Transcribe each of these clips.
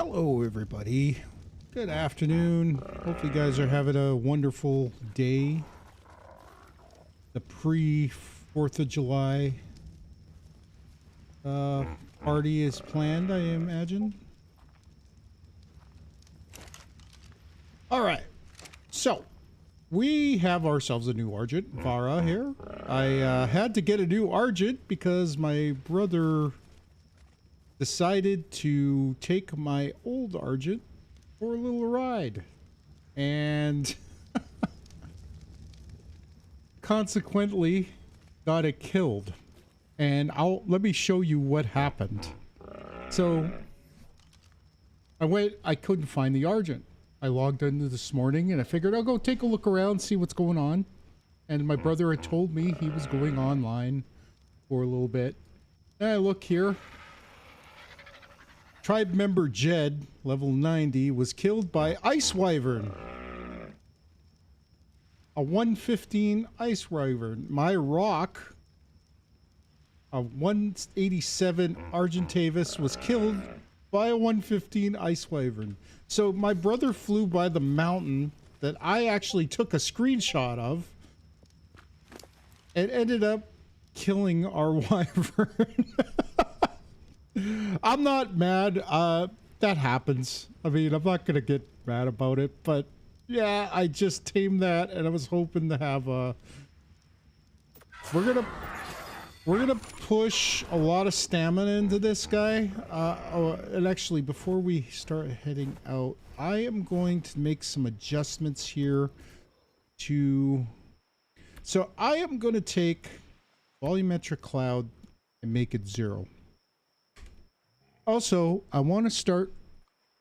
Hello, everybody. Good afternoon. Hope you guys are having a wonderful day. The pre-4th of July party is planned, I imagine. All right. So, we have ourselves a new Argent, Vara here. I had to get a new Argent because my brother decided to take my old Argent for a little ride. And consequently got it killed. And let me show you what happened. So I couldn't find the Argent. I logged in this morning and I figured I'll go take a look around, see what's going on. And my brother had told me he was going online for a little bit. And I look here. Tribe member Jed, level 90, was killed by Ice Wyvern. A 115 Ice Wyvern. My rock, a 187 Argentavis, was killed by a 115 Ice Wyvern. So my brother flew by the mountain that I actually took a screenshot of and ended up killing our Wyvern. I'm not mad. That happens. I mean, I'm not gonna get mad about it, but yeah, I just tamed that, and I was hoping to have a. We're gonna push a lot of stamina into this guy. And actually, before we start heading out, I am going to make some adjustments here. So I am going to take volumetric cloud and make it 0. Also, I want to start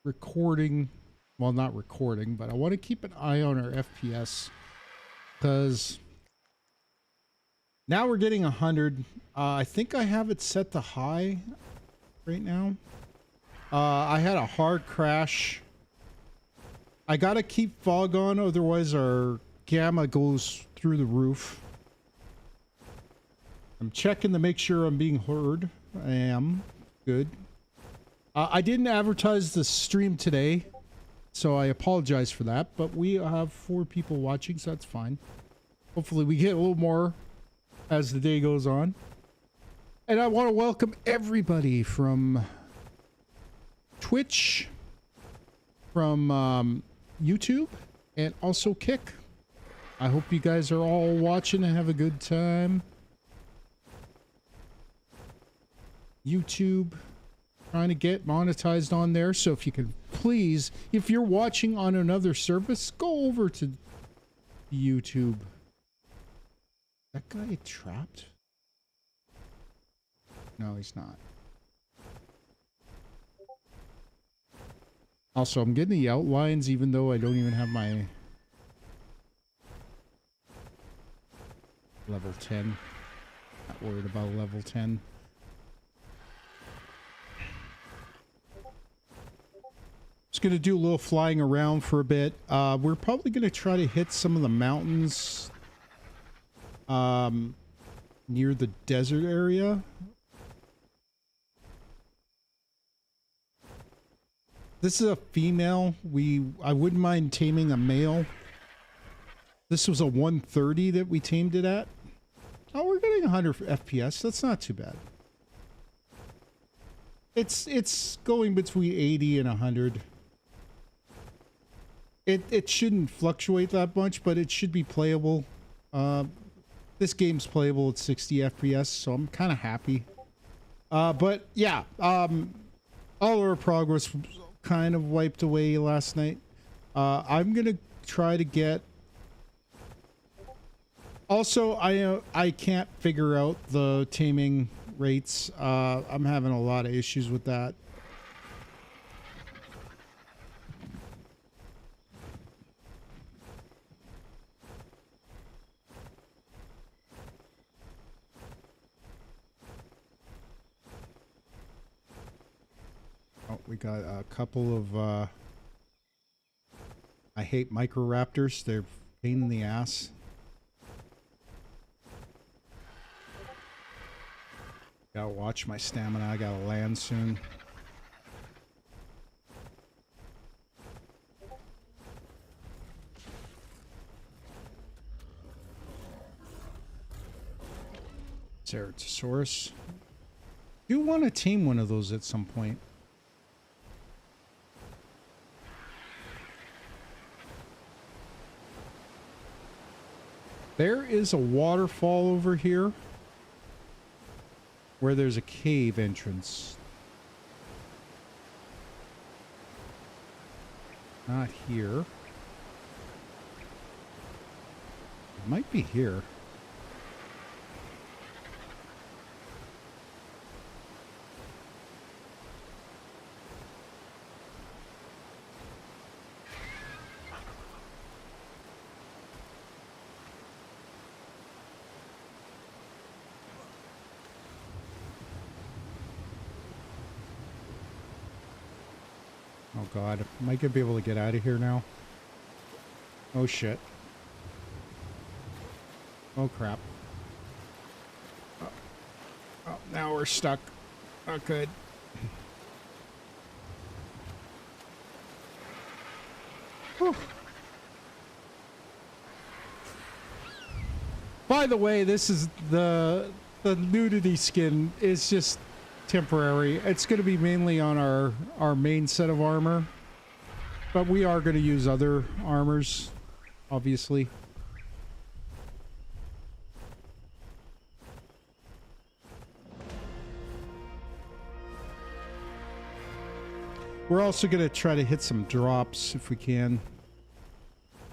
recording, well, not recording, but I want to keep an eye on our FPS because now we're getting 100. I think I have it set to high right now. I had a hard crash. I got to keep fog on, otherwise our gamma goes through the roof. I'm checking to make sure I'm being heard. I am. Good. I didn't advertise the stream today, so I apologize for that, but we have 4 people watching, so that's fine. Hopefully we get a little more as the day goes on. And I want to welcome everybody from Twitch, from YouTube, and also Kick. I hope you guys are all watching and have a good time. YouTube. Trying to get monetized on there, so if you can please, if you're watching on another service, go over to YouTube. That guy trapped? No, he's not. Also, I'm getting the outlines even though I don't even have my level 10. Not worried about level 10. Just gonna do a little flying around for a bit. We're probably gonna try to hit some of the mountains near the desert area. This is a female. I wouldn't mind taming a male. This was a 130 that we tamed it at. Oh, we're getting 100 FPS. That's not too bad. It's going between 80 and 100. It shouldn't fluctuate that much, but it should be playable. This game's playable at 60 FPS, so I'm kind of happy. But yeah, all our progress was kind of wiped away last night. I'm gonna try to get. Also, I can't figure out the taming rates. I'm having a lot of issues with that. Oh, we got a couple of, I hate microraptors. They're a pain in the ass. Gotta watch my stamina. I gotta land soon. Ceratosaurus. You want to tame one of those at some point. There is a waterfall over here where there's a cave entrance. Not here. It might be here. Oh God, am I gonna be able to get out of here now? Oh shit. Oh crap. Oh, now we're stuck. Oh good. Whew. By the way, this is the nudity skin is just temporary. It's going to be mainly on our main set of armor, but we are going to use other armors, obviously. We're also going to try to hit some drops if we can.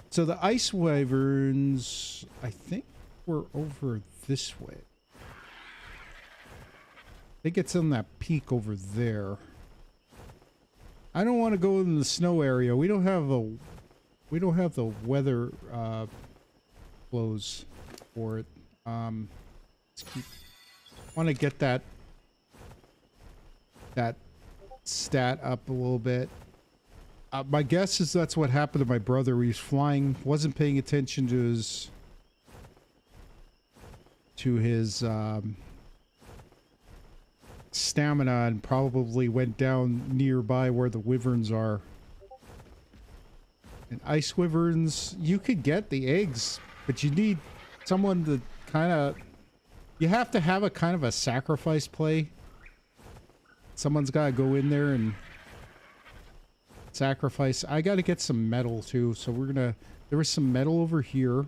So the Ice Wyverns, I think we're over this way. I think it's on that peak over there. I don't want to go in the snow area. We don't have the weather clothes for it. Want to get that stat up a little bit. My guess is that's what happened to my brother. He was flying, wasn't paying attention to his stamina, and probably went down nearby where the wyverns are. And Ice Wyverns, you could get the eggs, but you need someone to kind of... You have to have a kind of a sacrifice play. Someone's got to go in there and sacrifice. I got to get some metal too, so we're gonna... There was some metal over here.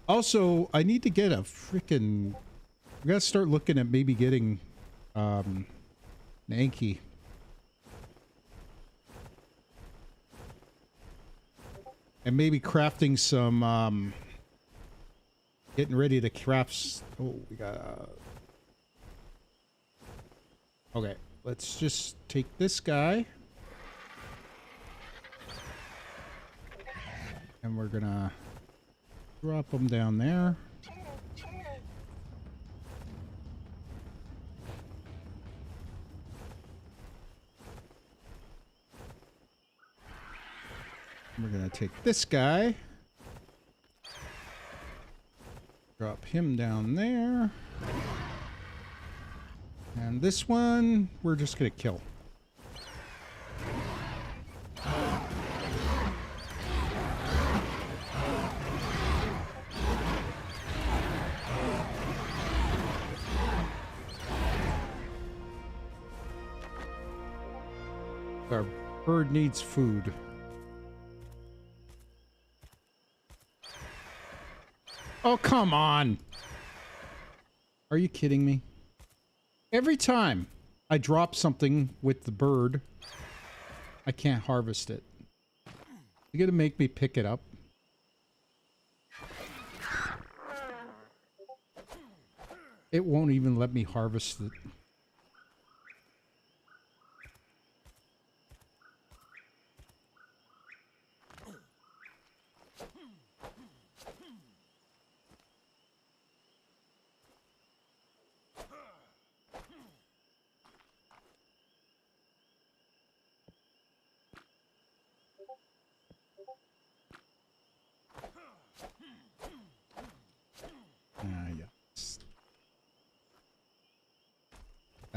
Also, I need to get a freaking... We gotta start looking at maybe getting an Anki. And maybe crafting some getting ready to craft... Oh, we got okay, let's just take this guy. And we're gonna drop them down there. We're gonna take this guy. Drop him down there. And this one, we're just gonna kill. Our bird needs food. Oh, come on. Are you kidding me? Every time I drop something with the bird, I can't harvest it. You gotta make me pick it up. It won't even let me harvest it. Yeah.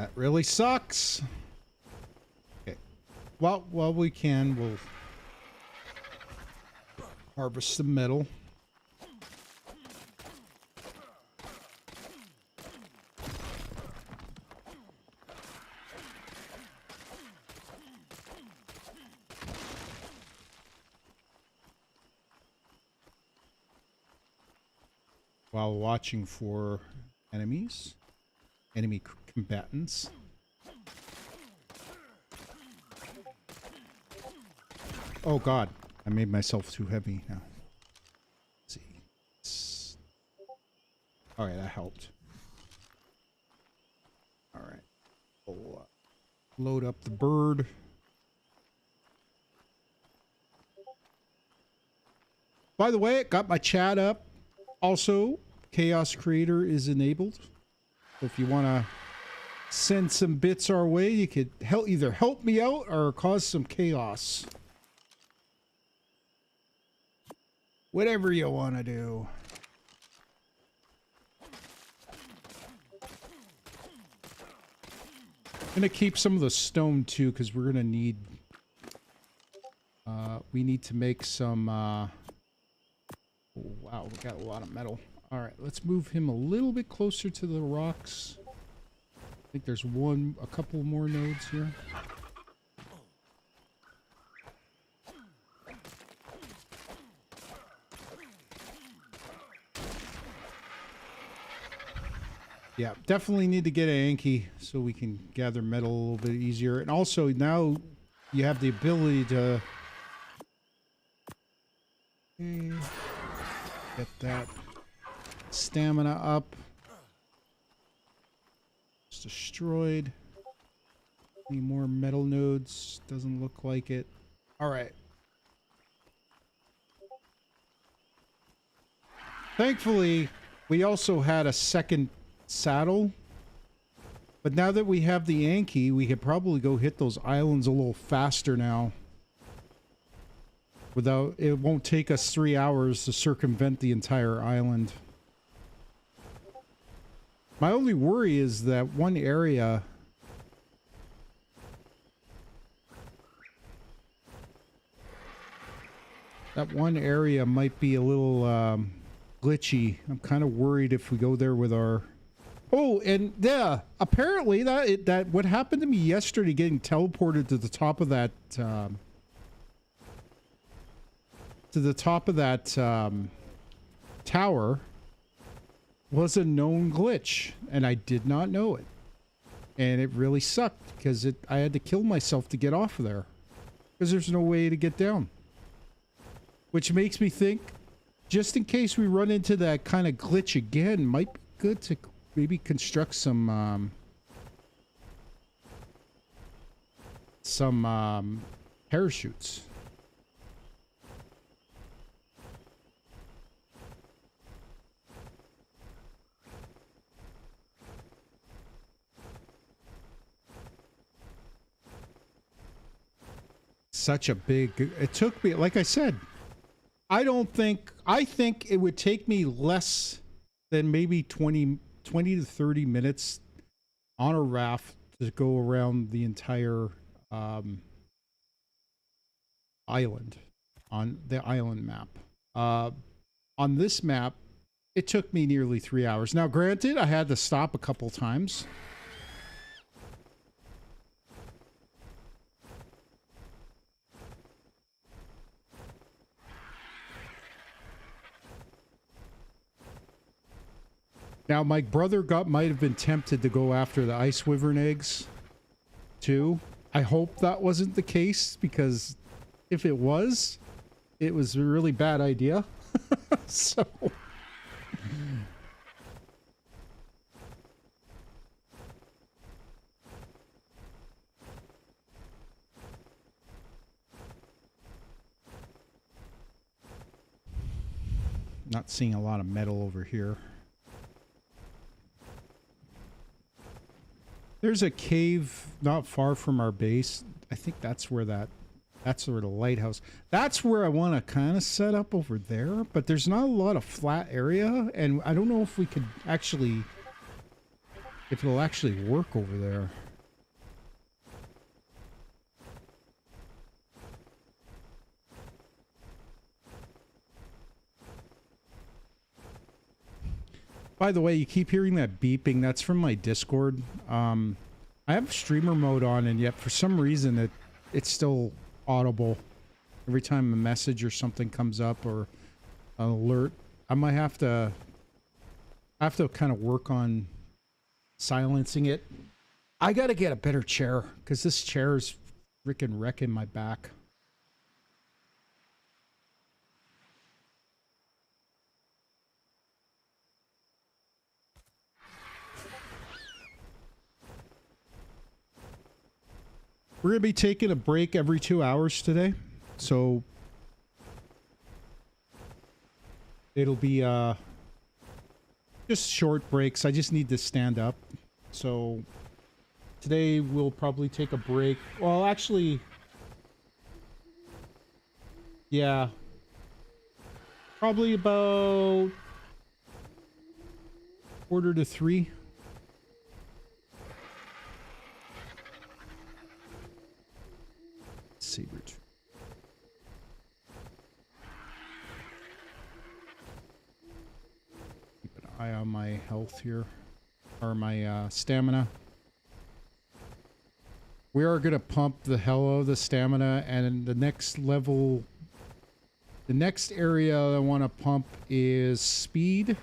That really sucks. Okay. Well, while we can, we'll harvest the metal. While watching for enemies, enemy combatants. Oh God, I made myself too heavy now. Let's see. All right, that helped. All right, we'll load up the bird. By the way, it got my chat up. Also, Chaos Creator is enabled. So if you want to send some bits our way, you could either help me out or cause some chaos. Whatever you want to do. I'm going to keep some of the stone too, because we're going to need... we need to make some... oh, wow, we got a lot of metal. All right, let's move him a little bit closer to the rocks. I think there's a couple more nodes here. Yeah, definitely need to get an Anki so we can gather metal a little bit easier. And also now you have the ability to get that stamina up. It's destroyed. Any more metal nodes? Doesn't look like it. All right. Thankfully, we also had a second saddle. But now that we have the Anki, we could probably go hit those islands a little faster now. Without, it won't take us 3 hours to circumvent the entire island. My only worry is that one area... That one area might be a little glitchy. I'm kind of worried if we go there with our... Oh, and yeah, apparently that what happened to me yesterday, getting teleported to the top of that... tower was a known glitch, and I did not know it. And it really sucked, because I had to kill myself to get off of there. Because there's no way to get down. Which makes me think, just in case we run into that kind of glitch again, might be good to maybe construct some parachutes. Such a big... It took me, like I said, I think it would take me less than maybe 20 to 30 minutes on a raft to go around the entire island, on the island map. On this map, it took me nearly 3 hours. Now, granted, I had to stop a couple times. Now, my brother might have been tempted to go after the Ice Wyvern eggs, too. I hope that wasn't the case, because if it was a really bad idea. So... Not seeing a lot of metal over here. There's a cave not far from our base. I think that's where that's where the lighthouse. That's where I want to kind of set up over there, but there's not a lot of flat area, and I don't know if we could actually, if it'll actually work over there. By the way, you keep hearing that beeping. That's from my Discord. I have streamer mode on, and yet for some reason it's still audible every time a message or something comes up or an alert. I might have to kind of work on silencing it. I got to get a better chair because this chair is freaking wrecking my back. We're going to be taking a break every 2 hours today. So it'll be just short breaks. I just need to stand up. So today we'll probably take a break. Well, actually, yeah. Probably about 2:45. Saber. Keep an eye on my health here, or my stamina. We are going to pump the hell out of the stamina, and the next level, the next area I want to pump is speed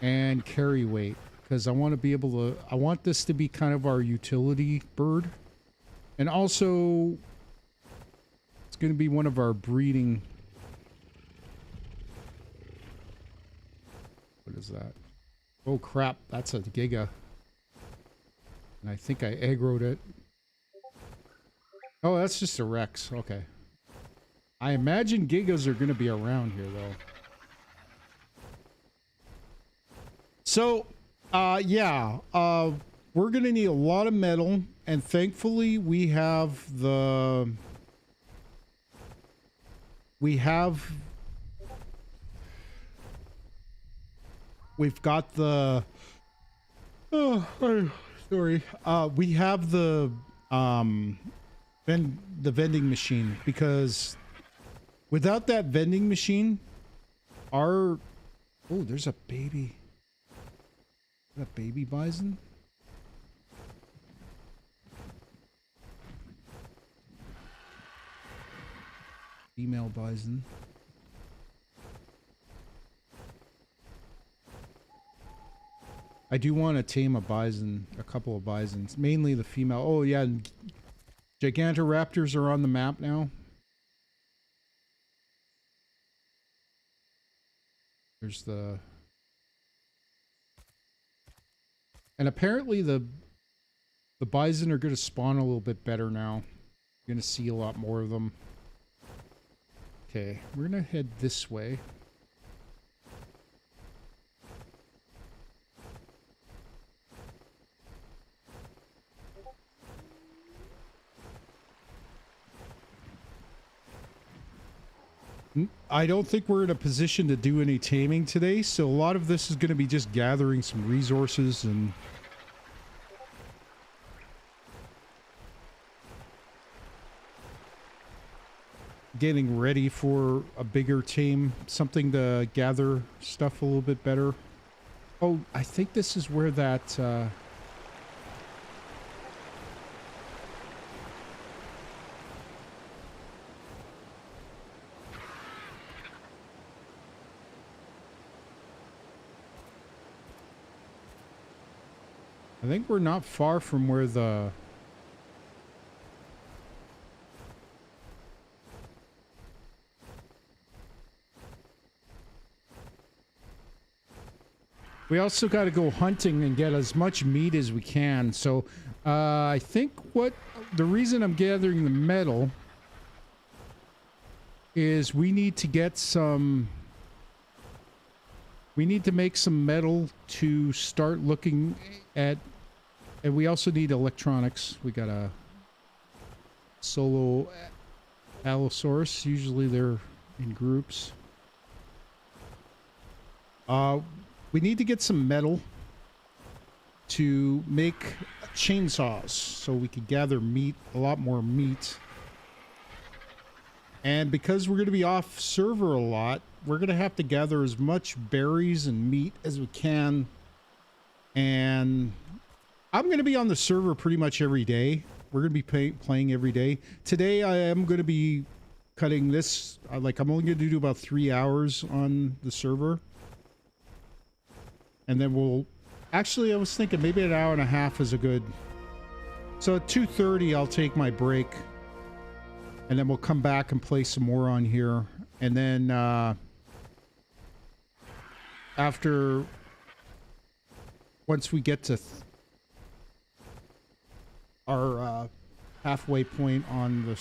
and carry weight, because I want to be able to, I want this to be kind of our utility bird. And also, it's going to be one of our breeding. What is that? Oh crap, that's a Giga. And I think I aggroed it. Oh, that's just a Rex. Okay. I imagine Gigas are going to be around here, though. So, yeah. We're going to need a lot of metal. And thankfully, we have the... We've got the... Oh, sorry. We have the vending machine, because without that vending machine, our... Oh, there's a baby. Is that a baby bison? Female bison. I do want to tame a bison, a couple of bisons, mainly the female. Oh yeah, Gigantoraptors are on the map now. There's the... And apparently the bison are going to spawn a little bit better now. You're going to see a lot more of them. Okay, we're going to head this way. I don't think we're in a position to do any taming today, so a lot of this is going to be just gathering some resources and... getting ready for a bigger tame, something to gather stuff a little bit better. Oh, I think this is where that... I think we're not far from where the... We also got to go hunting and get as much meat as we can. So I think the reason I'm gathering the metal is we need to get some... We need to make some metal to start looking at... And we also need electronics. We got a solo Allosaurus. Usually they're in groups. We need to get some metal to make chainsaws so we could gather meat, a lot more meat. And because we're going to be off server a lot, we're going to have to gather as much berries and meat as we can. And I'm going to be on the server pretty much every day. We're going to be playing every day. Today I am going to be cutting this. Like, I'm only going to do about 3 hours on the server. And then we'll... Actually, I was thinking maybe an hour and a half is a good... So at 2:30, I'll take my break. And then we'll come back and play some more on here. And then after... Once we get to our halfway point on the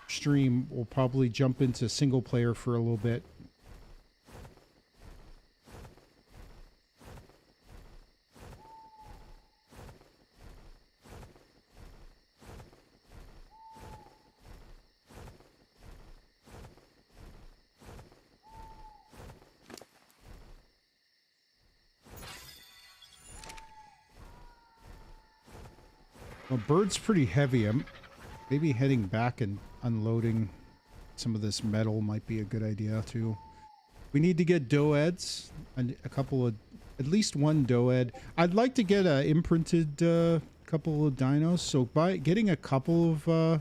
stream, we'll probably jump into single player for a little bit. Well, bird's pretty heavy. I'm maybe heading back and unloading some of this metal might be a good idea too. We need to get doeheads and a couple of, at least one doehead. I'd like to get a imprinted couple of dinos. So by getting a couple of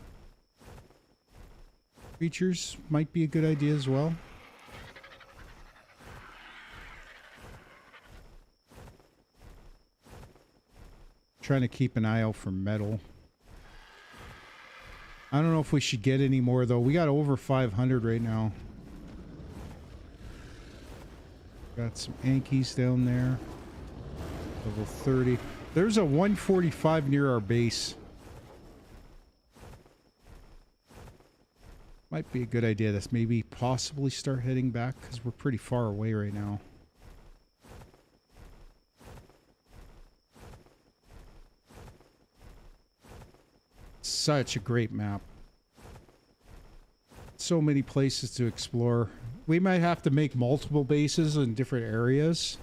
creatures might be a good idea as well. Trying to keep an eye out for metal. I don't know if we should get any more though. We got over 500 right now. Got some Ankies down there. Level 30. There's a 145 near our base. Might be a good idea to maybe possibly start heading back because we're pretty far away right now. Such a great map. So many places to explore. We might have to make multiple bases in different areas.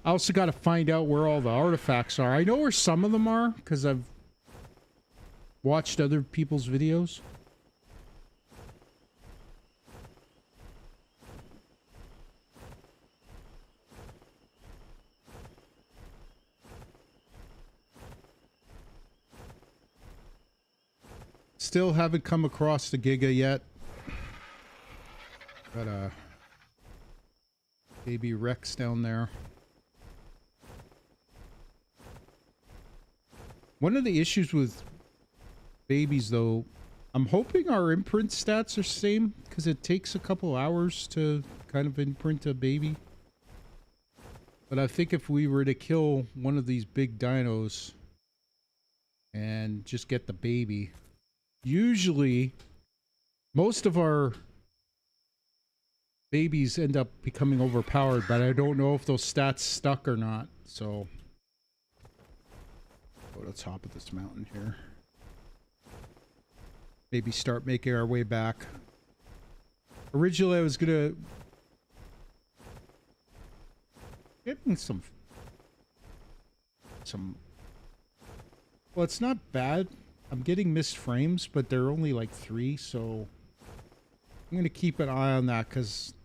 I also got to find out where all the artifacts are. I know where some of them are because I've watched other people's videos. Still haven't come across the Giga yet. Got a baby Rex down there. One of the issues with babies, though, I'm hoping our imprint stats are same because it takes a couple hours to kind of imprint a baby. But I think if we were to kill one of these big dinos and just get the baby... Usually, most of our babies end up becoming overpowered, but I don't know if those stats stuck or not, so... Go to the top of this mountain here. Maybe start making our way back. Originally, I was gonna... Getting some... Well, it's not bad. I'm getting missed frames, but they're only like 3, so I'm going to keep an eye on that because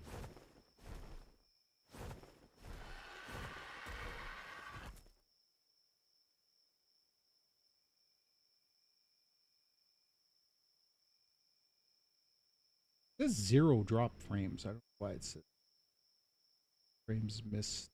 there's 0 drop frames. I don't know why it says frames missed.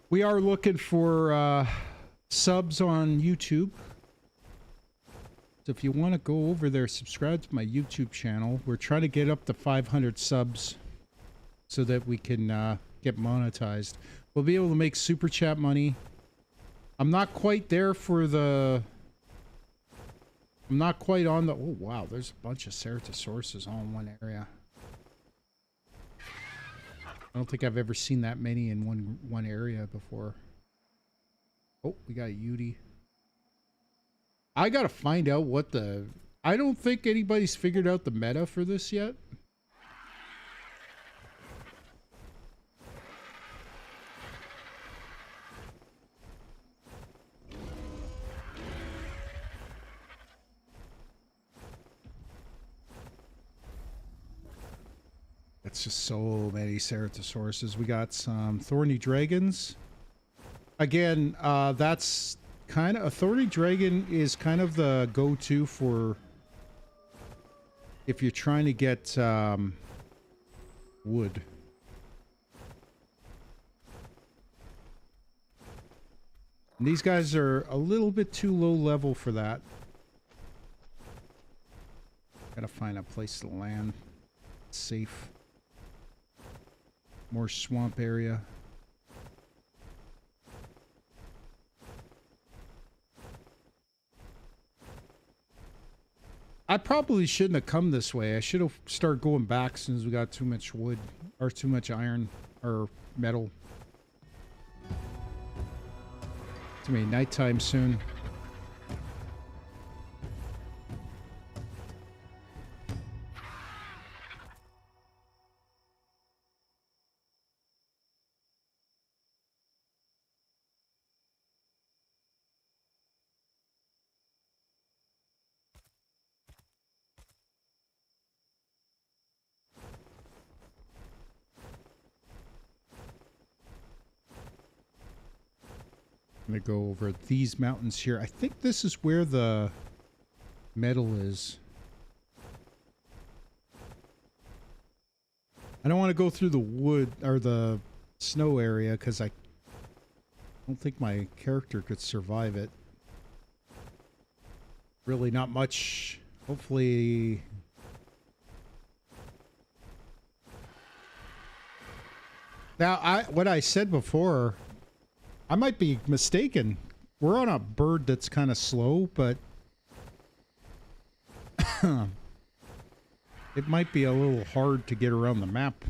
We are looking for subs on YouTube. So if you want to go over there, subscribe to my YouTube channel. We're trying to get up to 500 subs so that we can get monetized. We'll be able to make super chat money. I'm not quite there for the... I'm not quite on the... Oh, wow. There's a bunch of ceratosauruses all in one area. I don't think I've ever seen that many in one area before. Oh, we got a Yudi. I gotta find out what the... I don't think anybody's figured out the meta for this yet. It's just so many Ceratosauruses. We got some Thorny Dragons. Again, that's kind of... A Thorny Dragon is kind of the go-to for... if you're trying to get wood. And these guys are a little bit too low level for that. Gotta find a place to land. Safe. More swamp area. I probably shouldn't have come this way. I should have started going back as soon as we got too much wood or too much iron or metal. It's gonna be nighttime soon. I'm gonna go over these mountains here. I think this is where the metal is. I don't want to go through the wood or the snow area because I don't think my character could survive it. Really not much. Hopefully... Now, what I said before... I might be mistaken. We're on a bird that's kind of slow, but it might be a little hard to get around the map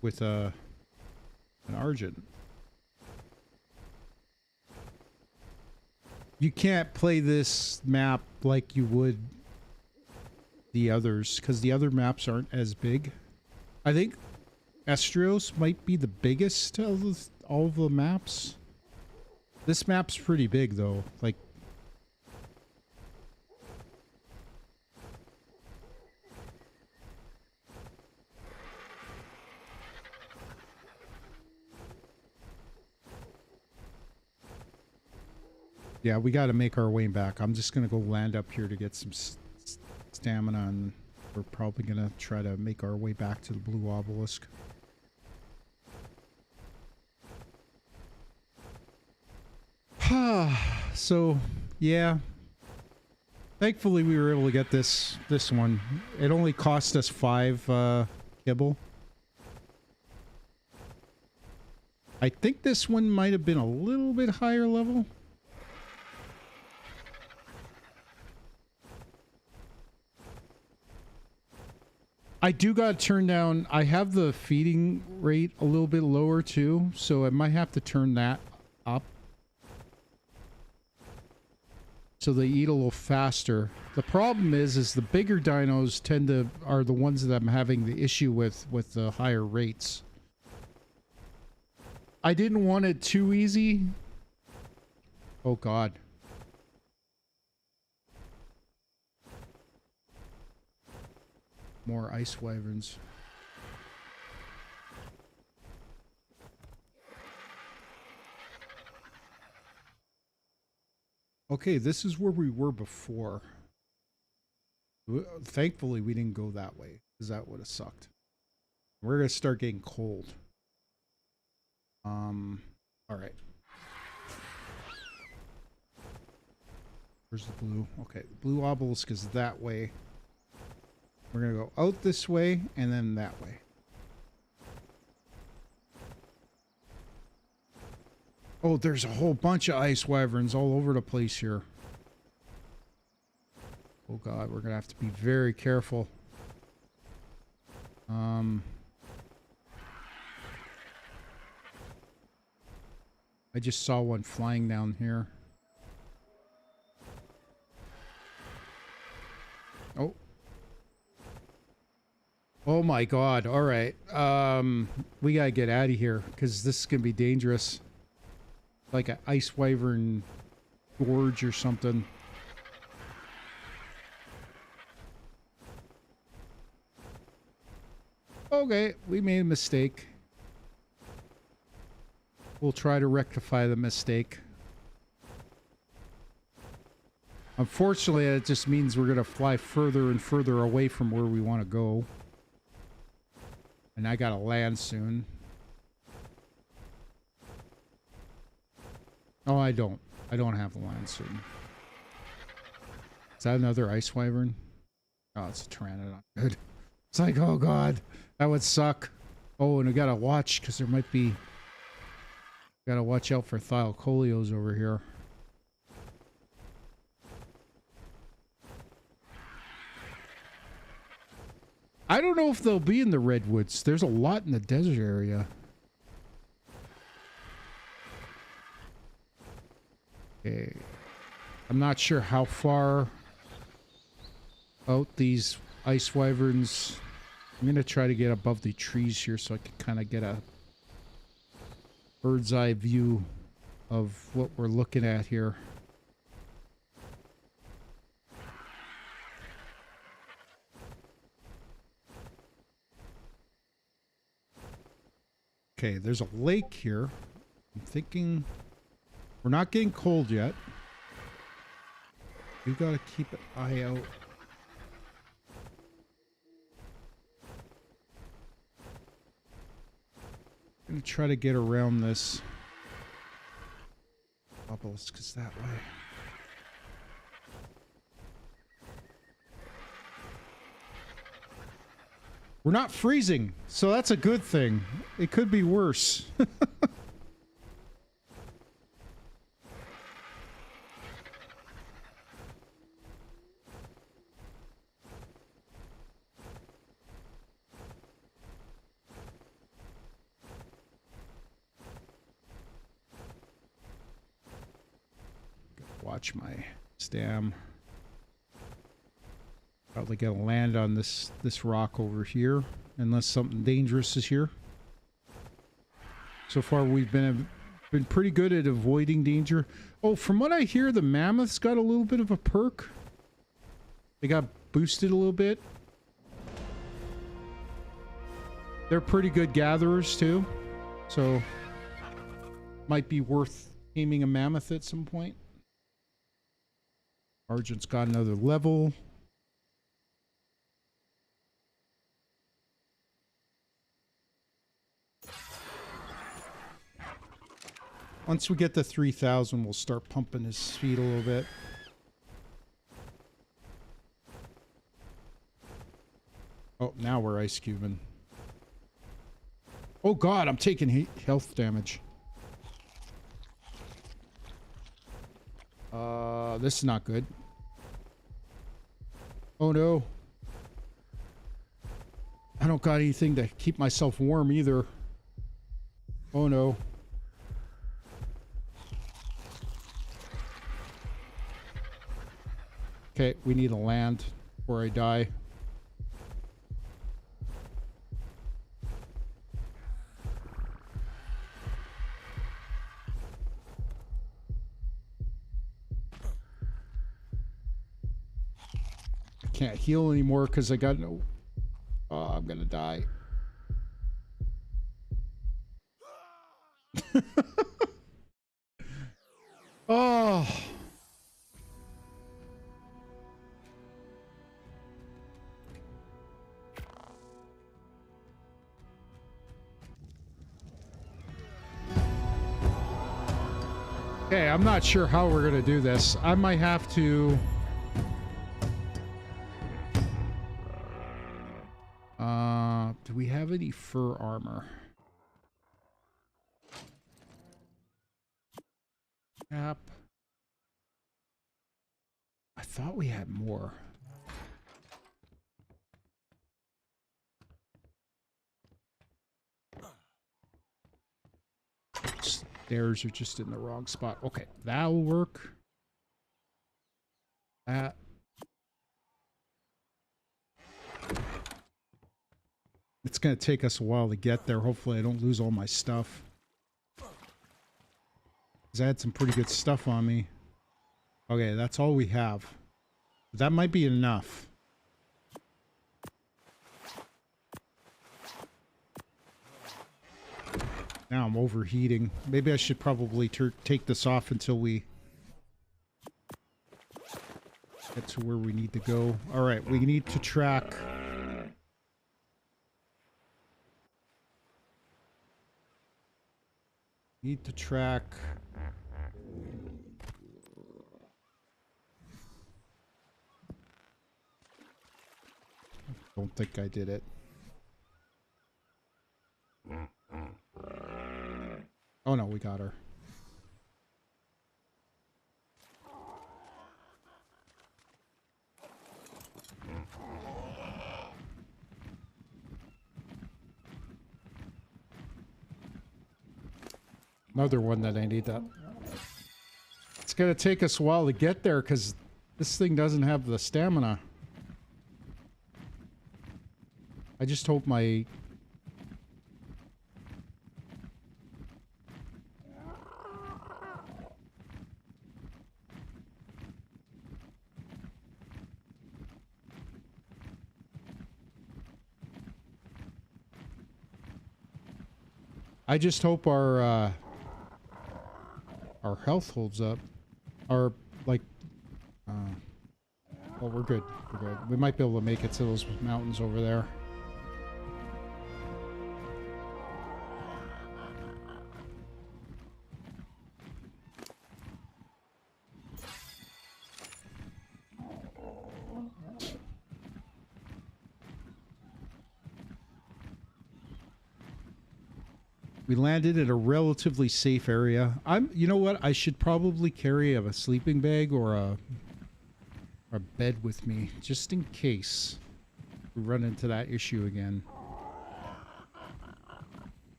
with an Argent. You can't play this map like you would the others because the other maps aren't as big. I think Estrios might be the biggest of all of the maps. This map's pretty big though. Like, yeah, we got to make our way back. I'm just gonna go land up here to get some stamina, and we're probably gonna try to make our way back to the blue obelisk. So, yeah. Thankfully, we were able to get this one. It only cost us 5 kibble. I think this one might have been a little bit higher level. I do got to turn down. I have the feeding rate a little bit lower too, so I might have to turn that up. So they eat a little faster. The problem is the bigger dinos are the ones that I'm having the issue with the higher rates. I didn't want it too easy. Oh God. More ice wyverns. Okay, this is where we were before. Thankfully, we didn't go that way, because that would have sucked. We're going to start getting cold. Alright. Where's the blue? Okay, the blue obelisk is that way. We're going to go out this way, and then that way. Oh, there's a whole bunch of ice wyverns all over the place here. Oh God, we're gonna have to be very careful. Um, I just saw one flying down here. Oh. Oh my god. All right. We gotta get out of here because this is gonna be dangerous. Like an Ice Wyvern gorge or something. Okay, we made a mistake. We'll try to rectify the mistake. Unfortunately, it just means we're going to fly further and further away from where we want to go. And I got to land soon. Oh, I don't. I don't have to land soon. Is that another Ice Wyvern? Oh, it's a Pteranodon. Good. It's like, oh god, that would suck. Oh, and we gotta watch, because there might be... Gotta watch out for Thylacoleos over here. I don't know if they'll be in the redwoods. There's a lot in the desert area. Okay. I'm not sure how far out these Ice Wyverns... I'm going to try to get above the trees here so I can kind of get a bird's eye view of what we're looking at here. Okay, there's a lake here. I'm thinking we're not getting cold yet. We got to keep an eye out. I'm going to try to get around this obelisk, because that way. We're not freezing, so that's a good thing. It could be worse. Watch my stam. Probably gonna land on this rock over here, unless something dangerous is here. So far, we've been pretty good at avoiding danger. Oh, from what I hear, the mammoths got a little bit of a perk. They got boosted a little bit. They're pretty good gatherers too, so might be worth taming a mammoth at some point. Argent's got another level. Once we get to 3,000, we'll start pumping his speed a little bit. Oh, now we're ice cubing. Oh god, I'm taking health damage. This is not good. Oh no. I don't got anything to keep myself warm either. Oh no. Okay, we need to land before I die. Can't heal anymore because I got no... Oh, I'm gonna die. Oh. Okay, I'm not sure how we're gonna do this. I might have to... do we have any fur armor? Cap. I thought we had more. Stairs are just in the wrong spot. Okay, that'll work. That. It's going to take us a while to get there. Hopefully I don't lose all my stuff. Because I had some pretty good stuff on me. Okay, that's all we have. That might be enough. Now I'm overheating. Maybe I should probably take this off until we get to where we need to go. All right, we need to track. Need to track. Don't think I did it. Oh no, we got her. Another one that I need to... It's gonna take us a while to get there because this thing doesn't have the stamina. I just hope my... I just hope our health holds up. Our, like, well, we're good. We're good. We might be able to make it to those mountains over there. We landed at a relatively safe area. You know what? I should probably carry a sleeping bag or a bed with me, just in case we run into that issue again.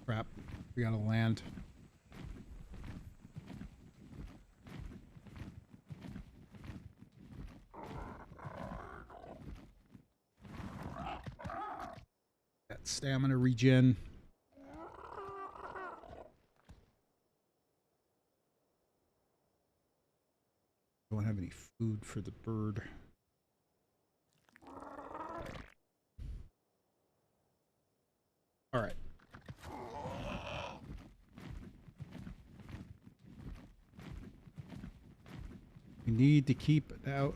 Crap. We gotta land. Stamina regen. Don't have any food for the bird. All right. We need to keep it out.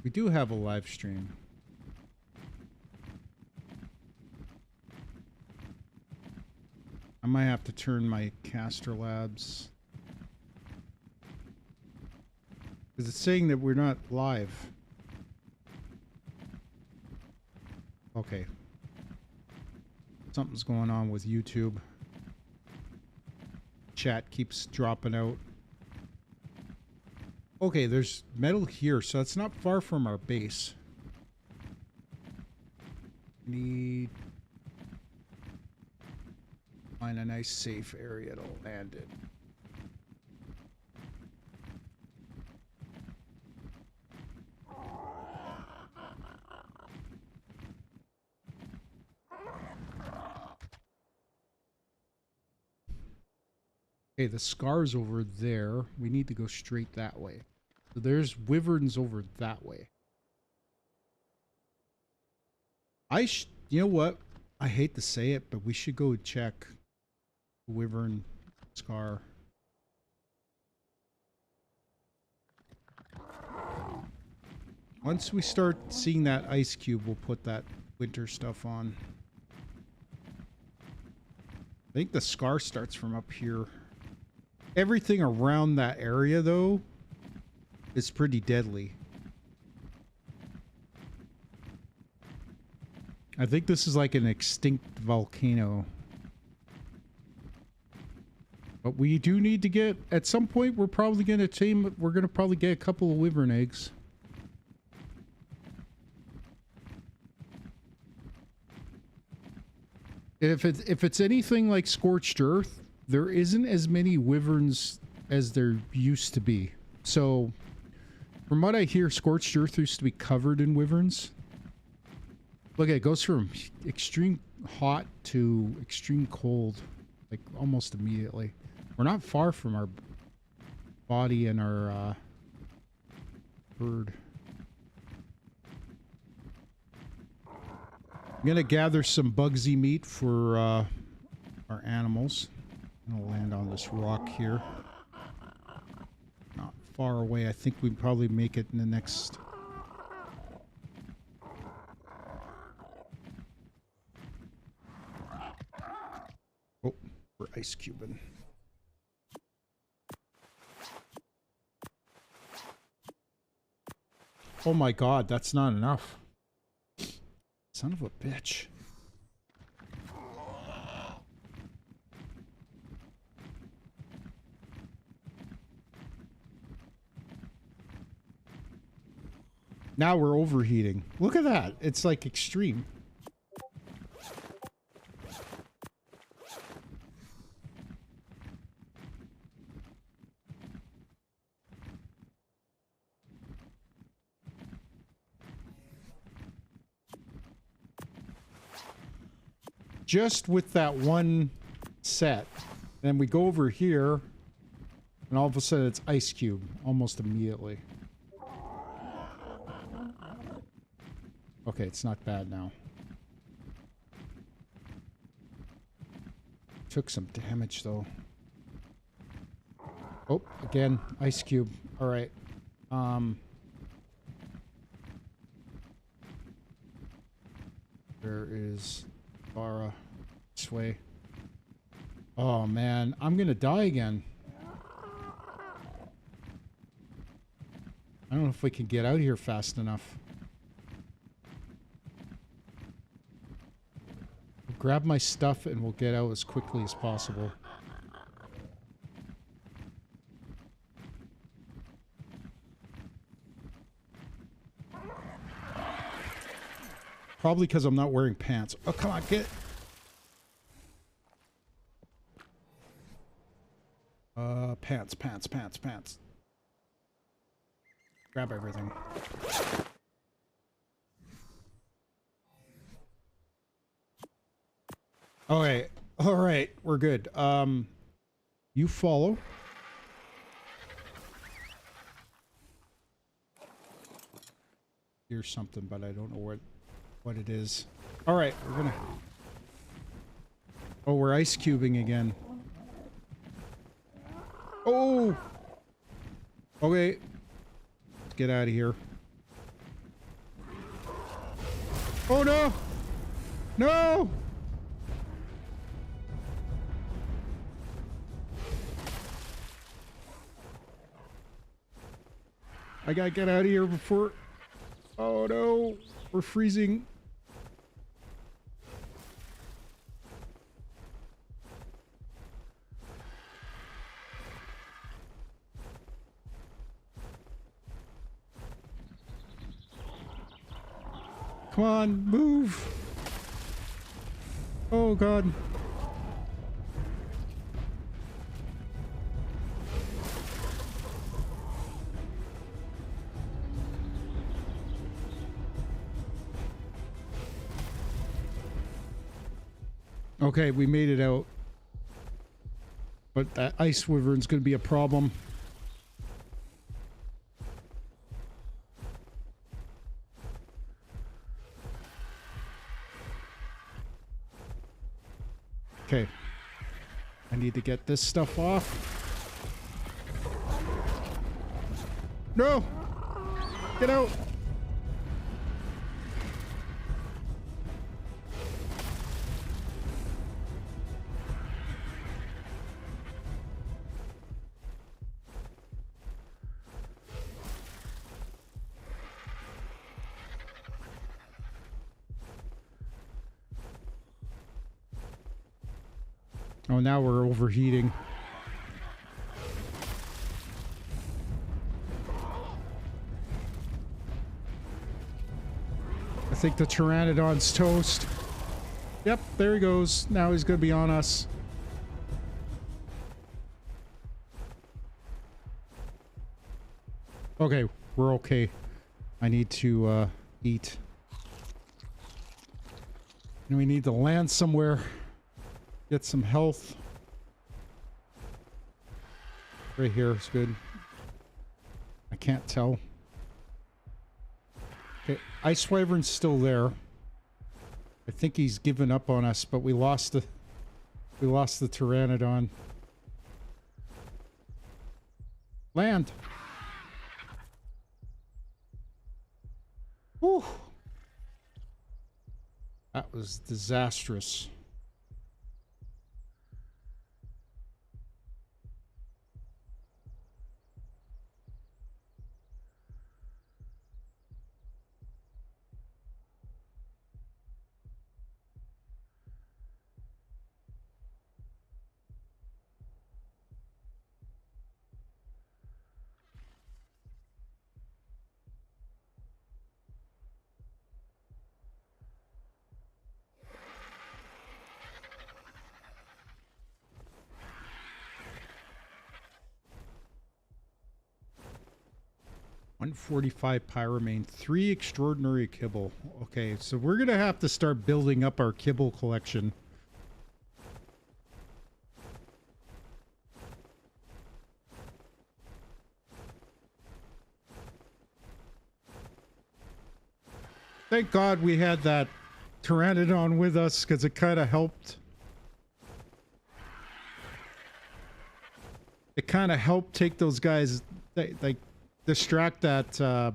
We do have a live stream. I might have to turn my caster labs. Because it's saying that we're not live. Okay. Something's going on with YouTube. Chat keeps dropping out. Okay, there's metal here, so it's not far from our base. Need... Find a nice safe area to land in. Okay, the scar's over there. We need to go straight that way. So there's wyverns over that way. You know what? I hate to say it, but we should go check the wyvern scar. Once we start seeing that ice cube, we'll put that winter stuff on. I think the scar starts from up here. Everything around that area, though, is pretty deadly. I think this is like an extinct volcano. But we do need to get, at some point, we're probably going to tame, we're going to probably get a couple of wyvern eggs. If it's anything like Scorched Earth, there isn't as many wyverns as there used to be. So, from what I hear, Scorched Earth used to be covered in wyverns. Look, it goes from extreme hot to extreme cold, like almost immediately. We're not far from our body and our bird. I'm gonna gather some Bugsy meat for our animals. I'm gonna land on this rock here. Not far away. I think we'd probably make it in the next... Oh, we're ice cubing. Oh my god, that's not enough. Son of a bitch. Now we're overheating. Look at that. It's like extreme. Just with that one set. Then we go over here, and all of a sudden it's ice cube almost immediately. Okay, it's not bad now. Took some damage though. Oh, again, ice cube. All right. There is Bara this way. Oh man, I'm gonna die again. I don't know if we can get out of here fast enough. We'll grab my stuff and we'll get out as quickly as possible. Probably because I'm not wearing pants. Oh, come on, get... Pants. Grab everything. Okay, alright, we're good. You follow. Here's something, but I don't know what it is. Alright, we're gonna... Oh, we're ice cubing again. Oh! Okay. Let's get out of here. Oh no! No! I gotta get out of here before... Oh no! We're freezing. Come on, move! Oh god. Okay, we made it out. But that Ice Wyvern's gonna be a problem. Okay. I need to get this stuff off. No! Get out! Oh, now we're overheating. I think the Pteranodon's toast. Yep, there he goes. Now he's gonna be on us. Okay, we're okay. I need to eat. And we need to land somewhere. Get some health. Right here is good. I can't tell. Okay, Ice Wyvern's still there. I think he's given up on us, but we lost the Pteranodon. Land. Whew. That was disastrous. $145 pyromane, 3 extraordinary kibble. Okay, so we're gonna have to start building up our kibble collection. Thank God we had that Pteranodon with us, because it kind of helped. It kind of helped take those guys, like, distract that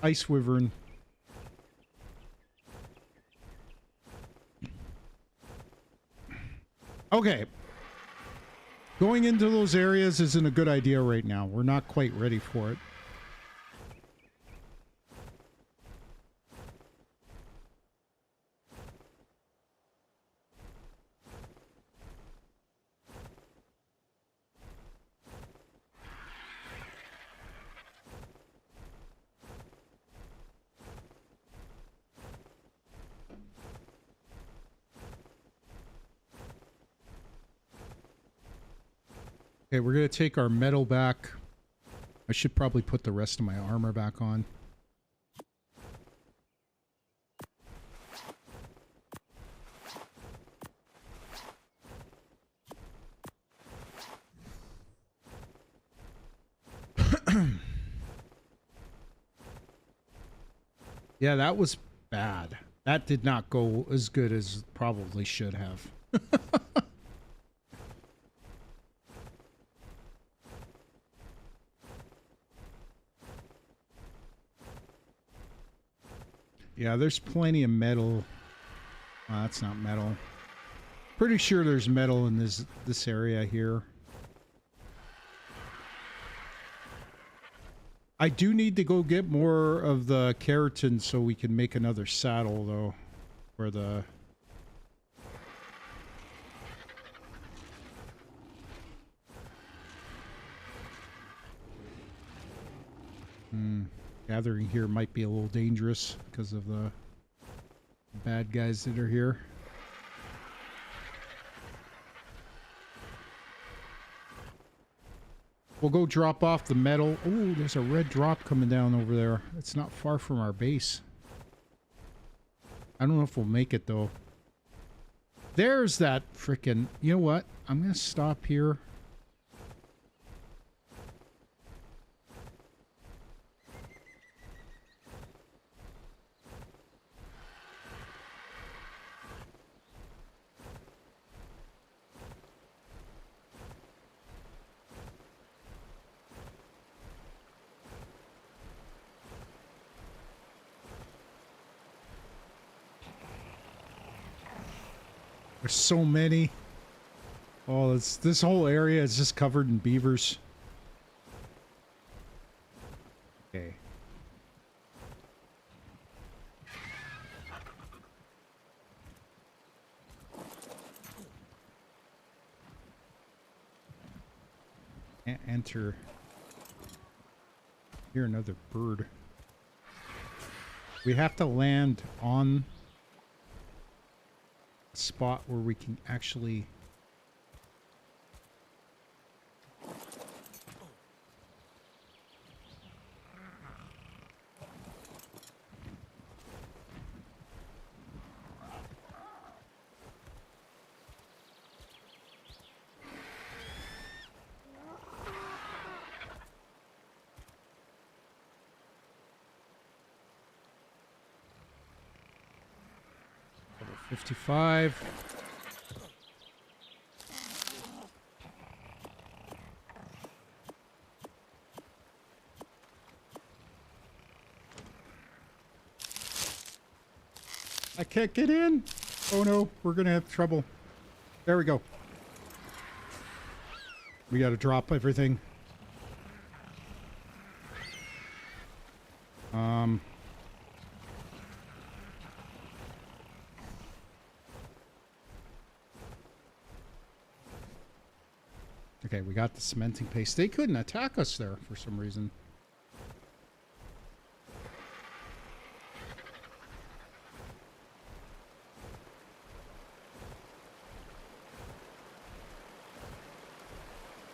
Ice Wyvern. Okay. Going into those areas isn't a good idea right now. We're not quite ready for it. Okay, we're going to take our metal back. I should probably put the rest of my armor back on. Yeah, that was bad. That did not go as good as probably should have. Yeah, there's plenty of metal. That's not metal. Pretty sure there's metal in this area here. I do need to go get more of the keratin so we can make another saddle, though. For the... Gathering here might be a little dangerous because of the bad guys that are here. We'll go drop off the metal. Oh, there's a red drop coming down over there. It's not far from our base. I don't know if we'll make it, though. There's that frickin'... You know what? I'm going to stop here. There's so many. Oh, this whole area is just covered in beavers. Okay. Can't enter. Hear another bird. We have to land on a spot where we can actually... Level 55. I can't get in. Oh no, we're gonna have trouble. There we go. We gotta drop everything. Okay, we got the cementing paste. They couldn't attack us there for some reason.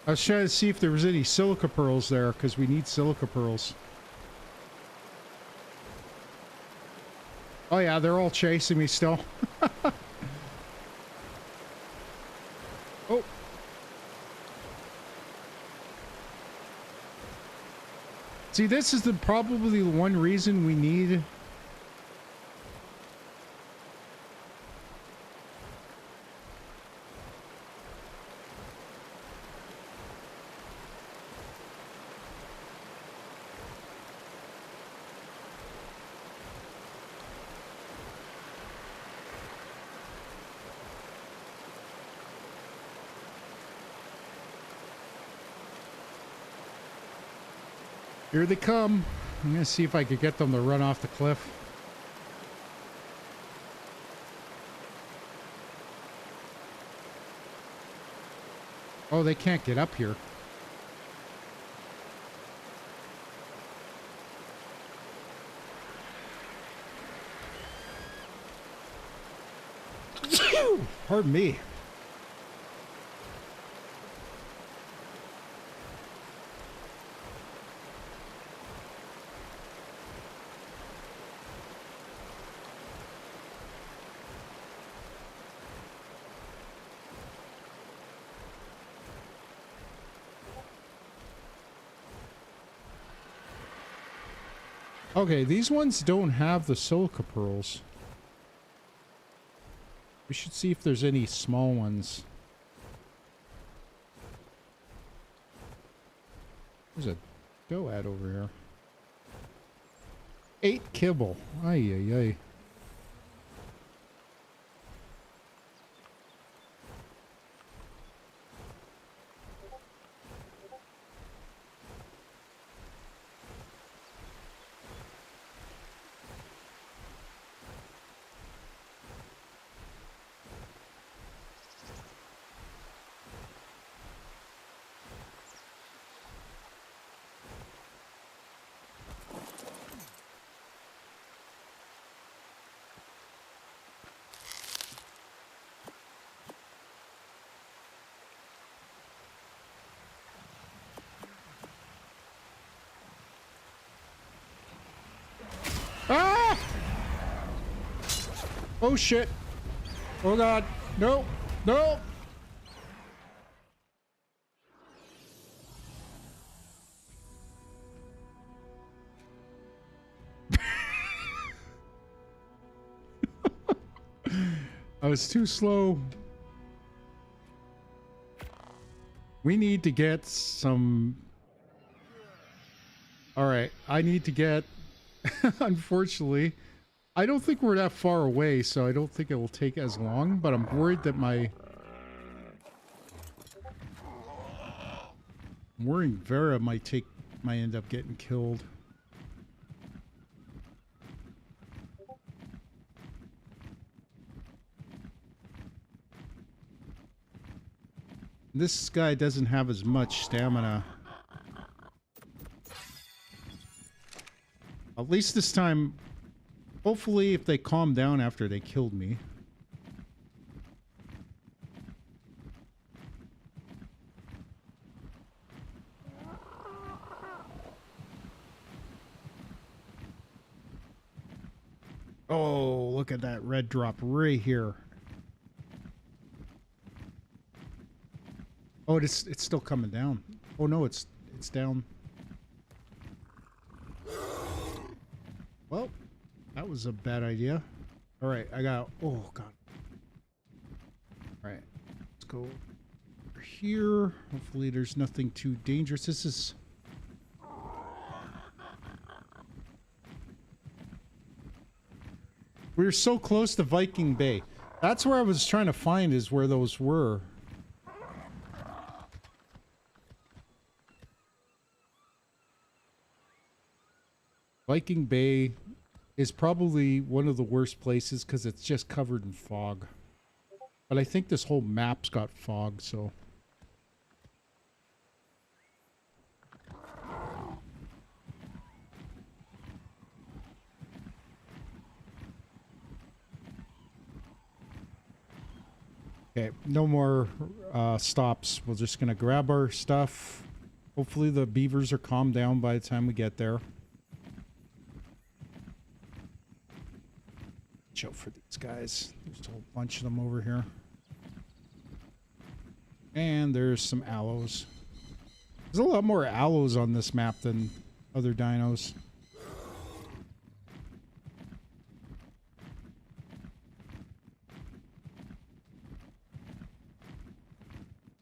I was trying to see if there was any silica pearls there, because we need silica pearls. Oh yeah, they're all chasing me still. Oh. See, this is probably the one reason we need... Here they come. I'm going to see if I could get them to run off the cliff. Oh, they can't get up here. Pardon me. Okay, these ones don't have the silica pearls. We should see if there's any small ones. There's a doe at over here. 8 kibble. Ay, ay, ay. Ah! Oh shit. Oh god. No. No. I was too slow. We need to get some... Alright, I need to get... Unfortunately, I don't think we're that far away, so I don't think it will take as long, but I'm worried that I'm worrying Vera might end up getting killed. This guy doesn't have as much stamina. At least this time, hopefully if they calm down after they killed me. Oh, look at that red drop right here. Oh, it's still coming down. Oh no, it's down. Well, that was a bad idea. All right, I got. Oh god. All right, let's go over here. Hopefully, there's nothing too dangerous. This is. We were so close to Viking Bay. That's where I was trying to find, is where those were. Viking Bay is probably one of the worst places because it's just covered in fog. But I think this whole map's got fog, so... Okay, no more stops. We're just gonna grab our stuff. Hopefully the beavers are calmed down by the time we get there. Watch out for these guys. There's a whole bunch of them over here. And there's some aloes. There's a lot more aloes on this map than other dinos.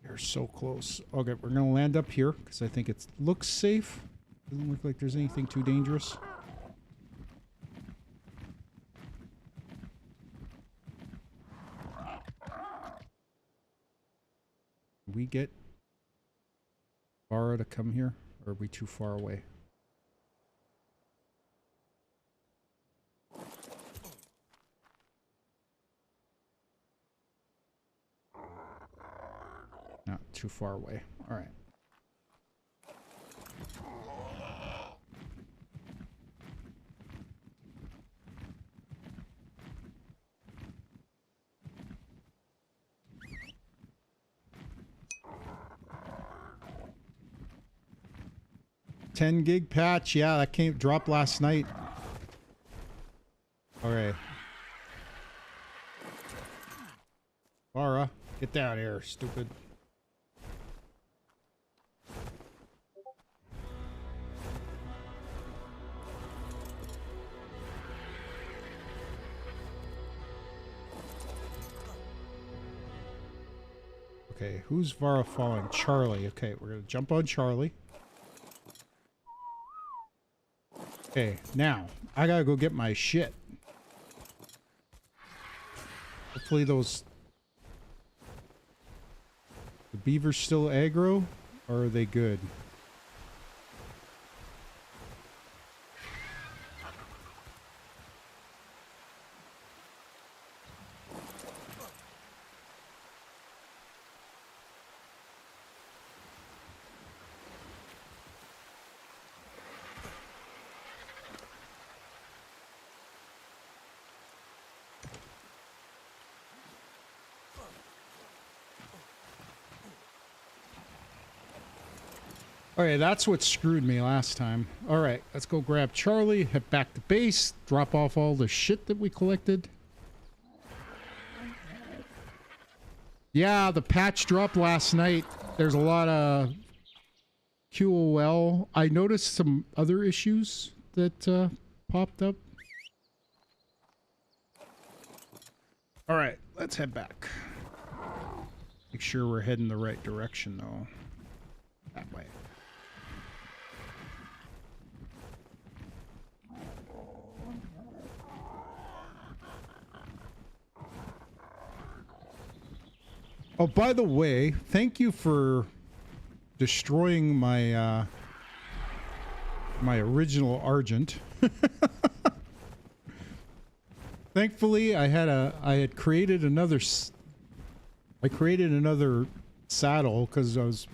They're so close. Okay, we're gonna land up here because I think it looks safe. Doesn't look like there's anything too dangerous. We get Vara to come here, or are we too far away? Not too far away. All right. $10 gig patch, yeah, that dropped last night. All right. Vara, get down here, stupid. Okay, who's Vara following? Charlie. Okay, we're gonna jump on Charlie. Okay, now, I gotta go get my shit. Hopefully those... The beavers still aggro? Or are they good? Okay, that's what screwed me last time. Alright, let's go grab Charlie, head back to base, drop off all the shit that we collected. Yeah, the patch dropped last night. There's a lot of QOL. I noticed some other issues that popped up. Alright, let's head back. Make sure we're heading the right direction, though. That way. Oh, by the way, thank you for destroying my my original Argent. Thankfully, I had created another saddle because I was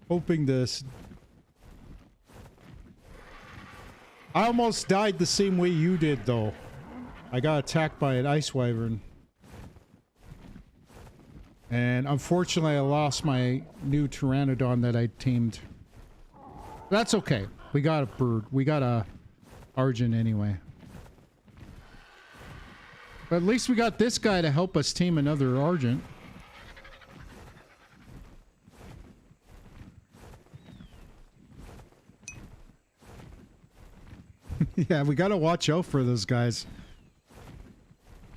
hoping this. I almost died the same way you did, though. I got attacked by an Ice Wyvern. And unfortunately, I lost my new Pteranodon that I tamed. That's okay. We got a bird. We got a Argent anyway. But at least we got this guy to help us tame another Argent. Yeah, we gotta watch out for those guys.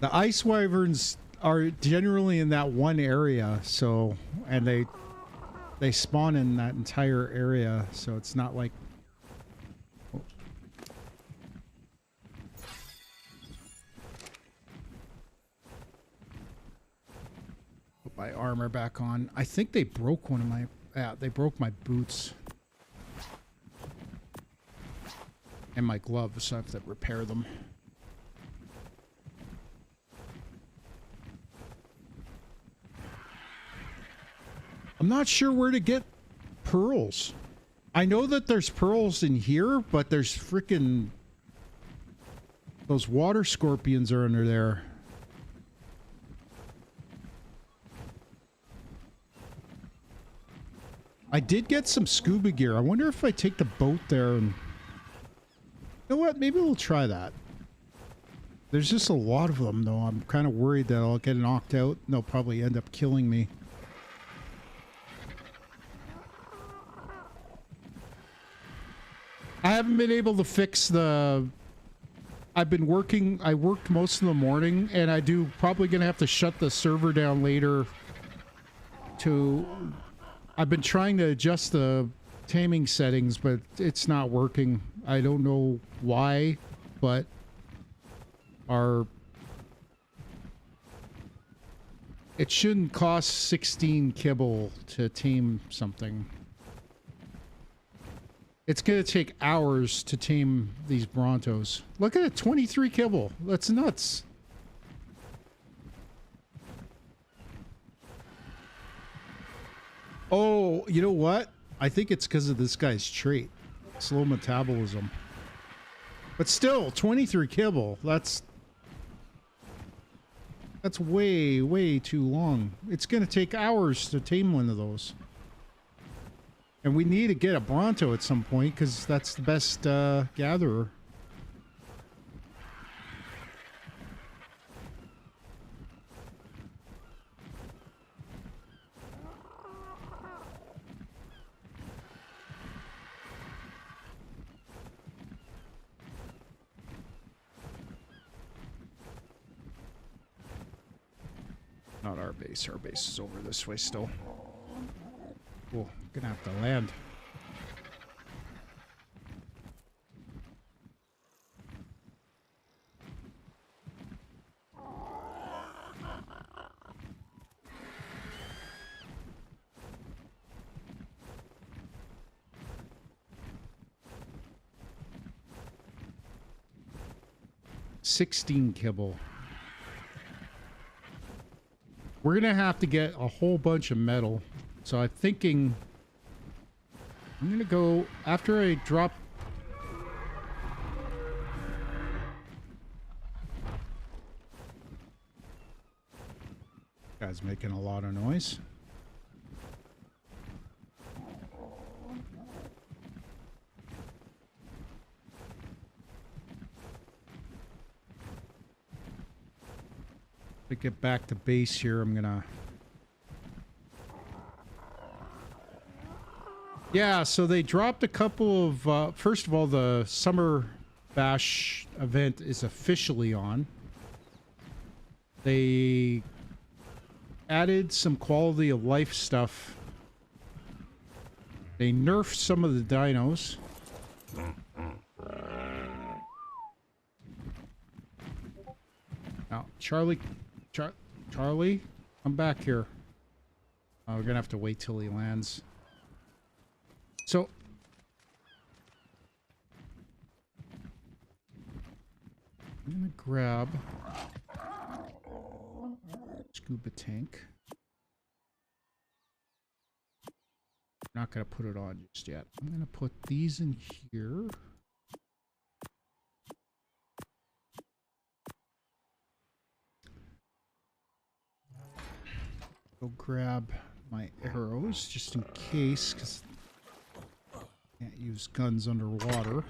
The Ice Wyverns are generally in that one area, so, and they spawn in that entire area, so it's not like... Oh. Put my armor back on. I think they broke one of my... Yeah, they broke my boots. And my gloves, so I have to repair them. I'm not sure where to get pearls. I know that there's pearls in here, but there's freaking... Those water scorpions are under there. I did get some scuba gear. I wonder if I take the boat there and... You know what? Maybe we'll try that. There's just a lot of them, though. I'm kind of worried that I'll get knocked out and they'll probably end up killing me. I haven't been able to fix the... I've been working... I worked most of the morning, and I do probably going to have to shut the server down later to... I've been trying to adjust the taming settings, but it's not working. I don't know why, but our... It shouldn't cost 16 kibble to tame something. It's going to take hours to tame these Brontos. Look at it, 23 kibble. That's nuts. Oh, you know what? I think it's because of this guy's trait. Slow metabolism. But still, 23 kibble. That's way, way too long. It's going to take hours to tame one of those. And we need to get a Bronto at some point, because that's the best gatherer. Not our base. Our base is over this way still. Oh, gonna have to land. $16 kibble. We're gonna have to get a whole bunch of metal. So I'm thinking I'm gonna go after I drop. Guy's making a lot of noise. To get back to base here, I'm gonna... Yeah, so they dropped a couple of... first of all, the Summer Bash event is officially on. They added some quality of life stuff. They nerfed some of the dinos. Now, Charlie, come back here. We're gonna have to wait till he lands. So, I'm gonna grab scuba tank. Not gonna put it on just yet. I'm gonna put these in here. Go grab my arrows just in case, because can't use guns underwater.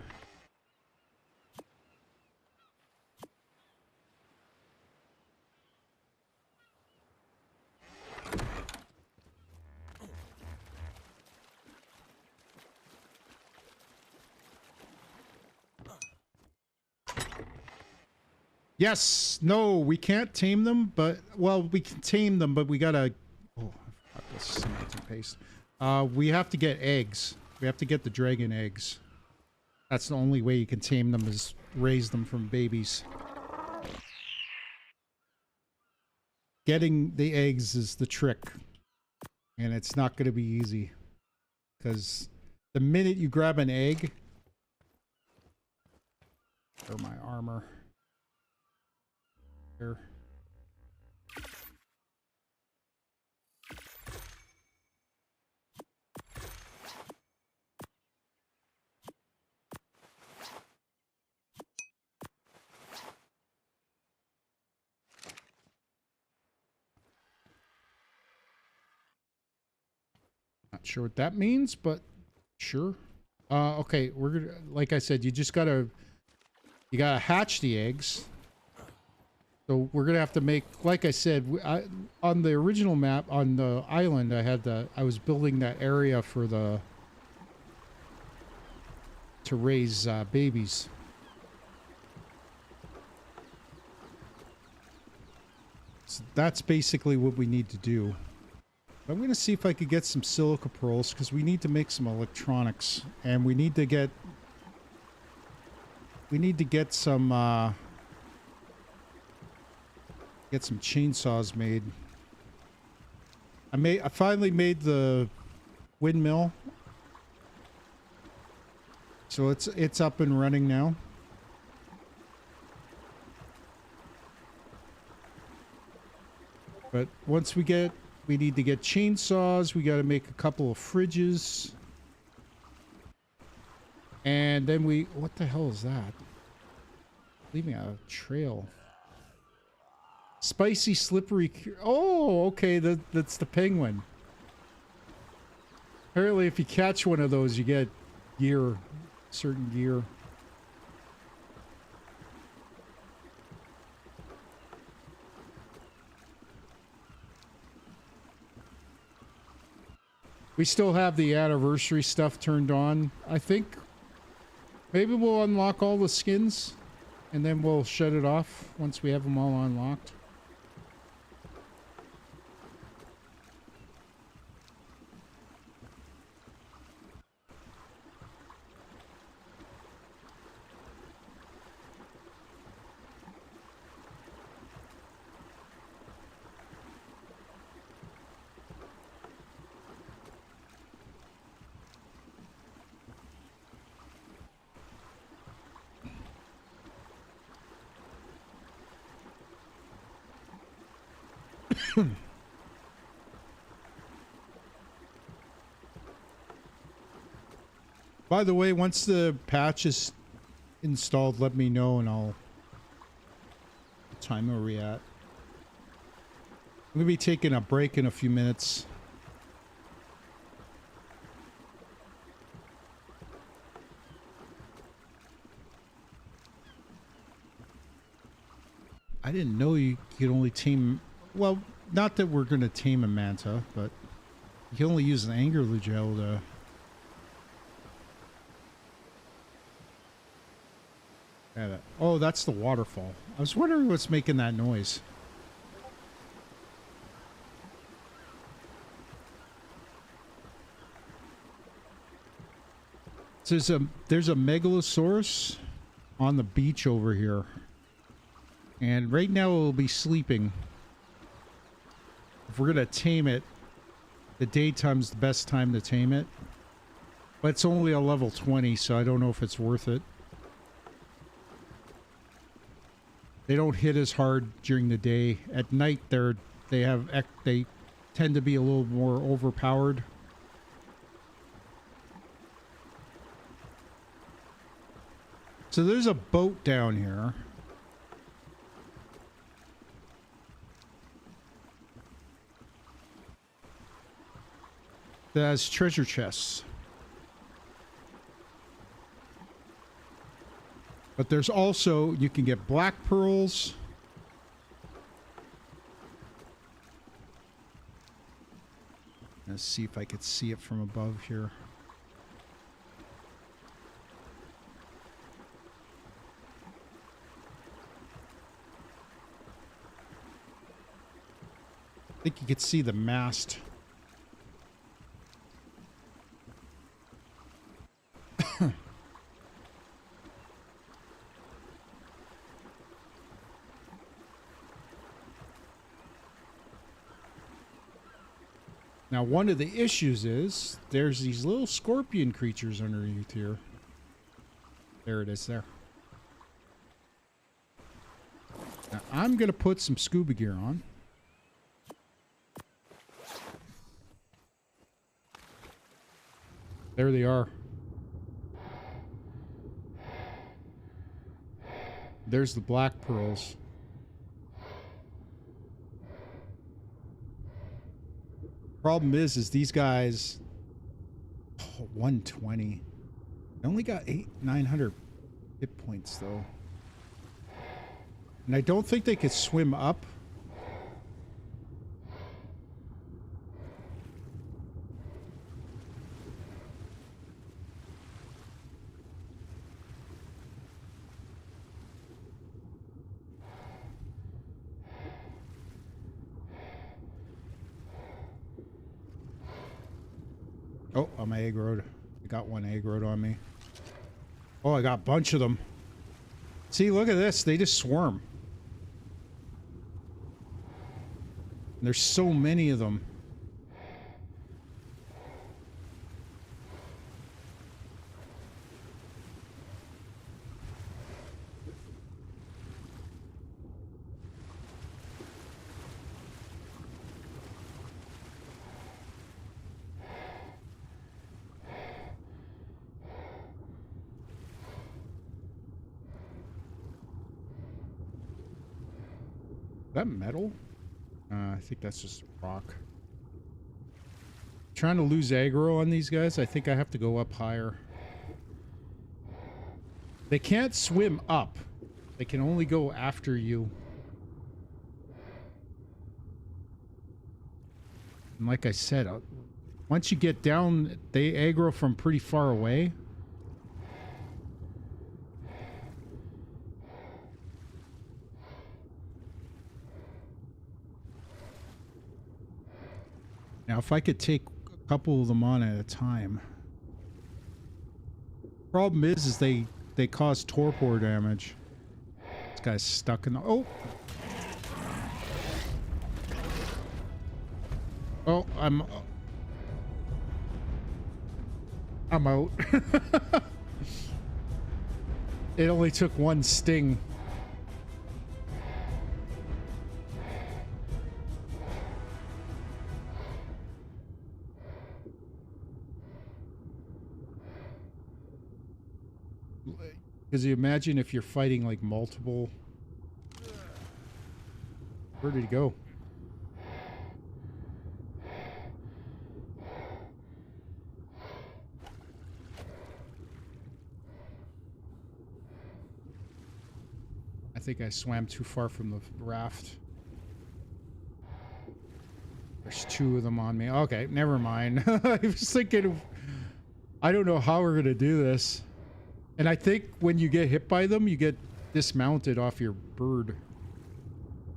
Yes, no, we can't tame them, but, well, we can tame them, but we gotta, oh, I forgot this semantic paste. We have to get eggs. We have to get the dragon eggs. That's the only way you can tame them, is raise them from babies. Getting the eggs is the trick, and it's not gonna be easy, because the minute you grab an egg, or my armor. Here. Not sure what that means, but sure. Okay, we're gonna, like I said, you gotta hatch the eggs. So we're gonna have to make, like I said, on the original map on the island, I was building that area for to raise babies. So that's basically what we need to do. I'm gonna see if I could get some silica pearls, because we need to make some electronics, and we need to get some get some chainsaws made. I finally made the windmill, so it's up and running now. But once we need to get chainsaws. We got to make a couple of fridges, and then what the hell is that? Leaving a trail. Spicy, slippery. Oh, okay. That's the penguin. Apparently, if you catch one of those, you get gear, certain gear. We still have the anniversary stuff turned on. I think maybe we'll unlock all the skins, and then we'll shut it off once we have them all unlocked. By the way, once the patch is installed, let me know and I'll... What time are we at? I'm gonna be taking a break in a few minutes. I didn't know you could only tame... Well, not that we're gonna tame a manta, but you can only use an angular gel to... Yeah, oh, that's the waterfall. I was wondering what's making that noise. So there's a megalosaurus on the beach over here. And right now it will be sleeping. If we're gonna tame it, the daytime's the best time to tame it. But it's only a level 20, so I don't know if it's worth it. They don't hit as hard during the day. At night, they tend to be a little more overpowered. So there's a boat down here. That has treasure chests. But there's also, you can get black pearls. Let's see if I could see it from above here. I think you could see the mast. Now, one of the issues is there's these little scorpion creatures underneath here. There it is there. Now, I'm going to put some scuba gear on. There they are. There's the black pearls. Problem is these guys, 120. I only got 900 hit points though. And I don't think they could swim up. Oh, I'm aggroed. I got one aggroed on me. Oh, I got a bunch of them. See, look at this. They just swarm. And there's so many of them. Is that metal? I think that's just rock. Trying to lose aggro on these guys. I think I have to go up higher. They can't swim up. They can only go after you. And like I said, once you get down, they aggro from pretty far away. Now, if I could take a couple of them on at a time. Problem is they cause torpor damage. This guy's stuck in the... Oh! Oh, I'm out. It only took one sting. Because you imagine if you're fighting like multiple... Where did he go? I think I swam too far from the raft. There's two of them on me. Okay, never mind. I was thinking, I don't know how we're going to do this. And I think when you get hit by them, you get dismounted off your bird.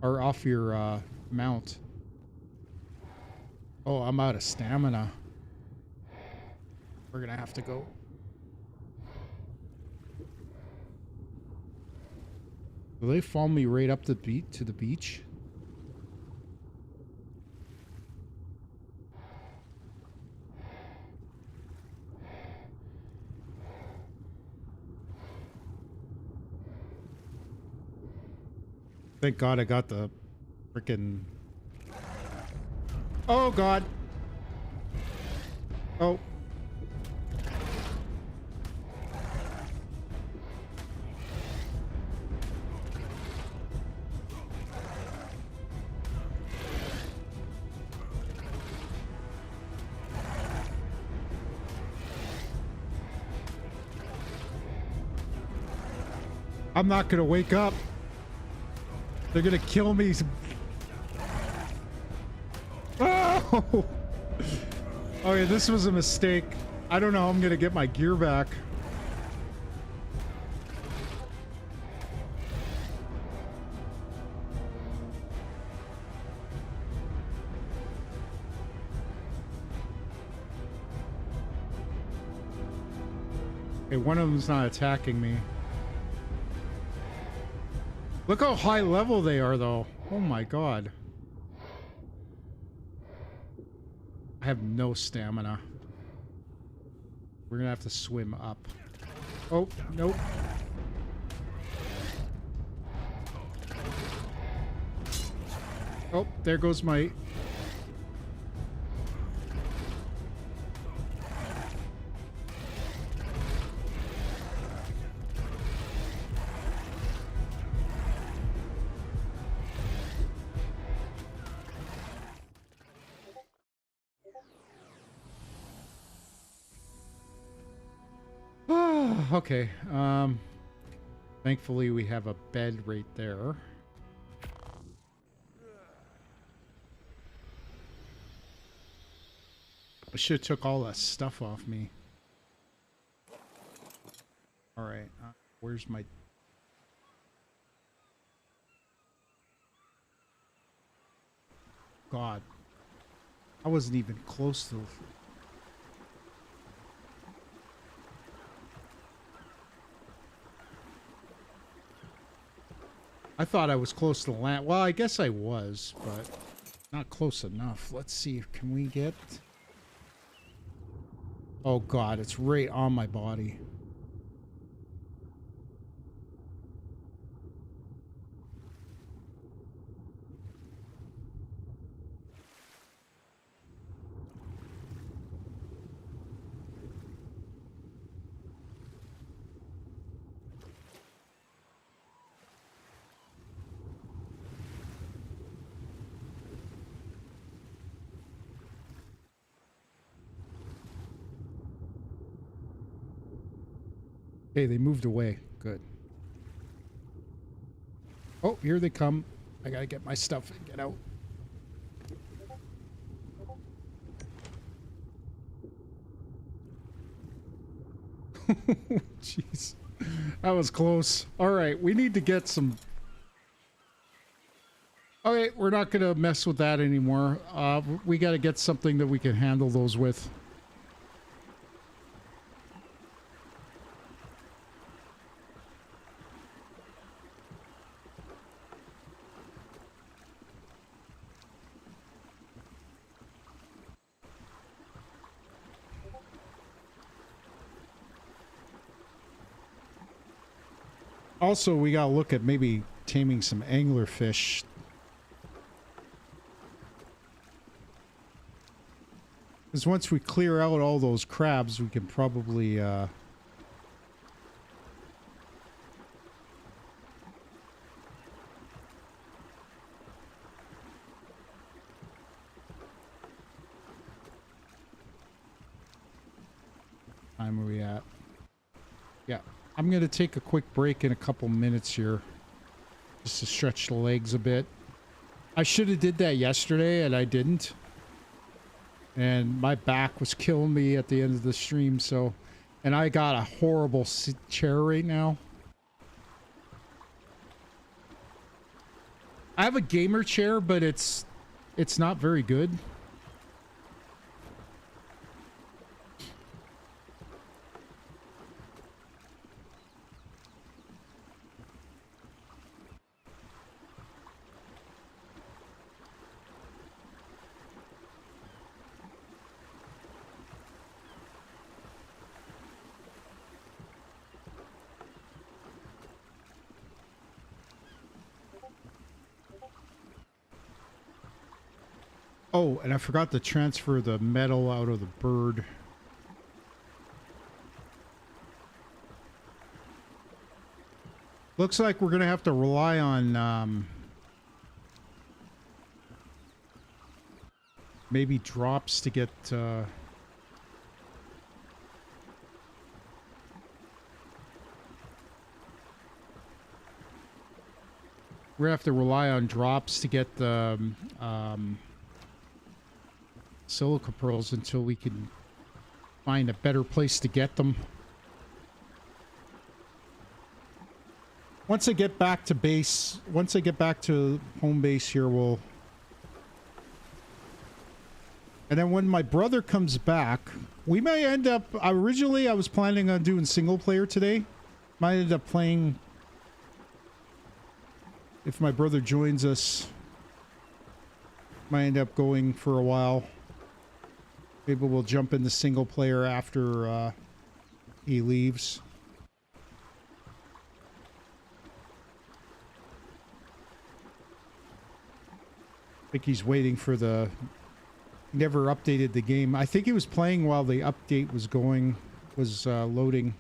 Or off your mount. Oh, I'm out of stamina. We're going to have to go. Will they follow me right up the beat to the beach? Thank God I got the frickin'... Oh God! Oh. I'm not gonna wake up. They're gonna kill me. Oh! Okay, this was a mistake. I don't know how I'm gonna get my gear back. Okay, one of them's not attacking me. Look how high level they are, though. Oh my god. I have no stamina. We're gonna have to swim up. Oh, nope. Oh, there goes my... Okay, thankfully we have a bed right there. I should have took all that stuff off me. Alright, where's my... God. I wasn't even close to... I thought I was close to the land. Well, I guess I was, but not close enough. Let's see. Can we get... Oh, God. It's right on my body. Hey, they moved away. Good. Oh, here they come. I gotta get my stuff and get out. Jeez. That was close. Alright, we need to get some... Okay, we're not gonna mess with that anymore. We gotta get something that we can handle those with. Also, we gotta look at maybe taming some anglerfish. Because once we clear out all those crabs, we can probably, time are we at? Yeah. I'm going to take a quick break in a couple minutes here. Just to stretch the legs a bit. I should have did that yesterday, and I didn't. And my back was killing me at the end of the stream, so... And I got a horrible chair right now. I have a gamer chair, but it's not very good. Oh, and I forgot to transfer the metal out of the bird. Looks like we're going to have to rely on maybe drops to get... We're gonna have to rely on drops to get the silica pearls until we can find a better place to get them. Once I get back to base, once I get back to home base here, we'll... And then when my brother comes back, we may end up... Originally, I was planning on doing single player today. Might end up playing... If my brother joins us, might end up going for a while. Maybe we'll jump into single player after he leaves. I think he's waiting for the... Never updated the game. I think he was playing while the update was going, loading.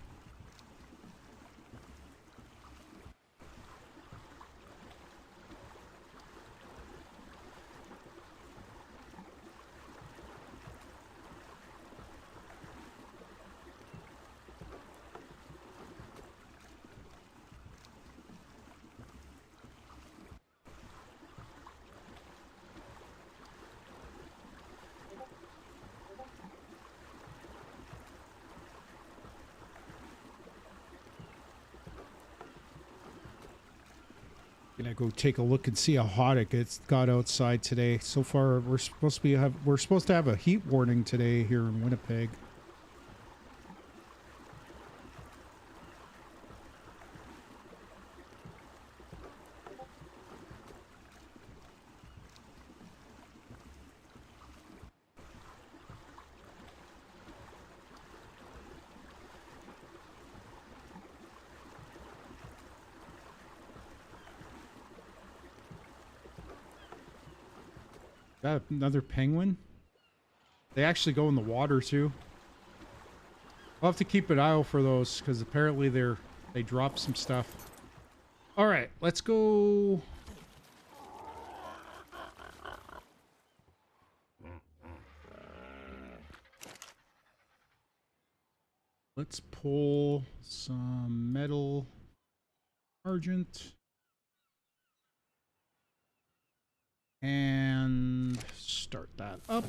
Gonna go take a look and see how hot it got outside today. So far, we're supposed to have a heat warning today here in Winnipeg. That another penguin? They actually go in the water too. I'll have to keep an eye out for those because apparently they drop some stuff. All right, let's go. Let's pull some metal, argent. And start that up.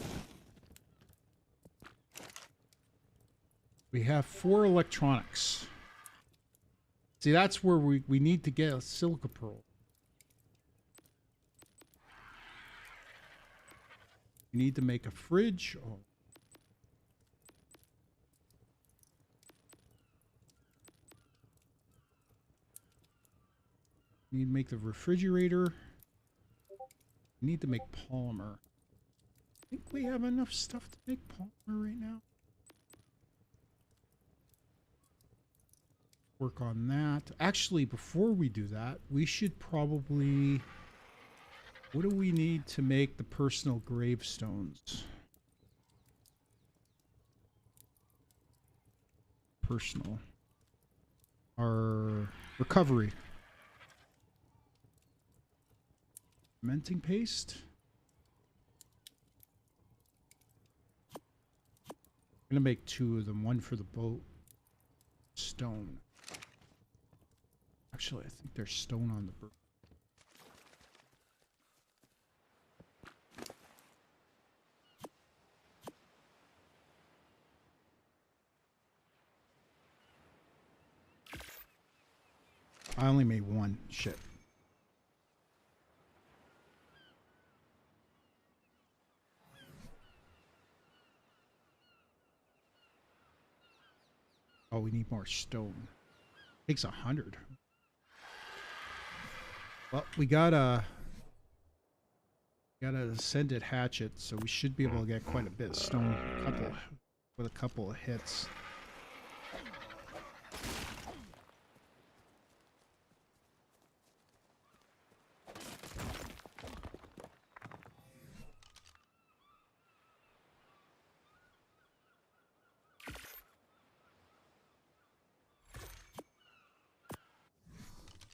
We have 4 electronics. See, that's where we need to get a silica pearl. We need to make a fridge. Oh. We need to make the refrigerator. We need to make polymer. I think we have enough stuff to make polymer right now. Work on that. Actually, before we do that, we should probably... What do we need to make the personal gravestones? Personal. Our recovery. Cementing paste. I'm gonna make 2 of them, one for the boat. Stone. Actually, I think there's stone on the bird. I only made 1. Shit. Oh, we need more stone. Takes 100. Well, we got a ascended hatchet, so we should be able to get quite a bit of stone with a couple of hits.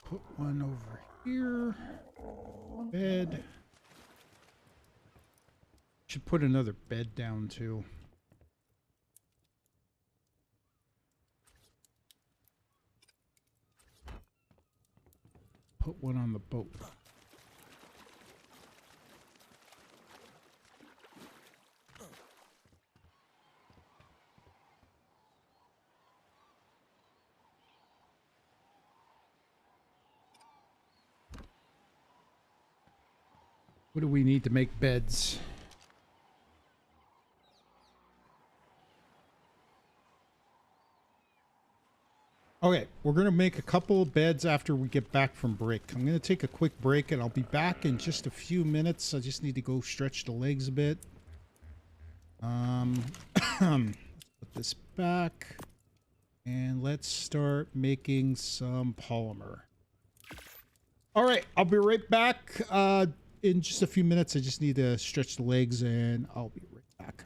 Put one over here. Bed. Should put another bed down too. Put one on the boat. What do we need to make beds? Okay, we're going to make a couple of beds after we get back from break. I'm going to take a quick break and I'll be back in just a few minutes. I just need to go stretch the legs a bit. Let's put this back and let's start making some polymer. All right, I'll be right back in just a few minutes. I just need to stretch the legs and I'll be right back.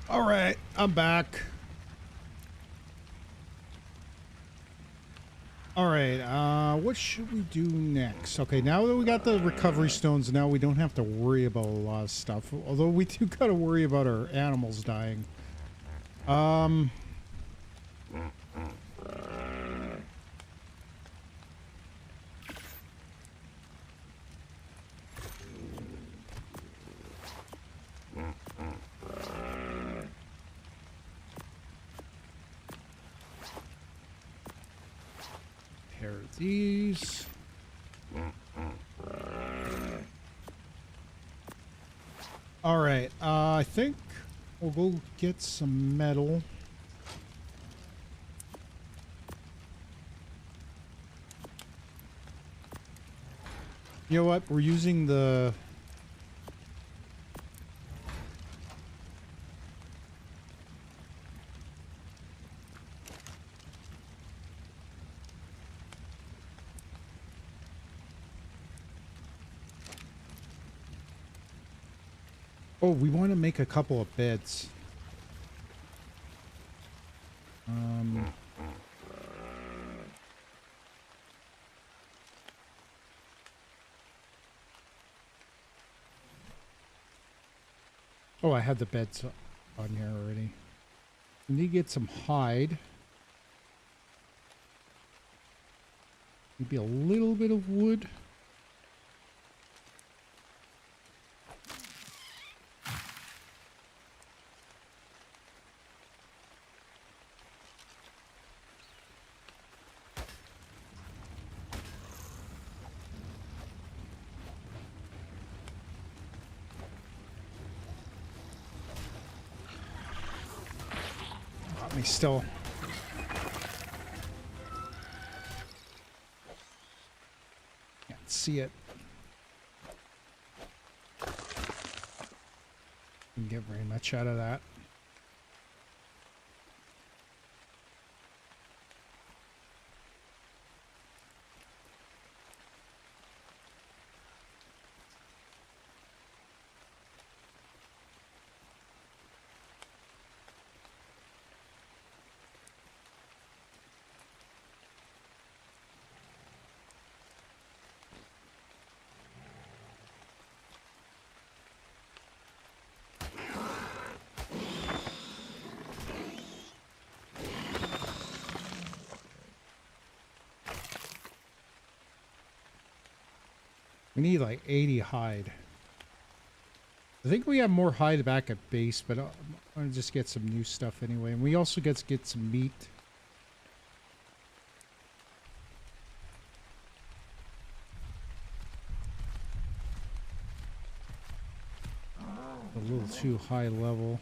All right, I'm back. All right, what should we do next? Okay, now that we got the recovery stones, now we don't have to worry about a lot of stuff. Although we do got to worry about our animals dying. Pair of these. All right, I think we'll go get some metal. You know what? We're using the... Oh, we want to make a couple of beds. Oh, I had the beds on here already. We need to get some hide. Maybe a little bit of wood. Got me still. Can't see it. Didn't get very much out of that. We need like 80 hide. I think we have more hide back at base, but I'm going to just get some new stuff anyway. And we also get to get some meat. A little too high level.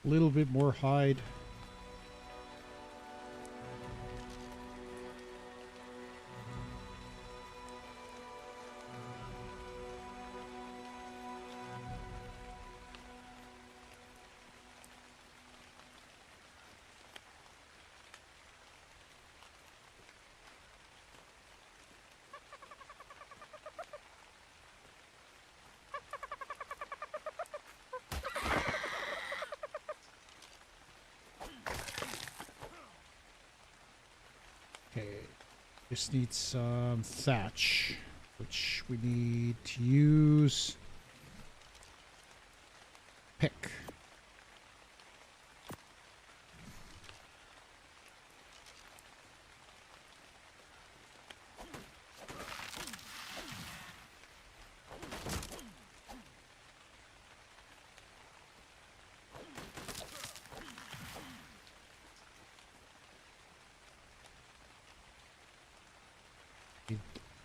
A little bit more hide. Okay, just need some thatch, which we need to use. Pick.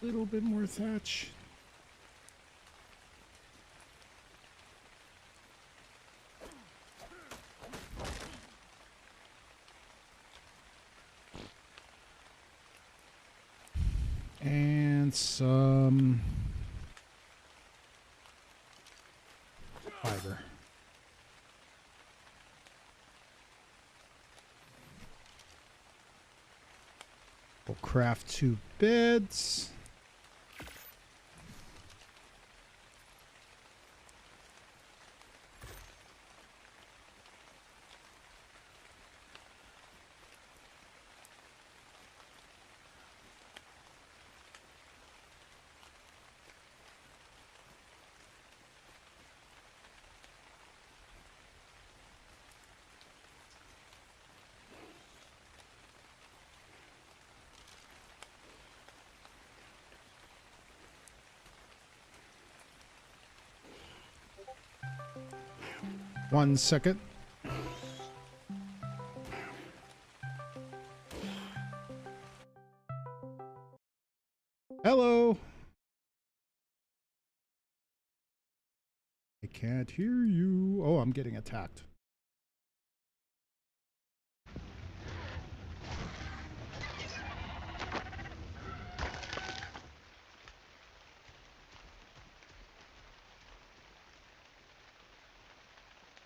Little bit more thatch. And some fiber. We'll craft 2 beds. One second. Hello. I can't hear you. Oh, I'm getting attacked.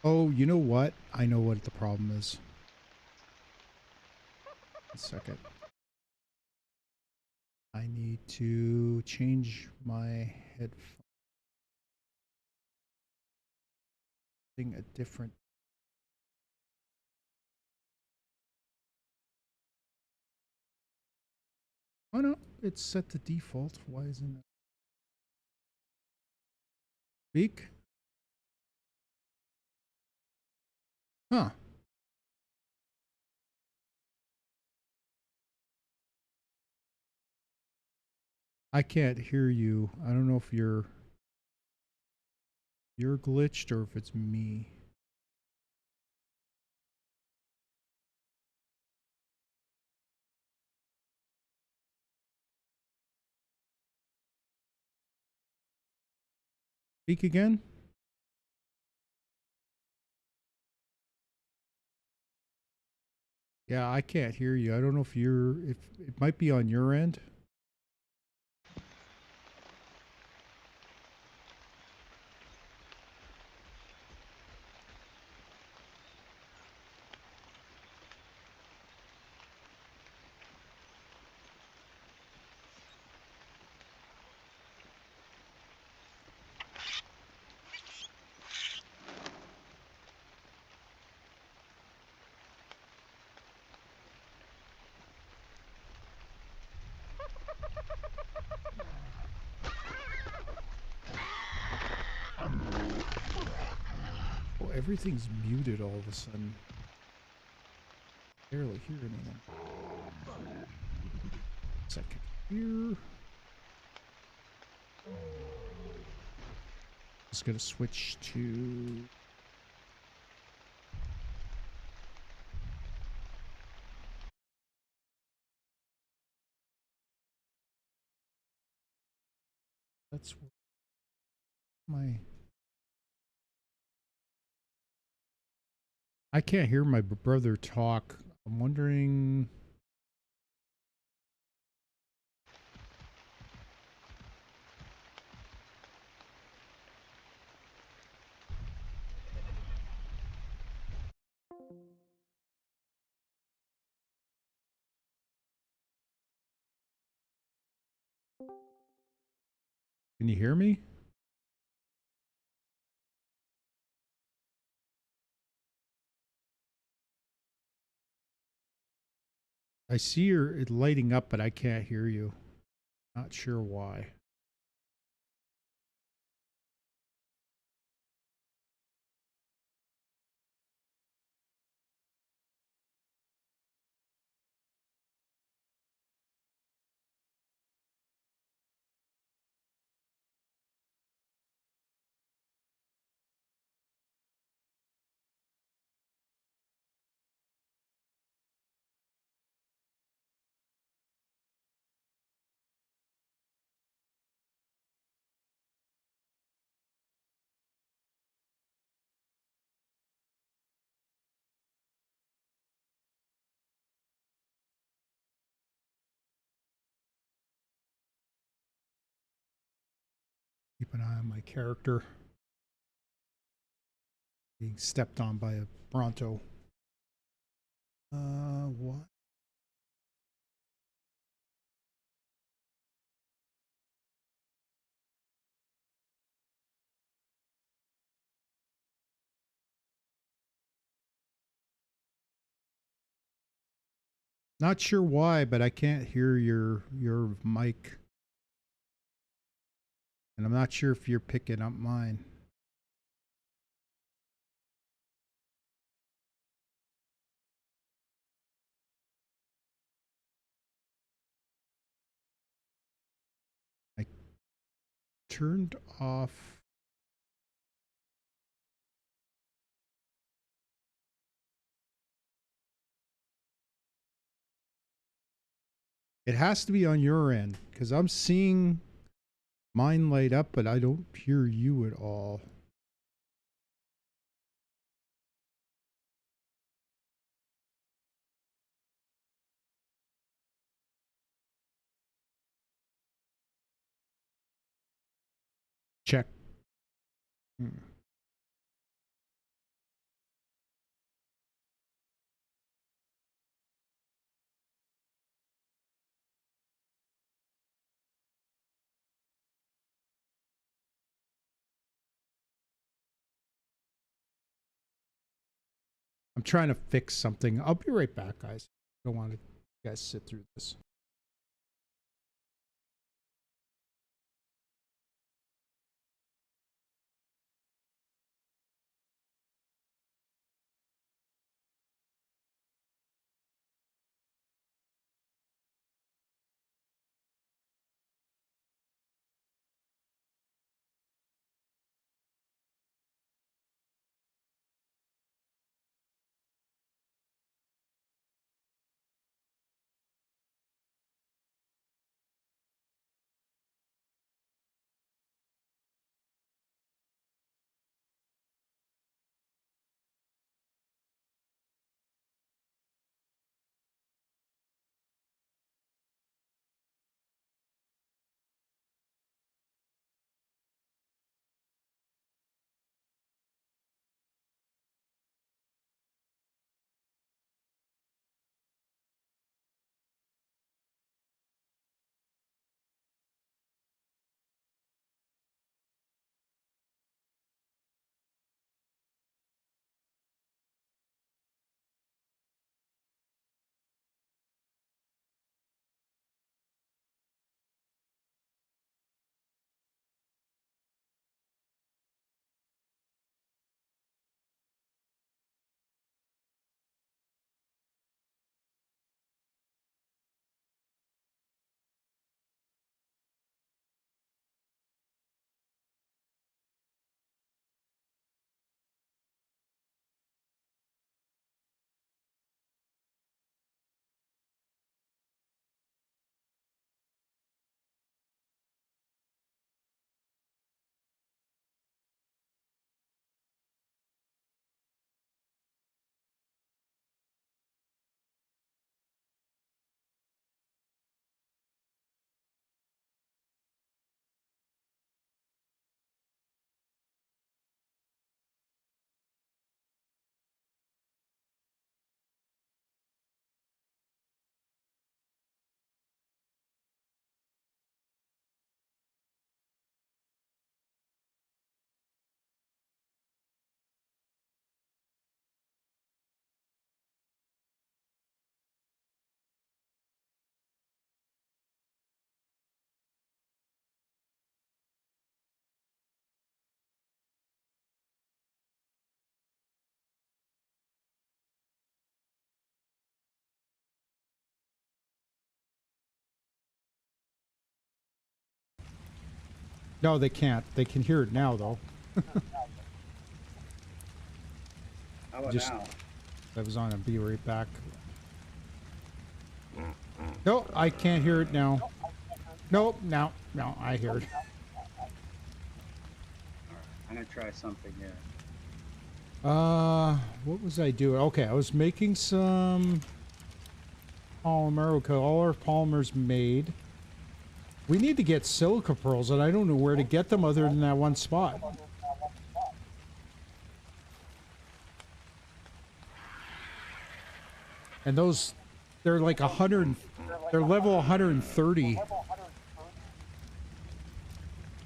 Oh, you know what? I know what the problem is. A second. I need to change my headphone. A different. Oh no, it's set to default. Why isn't it? Speak? Huh. I can't hear you. I don't know if you're glitched or if it's me. Speak again? Yeah, I can't hear you. I don't know if if it might be on your end. Oh, everything's muted all of a sudden. Barely hear anything. Second here. Just gonna switch to that's my I can't hear my brother talk. I'm wondering. Can you hear me? I see your it lighting up, but I can't hear you. Not sure why. an eye on my character. Being stepped on by a Bronto. What? Not sure why, but I can't hear your mic. And I'm not sure if you're picking up mine. I turned off. It has to be on your end because I'm seeing mine light up, but I don't hear you at all. Check. I'm trying to fix something. I'll be right back, guys. I don't want to you guys sit through this. No, they can't. They can hear it now, though. How about Just, now? I was on. I'll be right back. No, I can't hear it now. Nope, no, I hear it. Alright, I'm gonna try something here. What was I doing? Okay, I was making some polymer. Okay, all our polymers made. We need to get silica pearls, and I don't know where to get them other than that one spot. And those, they're like 100, they're level 130. And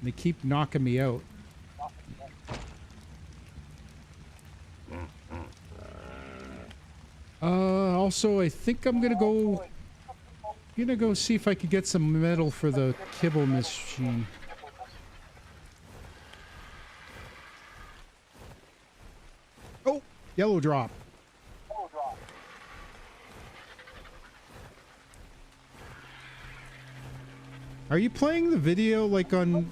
they keep knocking me out. Also, I think I'm gonna go see if I can get some metal for the kibble machine. Oh, yellow drop. Are you playing the video like on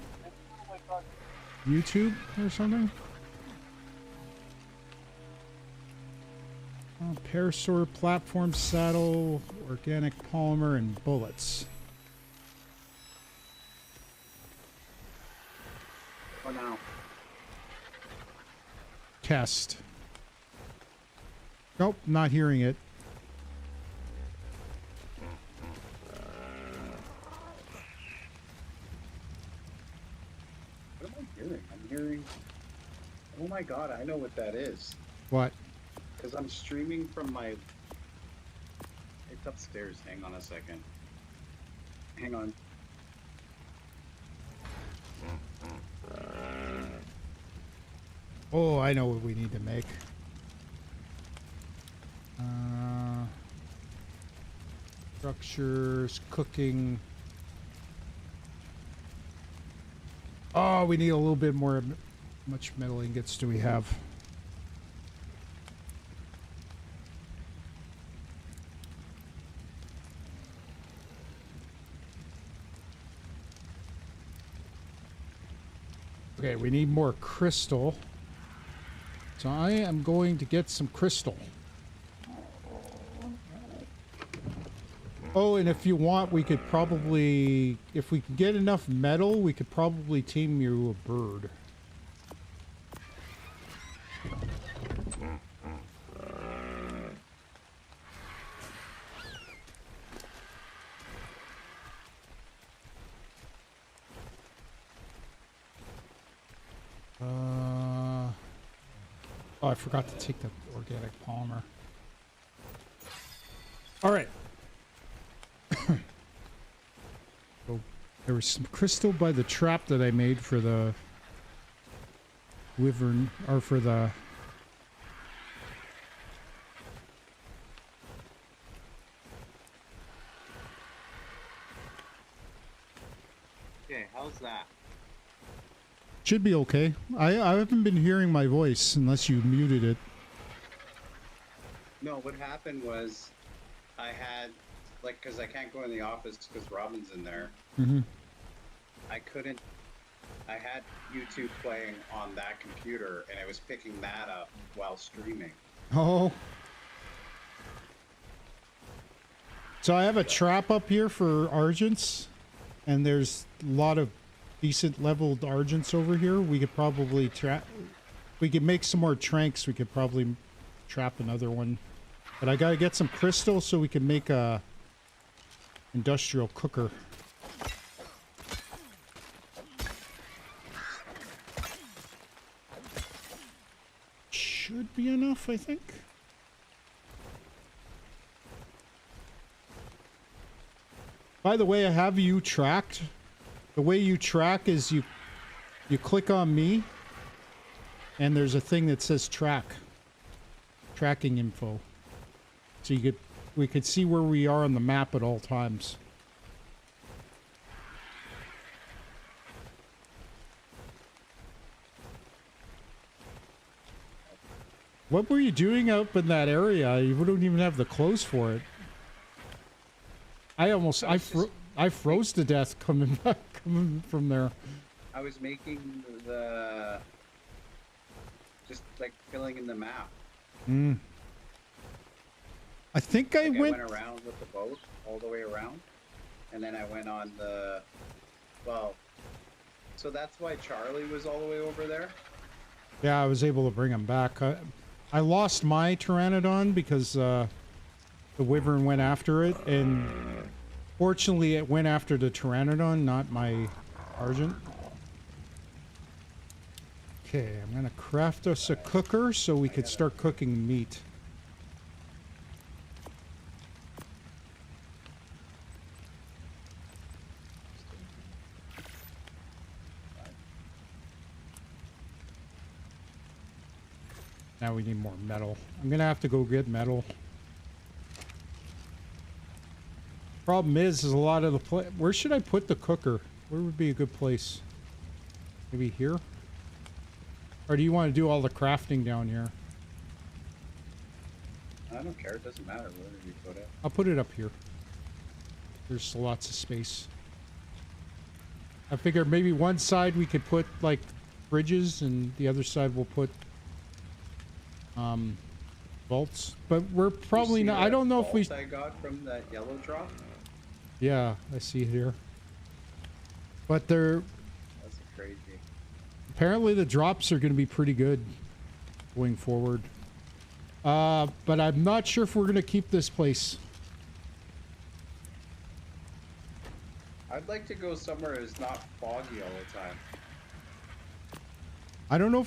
YouTube or something? Oh, parasaur, platform saddle, organic polymer, and bullets. Oh no. Test. Nope, not hearing it. What am I hearing? I'm hearing... Oh my god, I know what that is. What? Because I'm streaming from my... It's upstairs. Hang on a second. Hang on. Oh, I know what we need to make. Structures, cooking. Oh, we need a little bit more. How much metal ingots do we have? Okay, we need more crystal. So I am going to get some crystal. Oh, and if you want, we could probably, if we can get enough metal, we could probably tame you a bird. Oh, I forgot to take the organic polymer. All right. So there was some crystal by the trap that I made for the wyvern, or for the... Okay, how's that? Should be okay. I haven't been hearing my voice unless you muted it. No, what happened was I had, like, because I can't go in the office because Robin's in there. Mm-hmm. I had YouTube playing on that computer and I was picking that up while streaming. Oh. So I have a trap up here for argents, and there's a lot of decent leveled argents over here. We could probably trap. We could make some more tranks. We could probably trap another one. But I gotta get some crystal so we can make a industrial cooker. Should be enough, I think. By the way, I have you tracked. The way you track is you click on me, and there's a thing that says tracking info. So we could see where we are on the map at all times. What were you doing up in that area? You don't even have the clothes for it. I froze to death coming from there. I was making just like filling in the map. Mm. I think I went around with the boat all the way around, and then I went on the, well, so that's why Charlie was all the way over there. Yeah, I was able to bring him back. I lost my pteranodon because the wyvern went after it, and Fortunately, it went after the Pteranodon, not my Argent. Okay, I'm gonna craft us a cooker so we could start cooking meat. Now we need more metal. I'm gonna have to go get metal. Problem is a lot of the where should I put the cooker? Where would be a good place? Maybe here? Or do you want to do all the crafting down here? I don't care. It doesn't matter where you put it. I'll put it up here. There's lots of space. I figure maybe one side we could put like fridges and the other side we'll put vaults. But we're probably not. I don't know if we. I got from that yellow drop. Yeah, I see it here. But they're. That's crazy. Apparently the drops are going to be pretty good going forward. But I'm not sure if we're going to keep this place. I'd like to go somewhere that's not foggy all the time. I don't know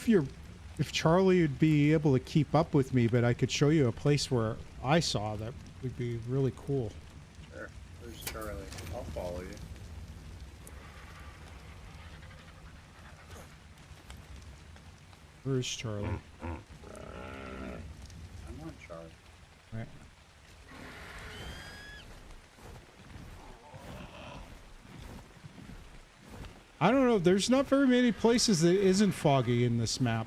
if Charlie would be able to keep up with me, but I could show you a place where I saw that would be really cool. Sure. There's Charlie. I'll follow you. Where's Charlie? I'm on Charlie. Right. I don't know. There's not very many places that isn't foggy in this map.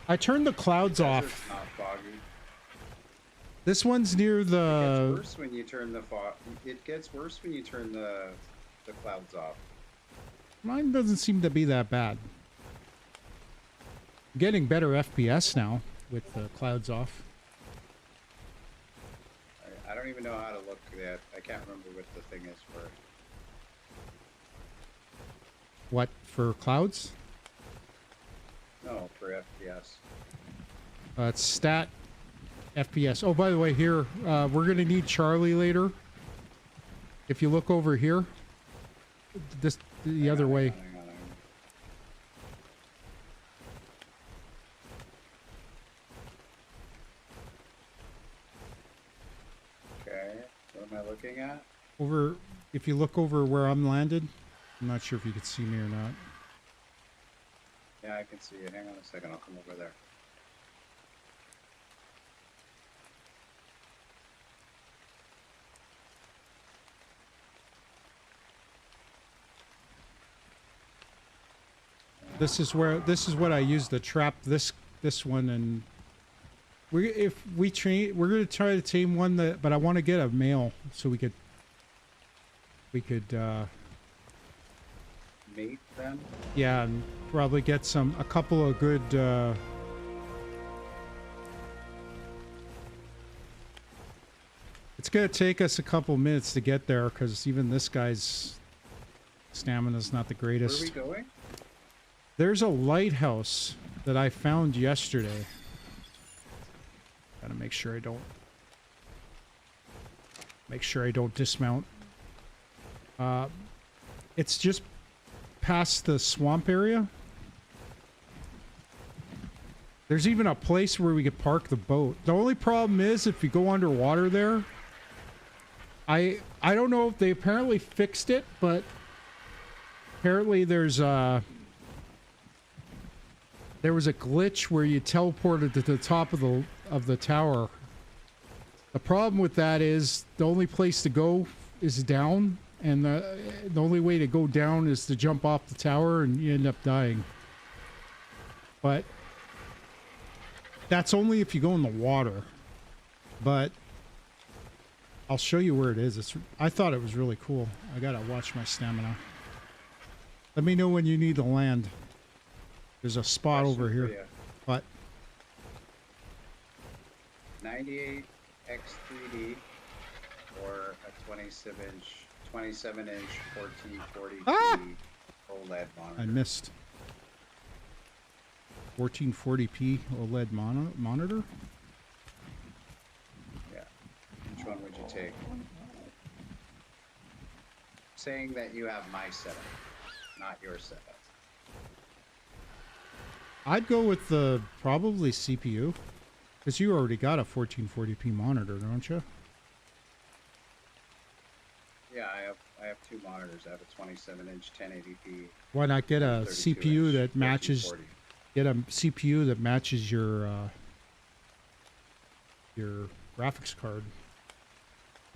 I turned the clouds off. It's not foggy. This one's near It the. gets worse when you turn the It gets worse when you turn the clouds off. Mine doesn't seem to be that bad. I'm getting better FPS now with the clouds off. I don't even know how to look at. I can't remember what the thing is for. What, for clouds? No, for FPS. It's stat FPS. Oh, by the way, here, we're going to need Charlie later. If you look over here, the other way. Hang on. Okay, what am I looking at? Over, if you look over where I'm landed, I'm not sure if you can see me or not. Yeah, I can see you. Hang on a second, I'll come over there. This is what I use to trap this one, and we're going to try to tame one that, but I want to get a male so we could Mate them? yeah, and probably get a couple of good it's going to take us a couple minutes to get there because even this guy's stamina's not the greatest. Where are we going? There's a lighthouse that I found yesterday. Gotta make sure I don't dismount. It's just past the swamp area. There's even a place where we could park the boat. The only problem is if you go underwater there, I don't know if they apparently fixed it, but apparently there was a glitch where you teleported to the top of the tower. The problem with that is the only place to go is down, and the only way to go down is to jump off the tower, and you end up dying. But that's only if you go in the water. But I'll show you where it is. I thought it was really cool. I gotta watch my stamina. Let me know when you need to land. There's a spot over here. What? 98 X3D or a 27-inch 1440p OLED monitor. I missed. 1440p OLED monitor? Yeah. Which one would you take? saying that you have my setup, not your setup. I'd go with the probably CPU, because you already got a 1440p monitor, don't you? Yeah, I have two monitors. I have a 27-inch 1080p. Why not get a 32 CPU inch that matches? 1440. Get a CPU that matches your graphics card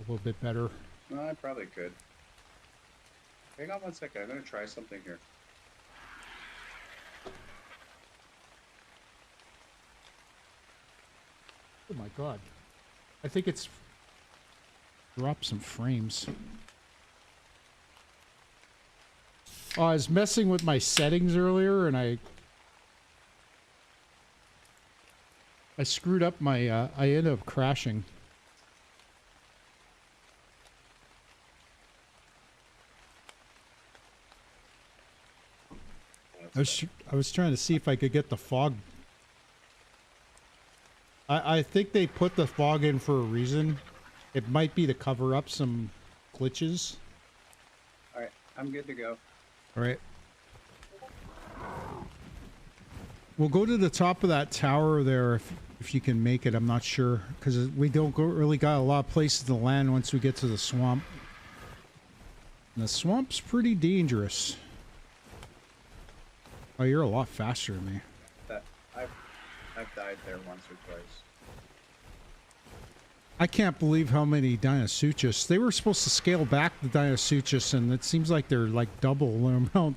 a little bit better. Well, I probably could. Hang on one second. I'm gonna try something here. Oh my god! I think it's dropped some frames. Oh, I was messing with my settings earlier, and I screwed up my. I ended up crashing. I was trying to see if I could get the fog. I think they put the fog in for a reason. It might be to cover up some glitches. All right, I'm good to go. All right. We'll go to the top of that tower there if you can make it. I'm not sure because we don't really got a lot of places to land once we get to the swamp. And the swamp's pretty dangerous. Oh, you're a lot faster than me. I've died there once or twice. I can't believe how many Dinosuchus. They were supposed to scale back the Dinosuchus, and it seems like they're like double the amount.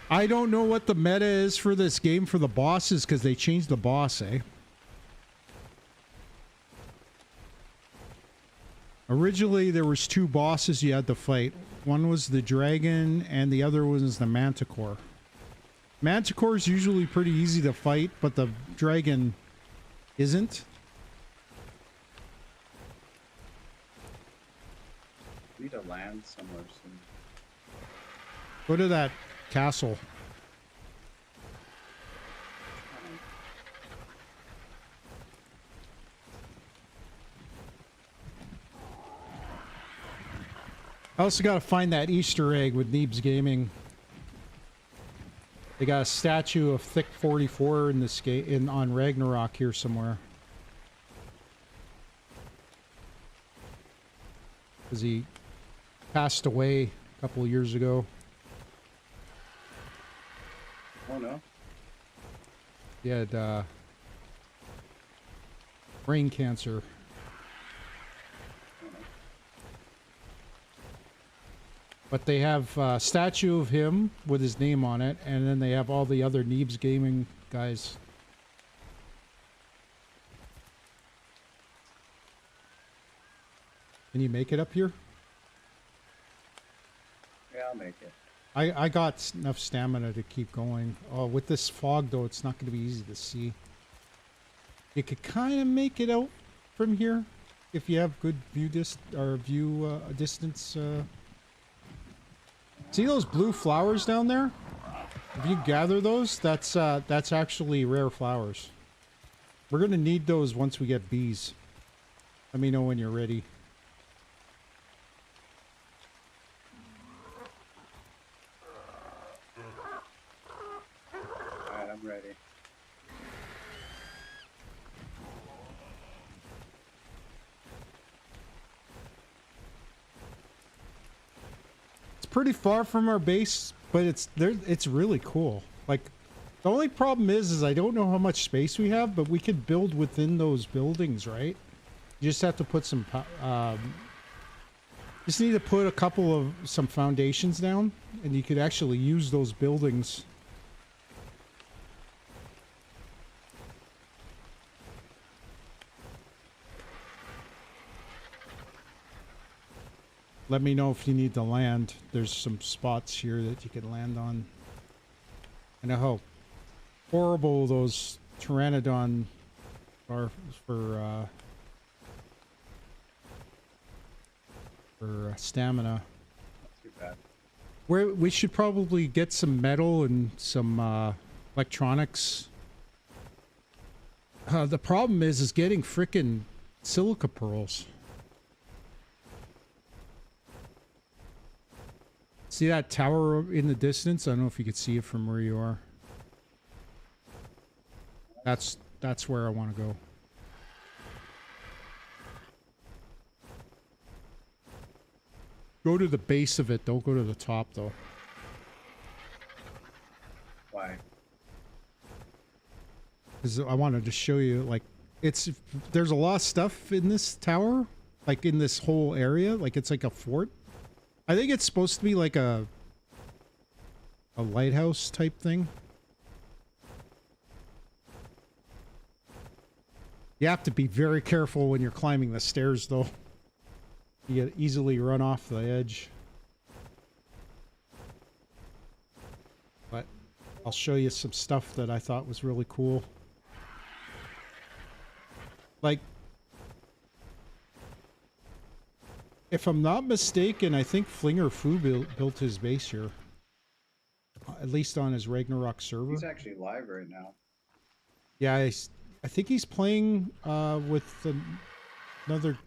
I don't know what the meta is for this game for the bosses because they changed the boss, eh? Originally, there was two bosses you had to fight. One was the dragon, and the other one was the manticore. Manticore is usually pretty easy to fight, but the dragon isn't. Need to land somewhere soon. Go to that castle. I also got to find that Easter egg with Neebs Gaming. They got a statue of Thick 44 in this game on Ragnarok here somewhere. Because he passed away a couple of years ago. Oh no. He had brain cancer. But they have a statue of him with his name on it, and then they have all the other Neebs Gaming guys. Can you make it up here? Yeah, I'll make it. I got enough stamina to keep going. Oh, with this fog, though, it's not going to be easy to see. You could kind of make it out from here if you have good view distance. See those blue flowers down there? If you gather those, that's actually rare flowers. We're gonna need those once we get bees. Let me know when you're ready. Alright, I'm ready. Pretty far from our base, but it's really cool. Like, the only problem is I don't know how much space we have, but we could build within those buildings, right? You just have to put some just need to put some foundations down, and you could actually use those buildings. Let me know if you need to land. There's some spots here that you can land on. I know how horrible those pteranodon are for stamina. Not too bad. We should probably get some metal and some electronics. The problem is getting frickin' silica pearls. See that tower in the distance? I don't know if you could see it from where you are. That's where I want to go. Go to the base of it. Don't go to the top, though. Why? Because I wanted to show you, like, there's a lot of stuff in this tower, like in this whole area. Like, it's like a fort. I think it's supposed to be like a lighthouse type thing. You have to be very careful when you're climbing the stairs, though. You get easily run off the edge. But I'll show you some stuff that I thought was really cool. Like, if I'm not mistaken, I think Flinger Fu built his base here. At least on his Ragnarok server. He's actually live right now. Yeah, I think he's playing with another...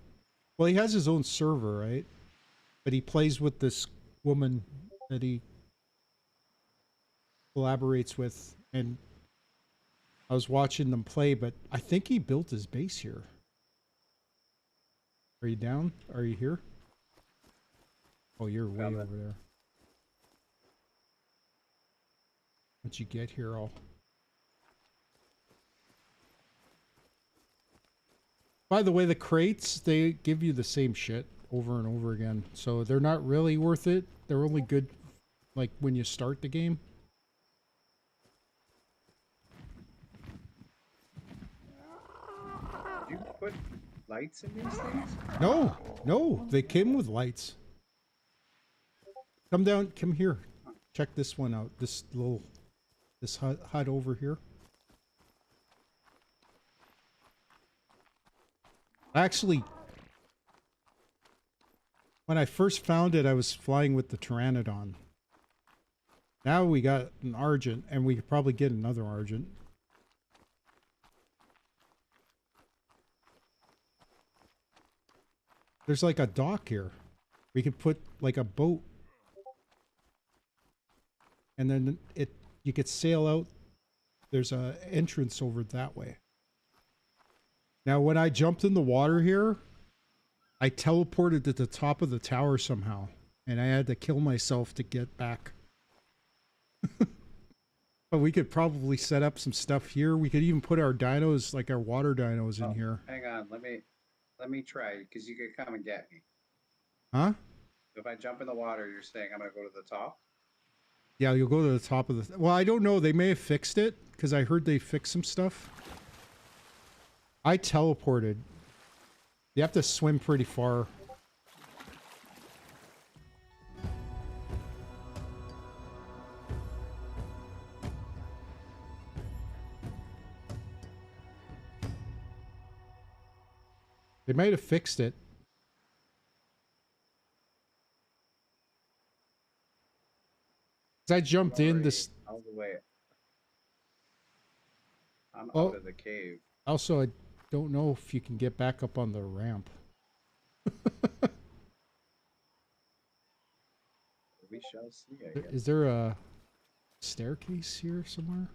Well, he has his own server, right? But he plays with this woman that he collaborates with. And I was watching them play, but I think he built his base here. Are you down? Are you here? Oh, you're way over there. Once you get here, I'll... By the way, the crates, they give you the same shit over and over again. So they're not really worth it. They're only good, like, when you start the game. Did you put lights in these things? No, no, they came with lights. Come down, come here. Check this one out. This hut over here. Actually, when I first found it, I was flying with the Pteranodon. Now we got an Argent, and we could probably get another Argent. There's like a dock here. We could put like a boat. And then you could sail out. There's a entrance over that way. Now, when I jumped in the water here, I teleported to the top of the tower somehow. And I had to kill myself to get back. But we could probably set up some stuff here. We could even put our dinos, like our water dinos in here. Hang on, let me try, because you could come and get me. Huh? If I jump in the water, you're saying I'm going to go to the top? Yeah, you'll go to the top of the... Well, I don't know. They may have fixed it, because I heard they fixed some stuff. I teleported. You have to swim pretty far. They might have fixed it. I jumped in this... Out of the way. I'm Oh. out of the cave. Also, I don't know if you can get back up on the ramp. We shall see, I guess. Is there a staircase here somewhere?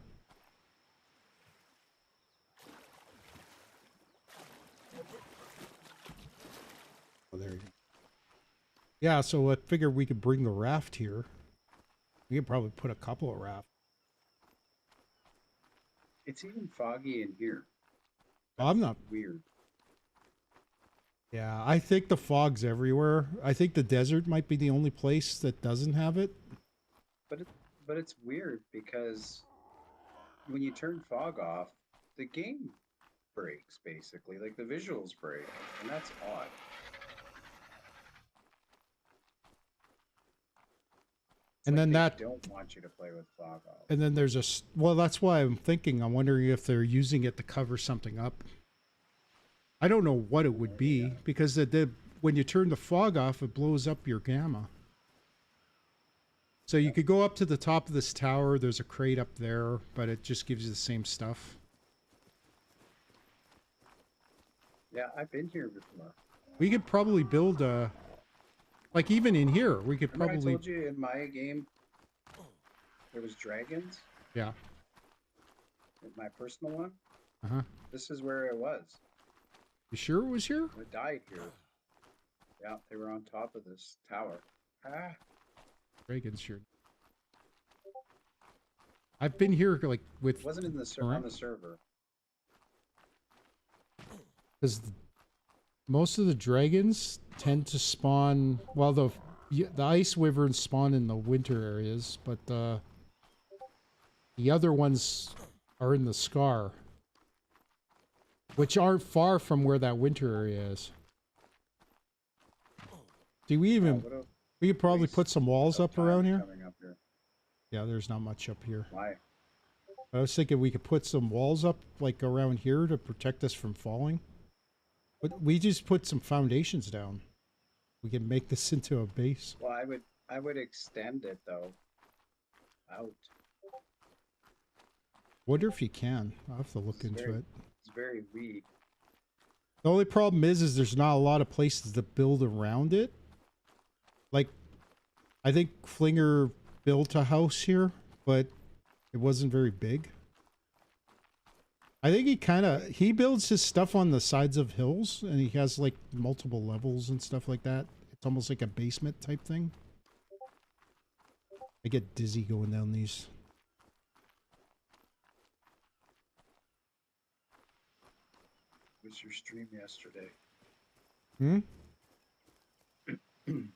Oh, there you go. Yeah, so I figured we could bring the raft here. We could probably put a couple of rafts. It's even foggy in here. I'm not... Weird. Yeah, I think the fog's everywhere. I think the desert might be the only place that doesn't have it. But it's weird because when you turn fog off, the game breaks, basically. Like, the visuals break, and that's odd. And then they don't want you to play with fog off. And then there's well, that's why I'm wondering if they're using it to cover something up. I don't know what it would be, because when you turn the fog off, it blows up your gamma. So you could go up to the top of this tower. There's a crate up there, but it just gives you the same stuff. Yeah, I've been here before. We could probably build a Like even in here, we could Remember probably. I told you in my game there was dragons? Yeah. In my personal one? Uh-huh. This is where it was. You sure it was here? I died here. Yeah, they were on top of this tower. Ah. Dragons here. I've been here like with. It wasn't in the on the server. Because most of the dragons tend to spawn. Well, the ice wyverns spawn in the winter areas, but the other ones are in the scar, which aren't far from where that winter area is. Do we even? We could probably put some walls up around here. Up here. Yeah, there's not much up here. Why? I was thinking we could put some walls up, like around here, to protect us from falling. But we just put some foundations down. We can make this into a base. Well, I would extend it though. Out. Wonder if you can. I'll have to look into it. It's very weak. The only problem is there's not a lot of places to build around it. Like, I think Flinger built a house here, but it wasn't very big. I think he builds his stuff on the sides of hills, and he has like multiple levels and stuff like that. It's almost like a basement type thing. I get dizzy going down these. How was your stream yesterday? Hmm?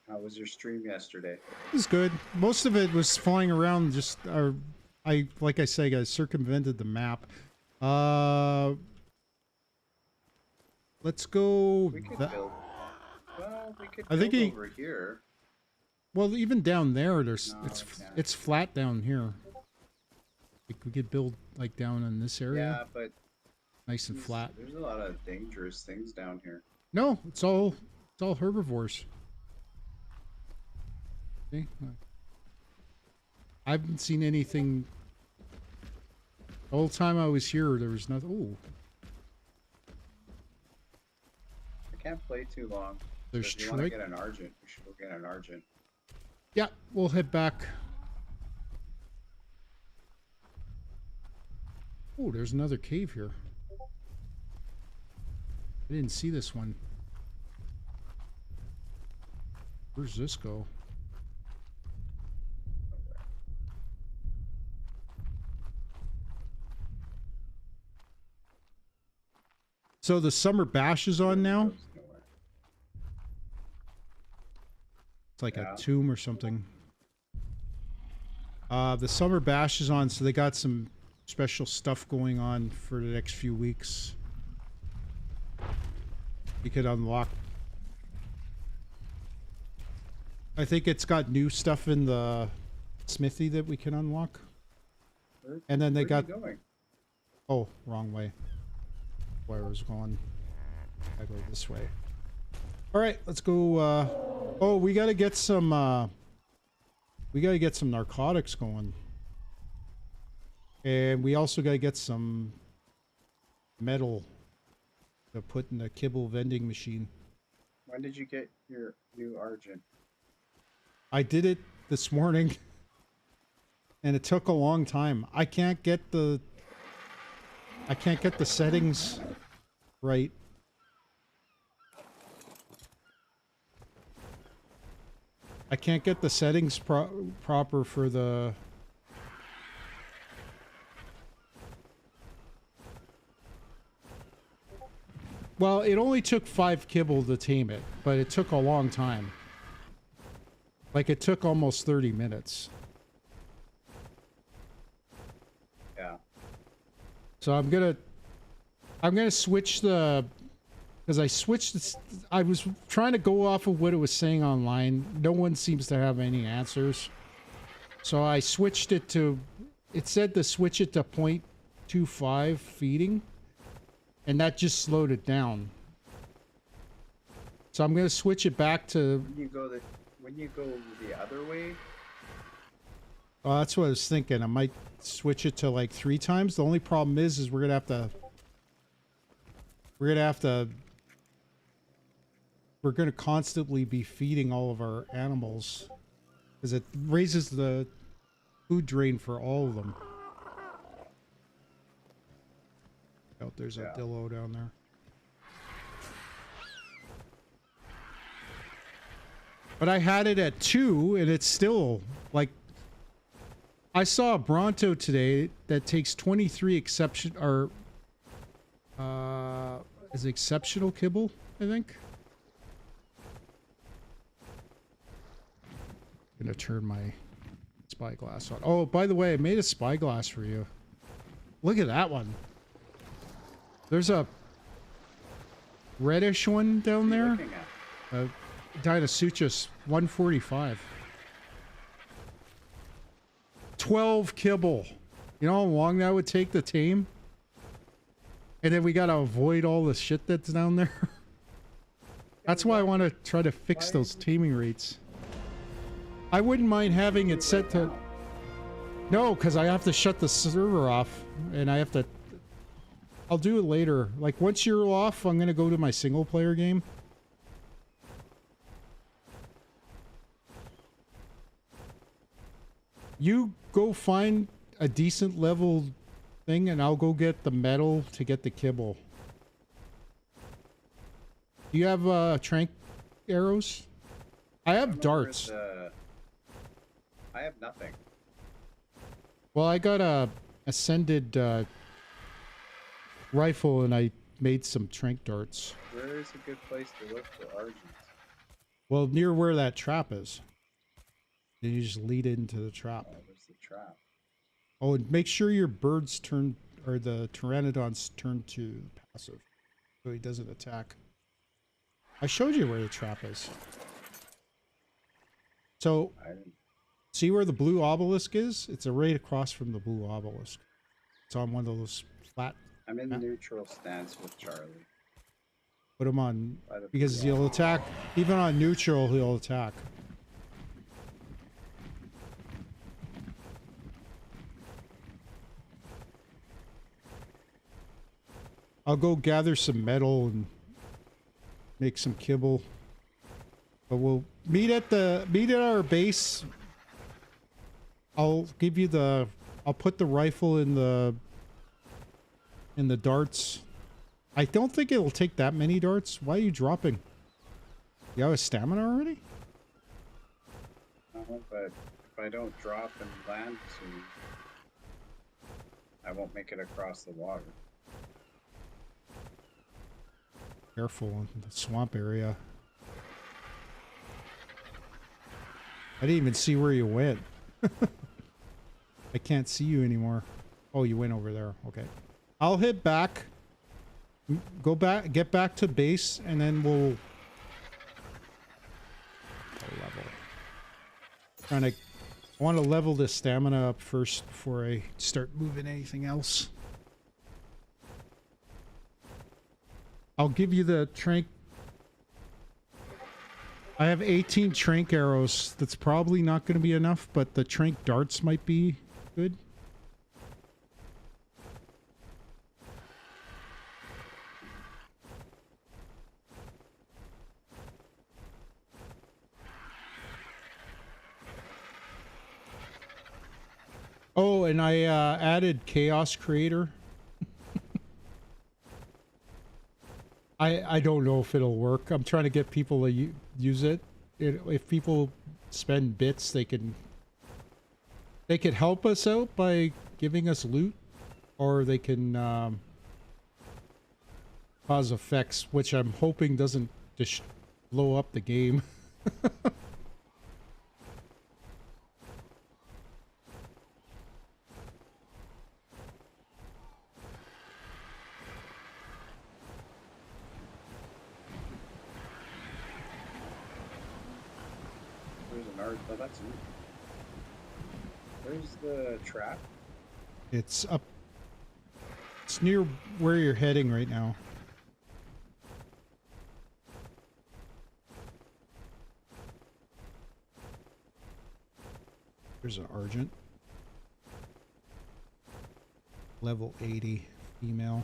How was your stream yesterday? It was good. Most of it was flying around. Just, like I say, I circumvented the map. Let's go. We could build. Well, we could. I think build over here. Well, even down there, there's No, it's flat down here. Like we could build like down in this area. Yeah, but nice and flat. There's a lot of dangerous things down here. No, it's all herbivores. Okay. I haven't seen anything. The whole time I was here, there was nothing. Ooh. I can't play too long. There's so if you want to get an Argent, we should go get an Argent. Yeah, we'll head back. Oh, there's another cave here. I didn't see this one. Where's this go? So the summer bash is on now? It's like a tomb or something. The summer bash is on, so they got some special stuff going on for the next few weeks. You could unlock. I think it's got new stuff in the smithy that we can unlock. And then they got. Oh, wrong way. Where I was going. I go this way. All right, let's go. Oh, we gotta get some. We gotta get some narcotics going, and we also gotta get some metal to put in the kibble vending machine. When did you get your new Argent? I did it this morning, and it took a long time. I can't get the settings right. I can't get the settings proper for the... Well, it only took 5 kibble to tame it, but it took a long time. Like, it took almost 30 minutes. Yeah. So I'm gonna switch the... Because I switched this, I was trying to go off of what it was saying online. No one seems to have any answers. So I switched it to, it said to switch it to 0.25 feeding. And that just slowed it down. So I'm going to switch it back to... When you go the other way? Oh, that's what I was thinking. I might switch it to like 3 times. The only problem is we're going to have to... we're going to constantly be feeding all of our animals because it raises the food drain for all of them. Oh, there's a dillo down there. But I had it at 2 and it's still like, I saw a Bronto today that takes 23 exception or is exceptional kibble, I think. I'm gonna turn my spyglass on. Oh, by the way, I made a spyglass for you. Look at that one. There's a reddish one down there. Dinosuchus 145. 12 kibble. You know how long that would take to tame? And then we gotta avoid all the shit that's down there. That's why I want to try to fix those taming rates. I wouldn't mind having it set to... No, because I have to shut the server off. And I have to... I'll do it later. Like, once you're off, I'm going to go to my single-player game. You go find a decent level thing, and I'll go get the metal to get the kibble. Do you have trank arrows? I have darts. I have nothing. Well, I got a ascended rifle, and I made some trank darts. Where is a good place to look for Argents? Well, near where that trap is. Then you just lead into the trap. Oh, where's the trap? Oh, and make sure your birds turn, or the pteranodons turn to passive, so he doesn't attack. I showed you where the trap is. So, see where the blue obelisk is? It's right across from the blue obelisk. It's on one of those flat... I'm in neutral stance with Charlie. Put him on, because he'll attack. Even on neutral, he'll attack. I'll go gather some metal and make some kibble. But we'll meet at our base. I'll give you the... I'll put the rifle in the darts. I don't think it'll take that many darts. Why are you dropping? You have a stamina already? No, but if I don't drop and land soon, I won't make it across the water. Careful in the swamp area. I didn't even see where you went. I can't see you anymore. Oh, you went over there. Okay. I'll hit back. Go back, get back to base, and then we'll level. I want to level the stamina up first before I start moving anything else. I'll give you the trank. I have 18 trank arrows. That's probably not going to be enough, but the trank darts might be good. Oh, and I added Chaos Creator. I don't know if it'll work. I'm trying to get people to use it. If people spend bits, they could help us out by giving us loot, or they can cause effects, which I'm hoping doesn't just blow up the game. Oh, that's neat. Where's the trap? It's up. It's near where you're heading right now. There's an Argent. Level 80, female.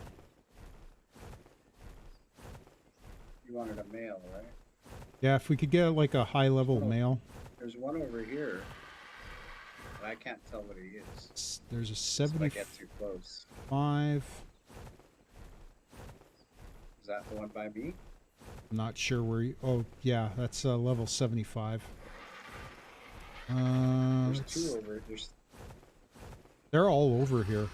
You wanted a male, right? Yeah, if we could get like a high level Oh. male. There's one over here. But I can't tell what he is. There's a If I 75. get too close. Is that the one by me? I'm not sure where you... Oh, yeah, that's level 75. There's two over. They're all over here.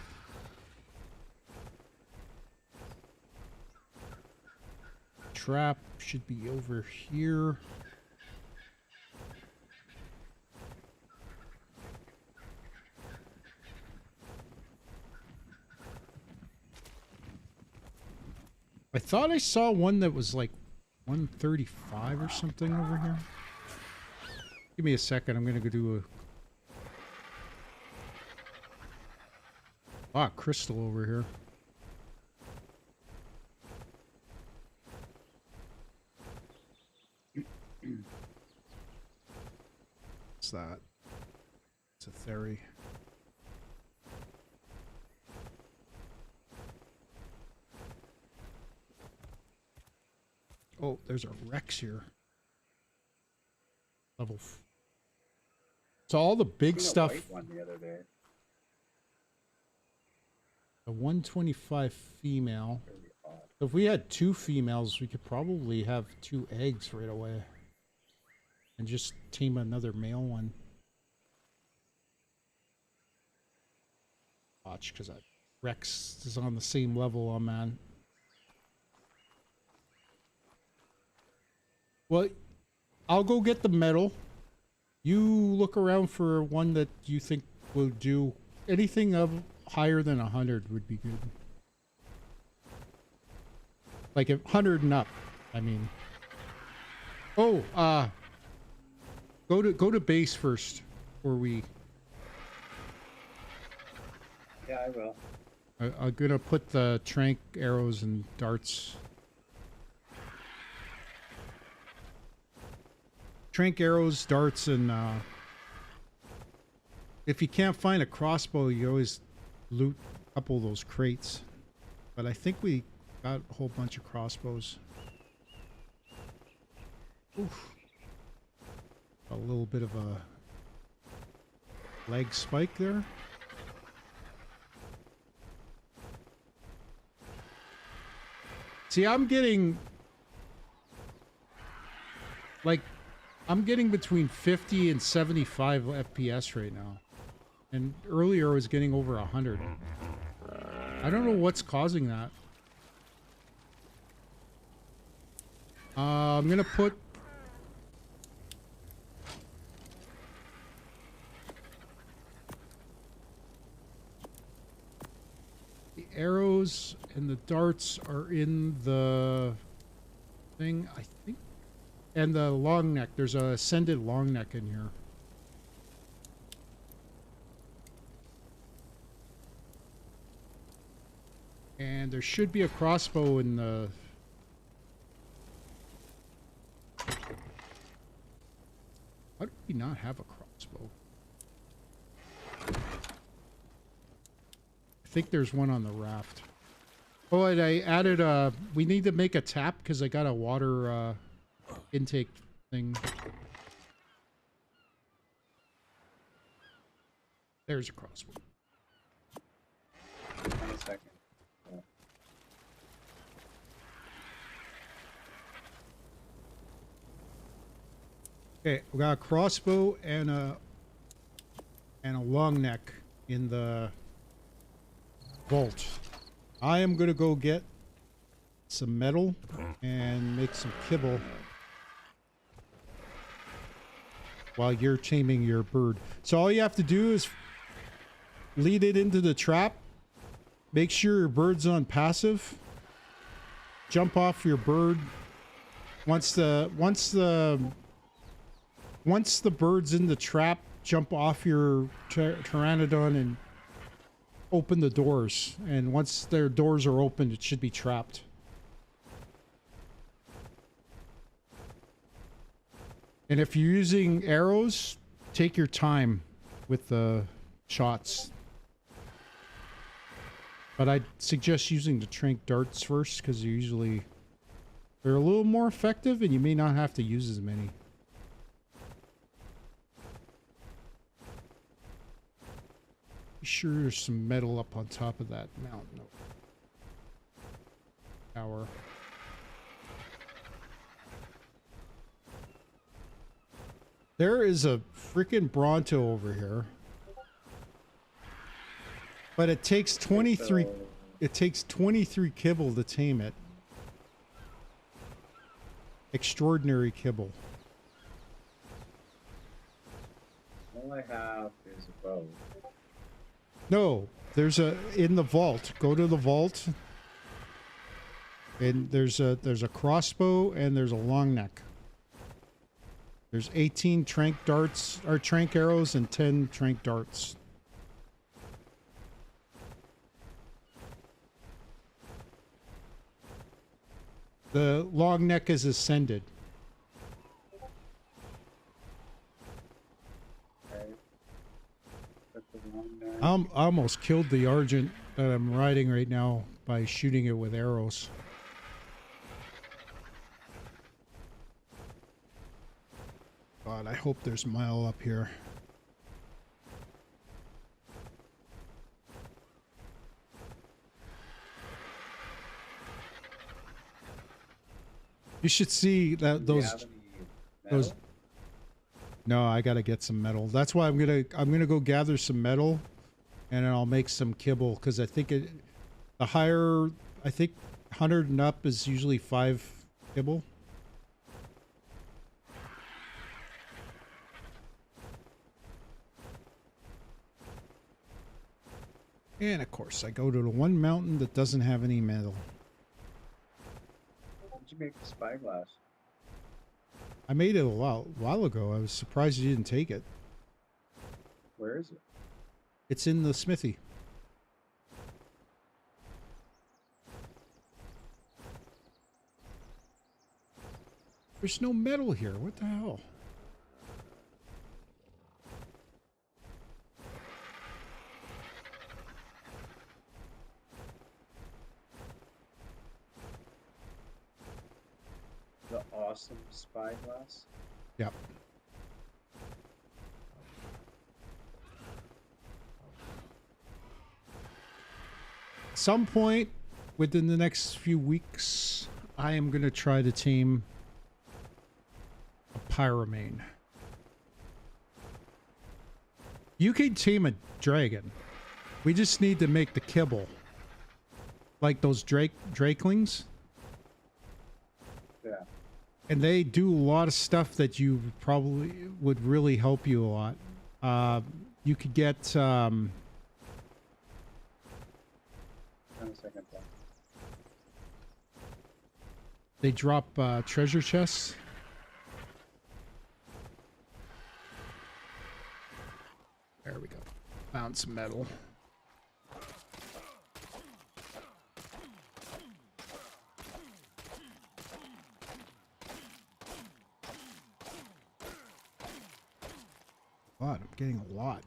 Trap should be over here. I thought I saw one that was like 135 or something over here. Give me a second. I'm gonna go do a... Ah, crystal over here. What's that? It's a theory. Oh, there's a Rex here. Level. So all the big stuff. White one the other day. A 125 female. So if we had 2 females, we could probably have 2 eggs right away. And just tame another male one. Watch, because that Rex is on the same level I'm on. Well, I'll go get the metal. You look around for one that you think will do. Anything of higher than 100 would be good. Like 100 and up, I mean. Oh, go to base first, or we. Yeah, I will. I'm gonna put the trank arrows and darts. Trank arrows, darts, and if you can't find a crossbow, you always loot a couple of those crates. But I think we got a whole bunch of crossbows. Oof. A little bit of a leg spike there. See, I'm getting between 50 and 75 FPS right now. And earlier I was getting over 100. I don't know what's causing that. I'm gonna put the arrows and the darts are in the thing, I think. And the long neck. There's a ascended long neck in here. And there should be a crossbow in the... Why do we not have a crossbow? I think there's one on the raft. Oh, and I added a... We need to make a tap because I got a water intake thing. There's a crossbow. 1 second. Okay, we got a crossbow and a long neck in the vault. I am gonna go get some metal and make some kibble while you're taming your bird. So all you have to do is lead it into the trap. Make sure your bird's on passive. Jump off your bird. Once the bird's in the trap, jump off your pteranodon and open the doors. And once their doors are opened, it should be trapped. And if you're using arrows, take your time with the shots. But I'd suggest using the trank darts first because they're usually They're a little more effective, and you may not have to use as many. Be sure there's some metal up on top of that mountain. Tower. There is a freaking Bronto over here. But it takes 23... It takes 23 kibble to tame it. Extraordinary kibble. All I have is a bow. No, there's a... In the vault. Go to the vault. And there's a crossbow and there's a long neck. There's 18 trank darts, or trank arrows, and 10 trank darts. The long neck is ascended. Okay. Put the long neck. I almost killed the Argent that I'm riding right now by shooting it with arrows. God, I hope there's Mile up here. You should see that Do you have any those. metal? No, I gotta get some metal. That's why I'm gonna go gather some metal, and then I'll make some kibble because I think the higher, I think 100 and up is usually 5 kibble. And of course, I go to the one mountain that doesn't have any metal. How did you make the spyglass? I made it a while ago. I was surprised you didn't take it. Where is it? It's in the smithy. There's no metal here. What the hell? The awesome spyglass? Yep. Some point within the next few weeks, I am going to try to tame a pyromane. You can tame a dragon. We just need to make the kibble. Like those drakelings. Yeah. And they do a lot of stuff that you probably would really help you a lot. You could get... On a second thought. They drop treasure chests. There we go. Found some metal. God, I'm getting a lot.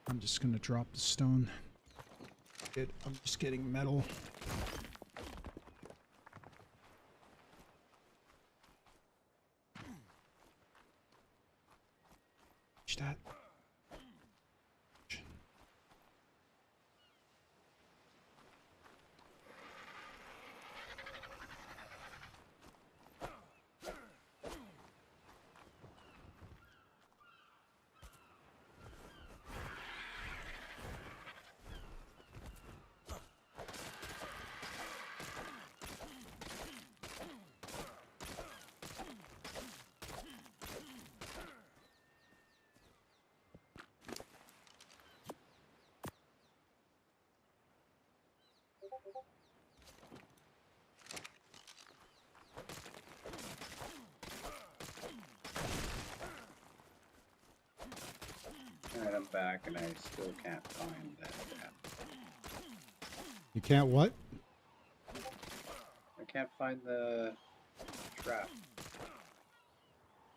I'm just gonna drop the stone. I'm just getting metal. That. Alright, I'm back and I still can't find that gap. You can't what? I can't find the trap.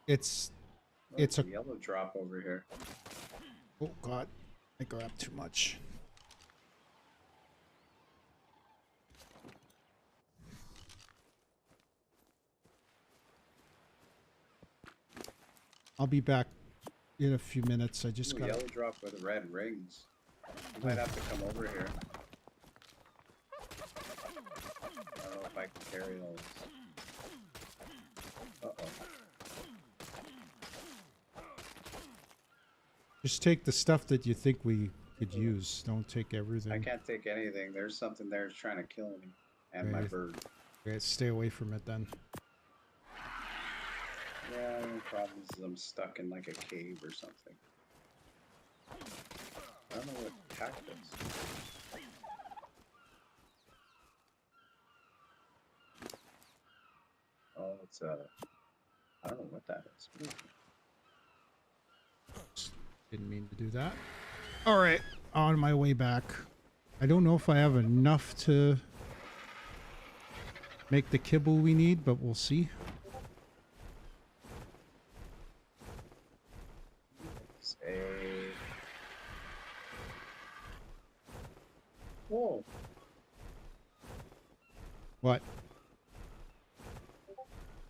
It's Oh, a yellow drop over here. Oh God, I grabbed too much. I'll be back in a few minutes. I just Ooh, got yellow drop with red rings. I might have to come over here. I don't know if I can carry those. Uh-oh. just take the stuff that you think we could use. Don't take everything. I can't take anything. There's something there trying to kill me. And my Okay. bird. Okay, stay away from it then. Yeah, the problem is I'm stuck in like a cave or something. I don't know what cactus. Oh, it's a... I don't know what that is. What is it? Didn't mean to do that. All right, on my way back. I don't know if I have enough to make the kibble we need, but we'll see. Say... Whoa. What?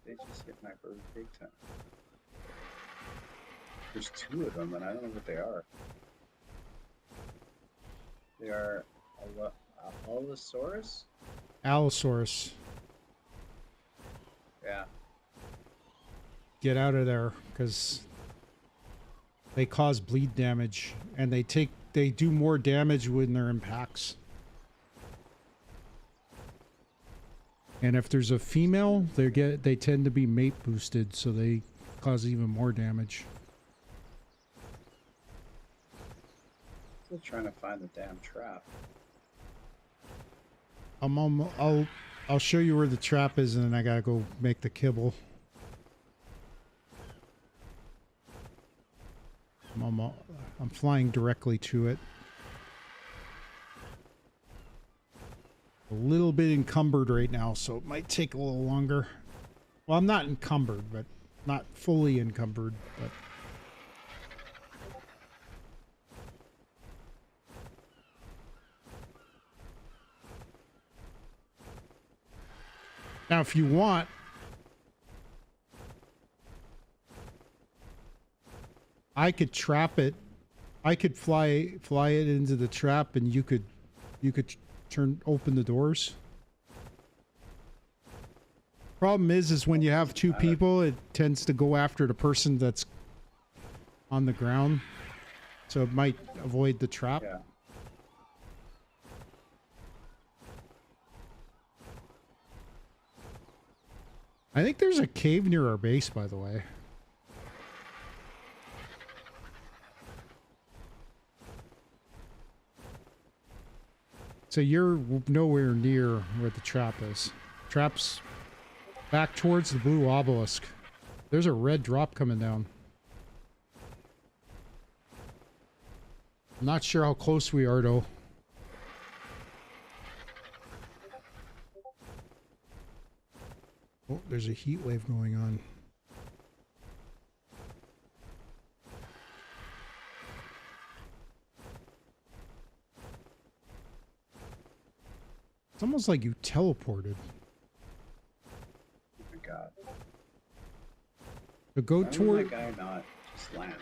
They just hit my bird big time. There's two of them, and I don't know what they are. They are Allosaurus? Allosaurus. Yeah. Get out of there, because they cause bleed damage, and they do more damage when they're in packs. And if there's a female, they tend to be mate boosted, so they cause even more damage. Still trying to find the damn trap. I'll show you where the trap is, and then I gotta go make the kibble. I'm flying directly to it. A little bit encumbered right now, so it might take a little longer. Well, I'm not encumbered, but not fully encumbered, but... Now, if you want, I could trap it. I could fly it into the trap, and you could open the doors. Problem is when you have two people, it tends to go after the person that's on the ground, so it might avoid the trap. Yeah. I think there's a cave near our base, by the way. So you're nowhere near where the trap is. Trap's back towards the blue obelisk. There's a red drop coming down. I'm not sure how close we are, though. Oh, there's a heat wave going on. It's almost like you teleported. Oh my god. So go Why would toward... that guy not just land?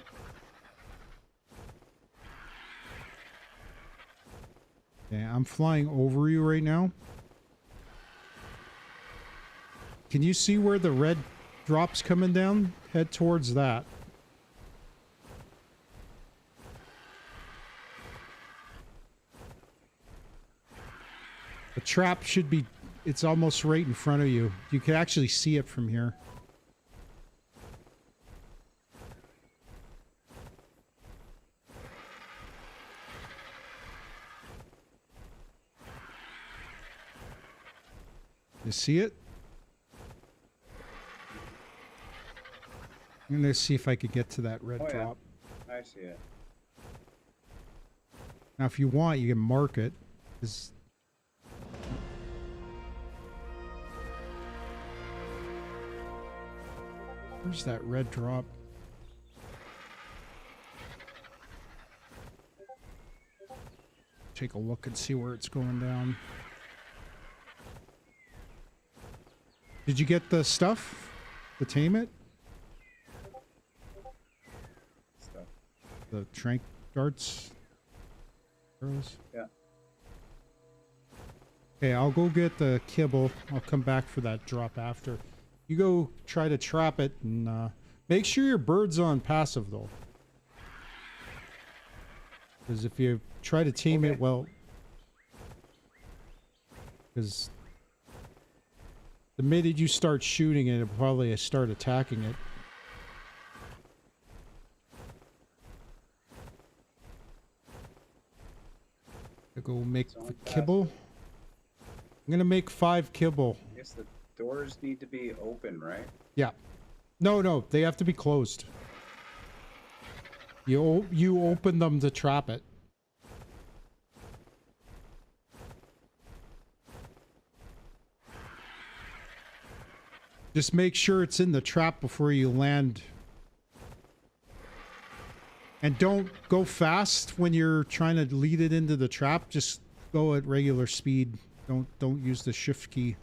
Yeah, I'm flying over you right now. Can you see where the red drop's coming down? Head towards that. The trap should be... It's almost right in front of you. You can actually see it from here. You see it? I'm gonna see if I could get to that red drop. Yeah. I see it. Now, if you want, you can mark it. Where's that red drop? take a look and see where it's going down. Did you get the stuff to tame it? Stuff. The trank darts? Arrows? Yeah. Okay, I'll go get the kibble. I'll come back for that drop after. You go try to trap it and make sure your bird's on passive though. Because if you try to tame it, well... Because the minute you start shooting it, it'll probably start attacking it. I go make the kibble. I'm gonna make 5 kibble. I guess the doors need to be open, right? Yeah. No, they have to be closed. You open them to trap it. Just make sure it's in the trap before you land. And don't go fast when you're trying to lead it into the trap. Just go at regular speed. Don't use the shift key.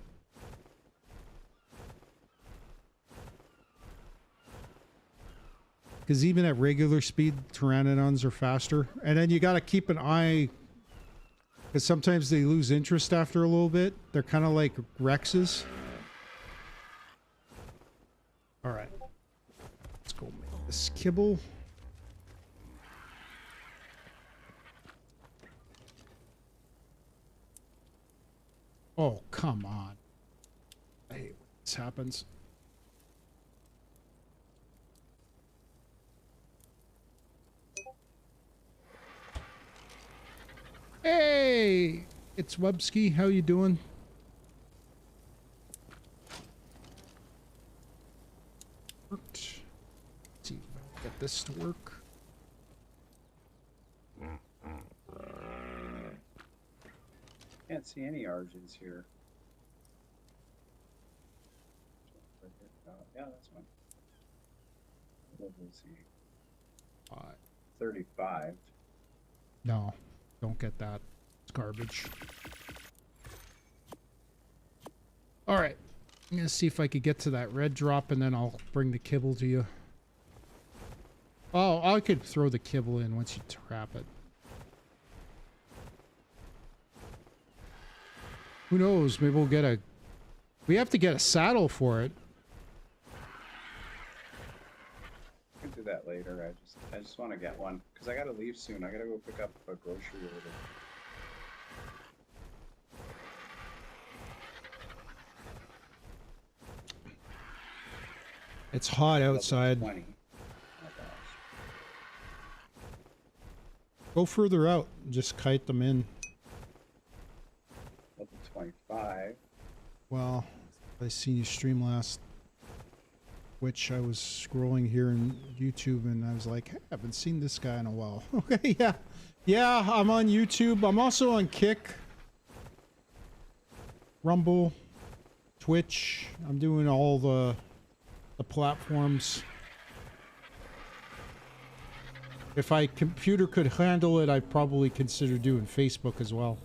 Because even at regular speed, pteranodons are faster. And then you got to keep an eye, because sometimes they lose interest after a little bit. They're kind of like Rexes. All right. Let's go make this kibble. Oh, come on. I hate when this happens. Hey, it's Webski. How you doing? Worked. Let's see if I can get this to work. Can't see any Argents here. Yeah, that's one. What was he? 35. No, don't get that. It's garbage. All right. I'm going to see if I could get to that red drop and then I'll bring the kibble to you. Oh, I could throw the kibble in once you trap it. Who knows? Maybe we'll get a... We have to get a saddle for it. I can do that later. I just want to get one because I gotta leave soon. I gotta go pick up a grocery order. It's hot outside. 20. Oh gosh. Go further out. Just kite them in. Level 25. Well, I seen you stream last. Which I was scrolling here in YouTube and I was like, hey, I haven't seen this guy in a while. Okay, yeah. Yeah, I'm on YouTube. I'm also on Kick, Rumble, Twitch. I'm doing all the platforms. If my computer could handle it, I'd probably consider doing Facebook as well.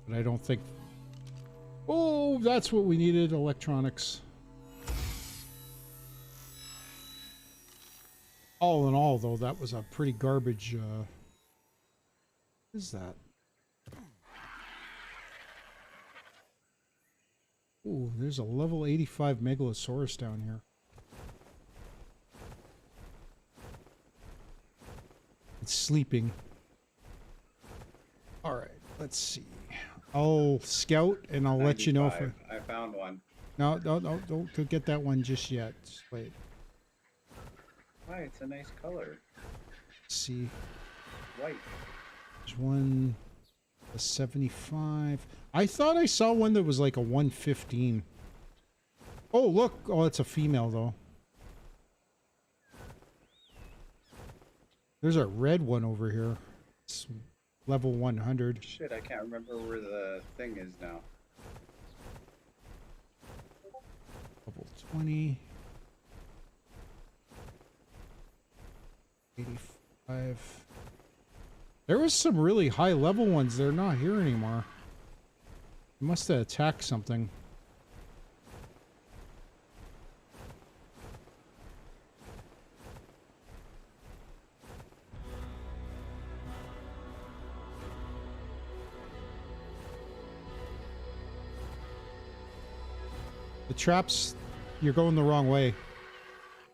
But I don't think... Oh, that's what we needed, electronics. All in all, though, that was a pretty garbage, what is that? Ooh, there's a level 85 Megalosaurus down here. It's sleeping. Alright, let's see. I'll scout and I'll let you know if I found one. No, don't get that one just yet. Just wait. Why? It's a nice color. Let's see. White. There's one, a 75. I thought I saw one that was like a 115. Oh, look. Oh, it's a female though. There's a red one over here. It's level 100. Shit, I can't remember where the thing is now. Level 20. 85. There was some really high level ones. They're not here anymore. They must have attacked something. The traps, you're going the wrong way.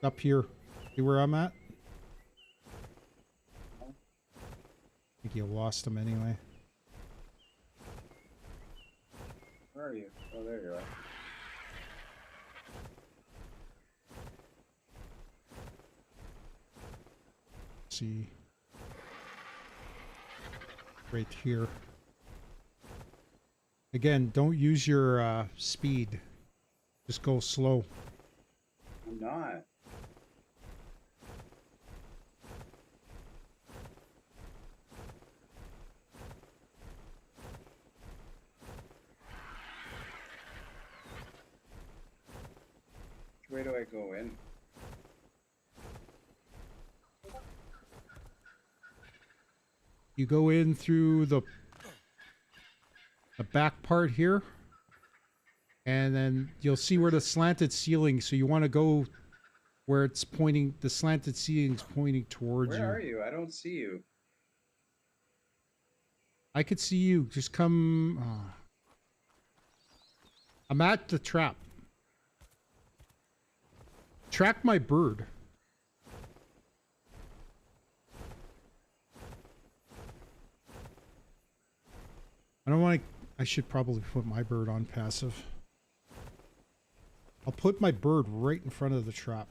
Up here. See where I'm at? I think you lost them anyway. Where are you? Oh, there you are. See. Right here. Again, don't use your speed. Just go slow. I'm not. Which way do I go in? You go in through the back part here, and then you'll see where the slanted ceiling. So you want to go where it's pointing. The slanted ceiling's pointing towards you. Where are you? I don't see you. I could see you. Just come. I'm at the trap. Track my bird. I don't want to. I should probably put my bird on passive. I'll put my bird right in front of the trap.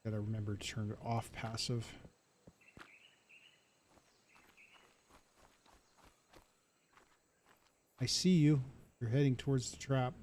Gotta remember to turn it off passive. I see you. You're heading towards the trap.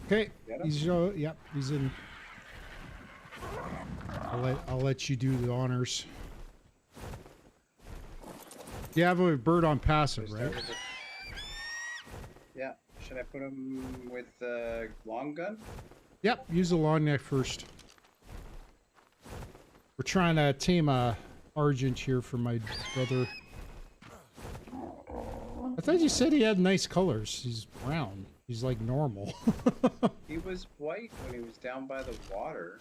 Okay, he's yep, he's in. I'll let you do the honors. You have a bird on passive, right? Yeah. Should I put him with the long gun? Yep, use the long neck first. We're trying to tame a Argent here for my brother. I thought you said he had nice colors. He's brown. He's like normal. He was white when he was down by the water.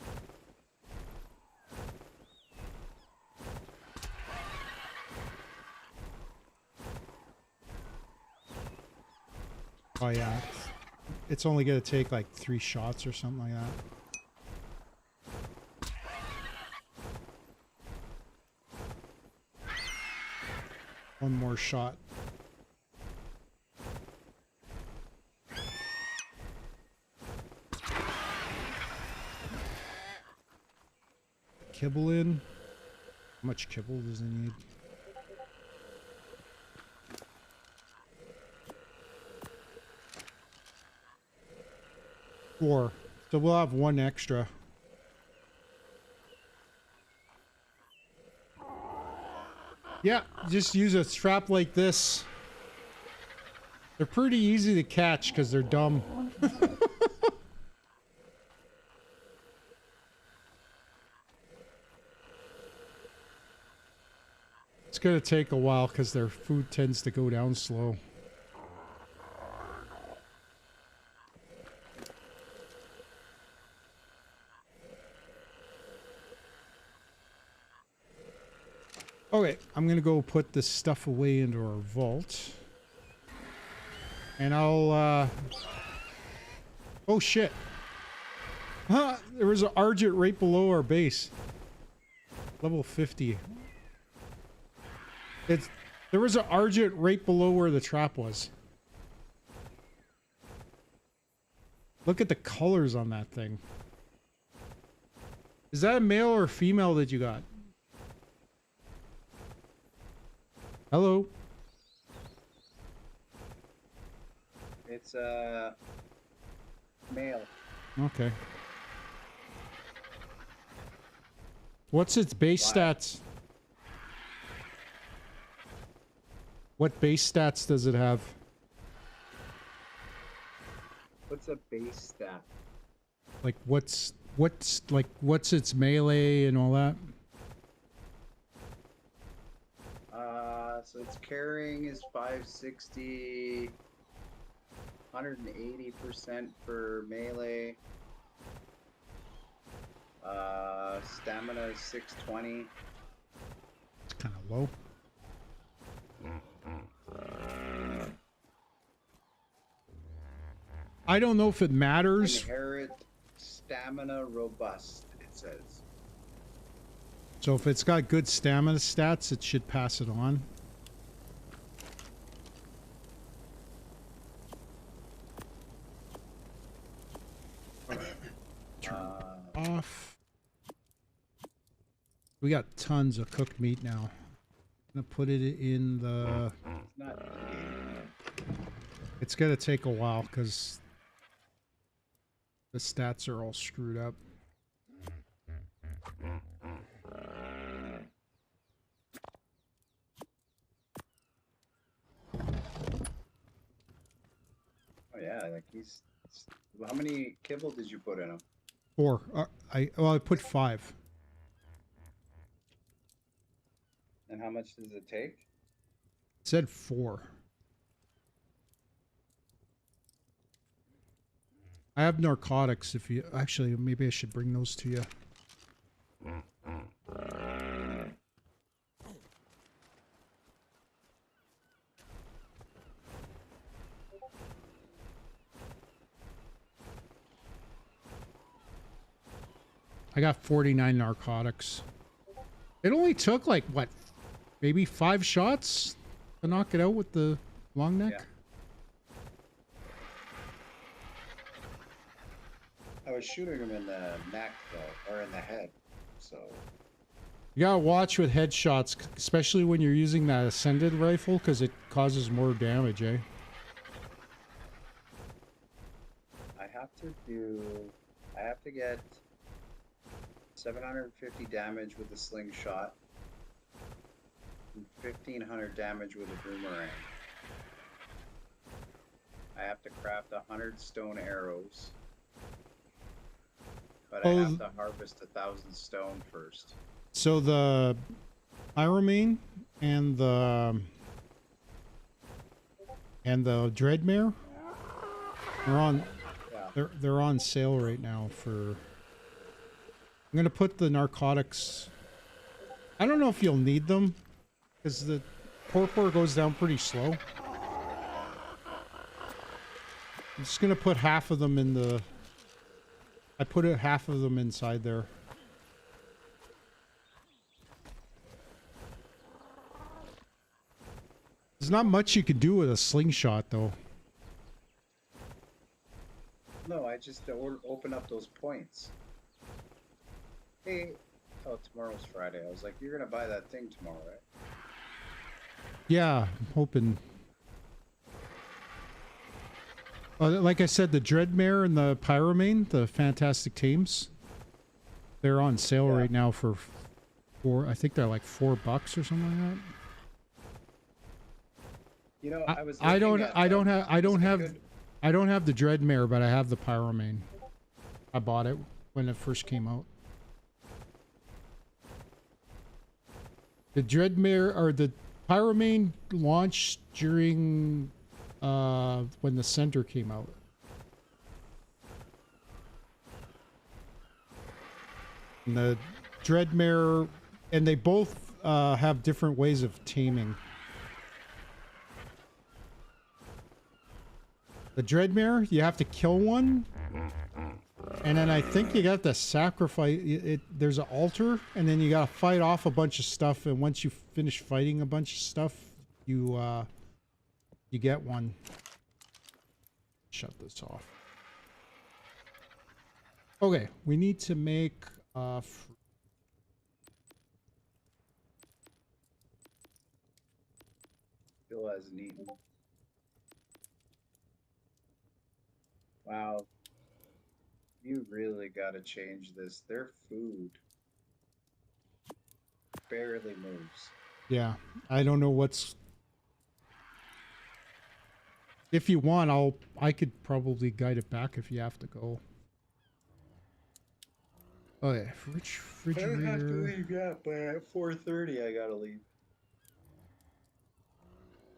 Oh yeah. It's only gonna take like 3 shots or something like that. One more shot. Kibble in. How much kibble does he need? Four. So we'll have 1 extra. Yeah, just use a trap like this. They're pretty easy to catch because they're dumb. It's going to take a while because their food tends to go down slow. Okay, I'm going to go put this stuff away into our vault. And I'll, oh shit. Huh, there was an Argent right below our base. Level 50. There was an Argent right below where the trap was. Look at the colors on that thing. Is that a male or female that you got? Hello? It's male. Okay. What's its base stats? What base stats does it have? What's a base stat? Like what's its melee and all that? So its carrying is 560, 180% for melee. Stamina is 620. It's kind of low. I don't know if it matters. Inherit stamina robust, it says. So if it's got good stamina stats, it should pass it on. Turn off. We got tons of cooked meat now. I'm gonna put it in the... It's not eating. It's gonna take a while because the stats are all screwed up. Oh yeah, like he's... How many kibble did you put in him? 4. I put 5. And how much does it take? It said 4. I have narcotics if you... Actually, maybe I should bring those to you. I got 49 narcotics. It only took like, what, maybe 5 shots to knock it out with the long neck? Yeah. I was shooting him in the neck, though, or in the head, so... You gotta watch with headshots, especially when you're using that ascended rifle, because it causes more damage, eh? I have to get 750 damage with a slingshot and 1500 damage with a boomerang. I have to craft 100 stone arrows, but I have to harvest 1,000 stone first. So the Pyromane and the Dreadmare are on... Yeah. They're on sale right now for... I'm gonna put the narcotics... I don't know if you'll need them, because the torpor goes down pretty slow. I'm just gonna put half of them in the... I put half of them inside there. There's not much you can do with a slingshot, though. No, I just open up those points. Hey, oh, tomorrow's Friday. I was like, you're gonna buy that thing tomorrow, right? Yeah, I'm hoping. Like I said, the Dreadmare and the Pyromane, the fantastic teams, they're on sale right now for I think they're like $4 or something like that. You know, I don't have the Dreadmare, but I have the Pyromane. I bought it when it first came out. The Dreadmare or the Pyromane launched during when the center came out. And the Dreadmare, and they both have different ways of taming. The Dreadmare, you have to kill one, and then I think you got to sacrifice it. There's an altar, and then you got to fight off a bunch of stuff. And once you finish fighting a bunch of stuff, you get one. Shut this off. Okay, we need to make Still hasn't eaten. Wow. You really gotta change this. Their food barely moves. Yeah, I don't know what's. If you want, I could probably guide it back if you have to go. Oh yeah, I refrigerator. don't have to leave yet, but at 4:30 I gotta leave.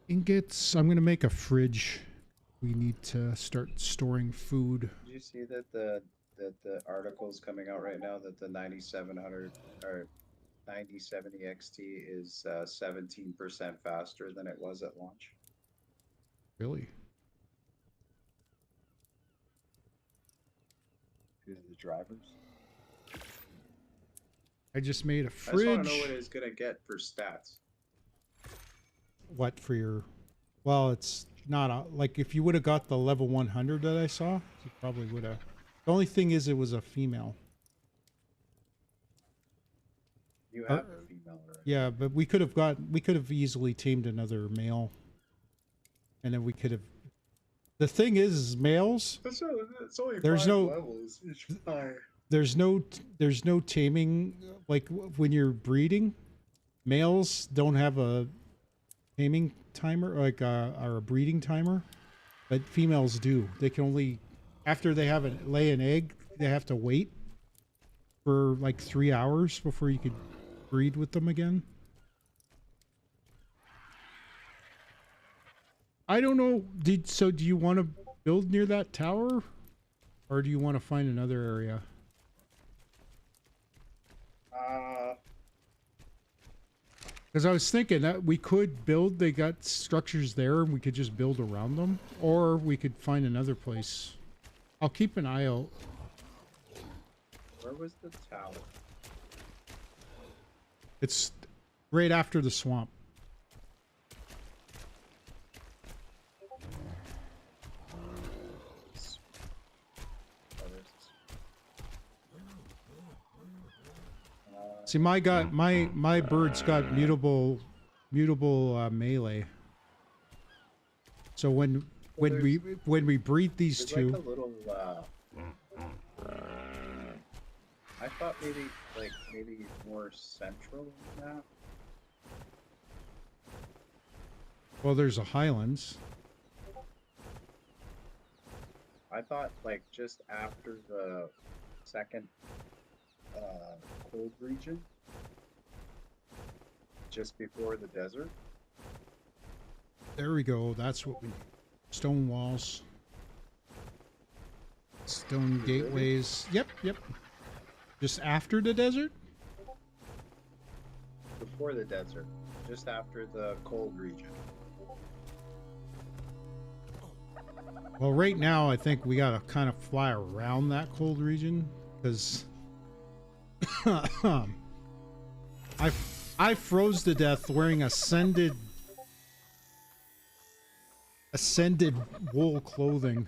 Ingots. I'm gonna make a fridge. We need to start storing food. Did you see that the article's coming out right now that the 9700 or 9070 XT is 17% faster than it was at launch? Really? Due to the drivers. I just made a I just fridge. want to know what it's gonna get for stats. What for your? Well, it's not like if you would have got the level 100 that I saw, you probably would have. The only thing is, it was a female. You have a female already. Yeah, but we could have easily tamed another male, and then we could have. The thing is males. It's only There's 5 no- levels. It's fine. There's no taming, like when you're breeding. Males don't have a taming timer, like or a breeding timer, but females do. They can only, after they have lay an egg, they have to wait for like 3 hours before you could breed with them again. I don't know. So do you want to build near that tower, or do you want to find another area? Because I was thinking that we could build, they got structures there and we could just build around them. Or we could find another place. I'll keep an eye out. Where was the tower? It's right after the swamp. See, my bird's got mutable melee. So when we breed these There's two, like a little. I thought maybe more central than that. well, there's a Highlands. I thought like just after the second cold region, just before the desert. There we go. That's what we. Stone walls. Stone gateways. Yep. Just after the desert? Before the desert, just after the cold region. Well, right now, I think we gotta kind of fly around that cold region, because I froze to death wearing ascended wool clothing.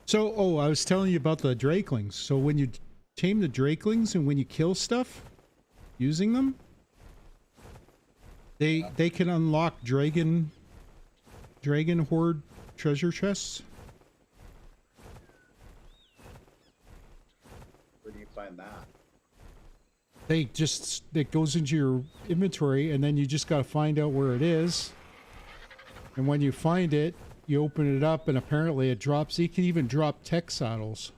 So, I was telling you about the drakelings. So when you tame the drakelings and when you kill stuff using them, they can unlock dragon horde treasure chests. Where do you find that? It goes into your inventory, and then you just got to find out where it is. And when you find it, you open it up, and apparently it drops. You can even drop tech saddles.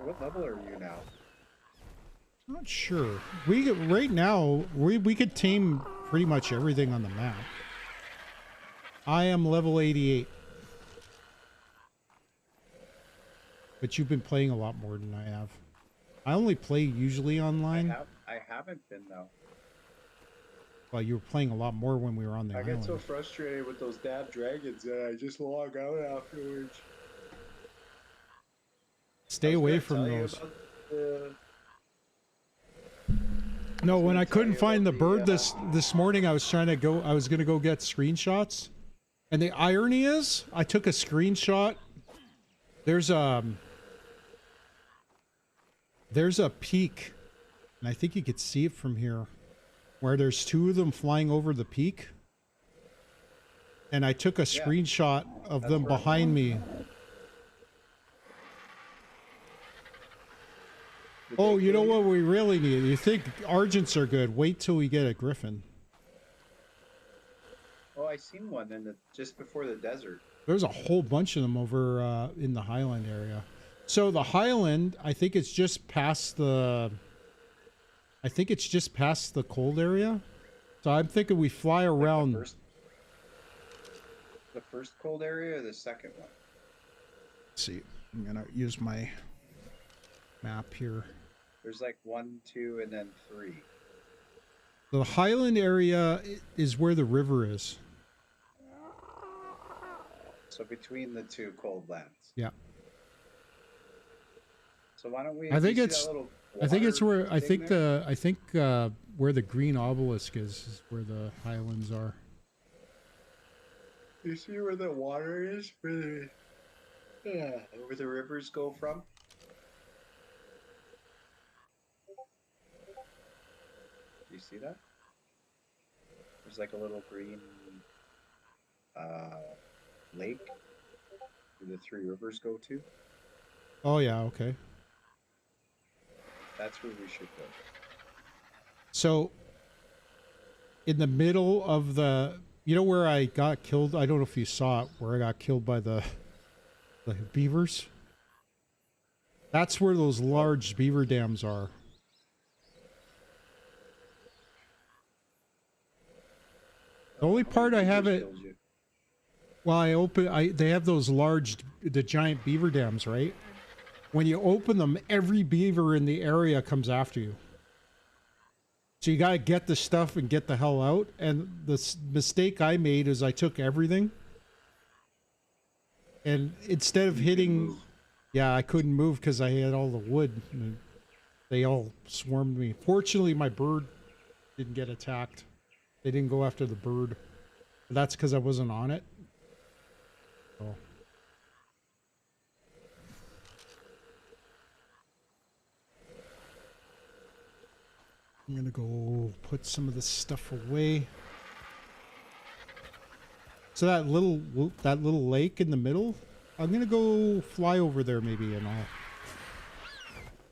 What level are you now? Not sure. Right now we could tame pretty much everything on the map. I am level 88. But you've been playing a lot more than I have. I only play usually online. I haven't been though. Well, you were playing a lot more when we were on the I island. get so frustrated with those damn dragons that I just log out afterwards. Stay away from those. No, when I couldn't find the bird this morning, I was gonna go get screenshots. And the irony is, I took a screenshot There's a peak, and I think you could see it from here, where there's two of them flying over the peak. And I took a screenshot of them behind me. Oh, you know what we really need? You think Argents are good? Wait till we get a Griffin. Oh, I seen one in the just before the desert. There's a whole bunch of them over in the Highland area. So the Highland, I think it's just past the... I think it's just past the cold area. So I'm thinking we fly around... Like the first cold area or the second one? Let's see. I'm going to use my map here. There's like 1, 2, and then 3. The Highland area is where the river is. So between the two cold lands. Yeah. So why don't we? I think it's where where the green obelisk is where the Highlands are. You see where the water is? Where the rivers go from? Do you see that? There's like a little green lake where the 3 rivers go to. Oh yeah, okay. That's where we should go. So, in the middle of the, you know where I got killed? I don't know if you saw it, where I got killed by the beavers. That's where those large beaver dams are. The only part I haven't... Well, they have those the giant beaver dams, right? When you open them, every beaver in the area comes after you. So you gotta get the stuff and get the hell out. And the mistake I made is I took everything. And instead of hitting... Yeah, I couldn't move because I had all the wood. And they all swarmed me. Fortunately, my bird didn't get attacked. They didn't go after the bird. But that's because I wasn't on it. Oh. I'm gonna go put some of this stuff away. So that little lake in the middle, I'm gonna go fly over there maybe, and I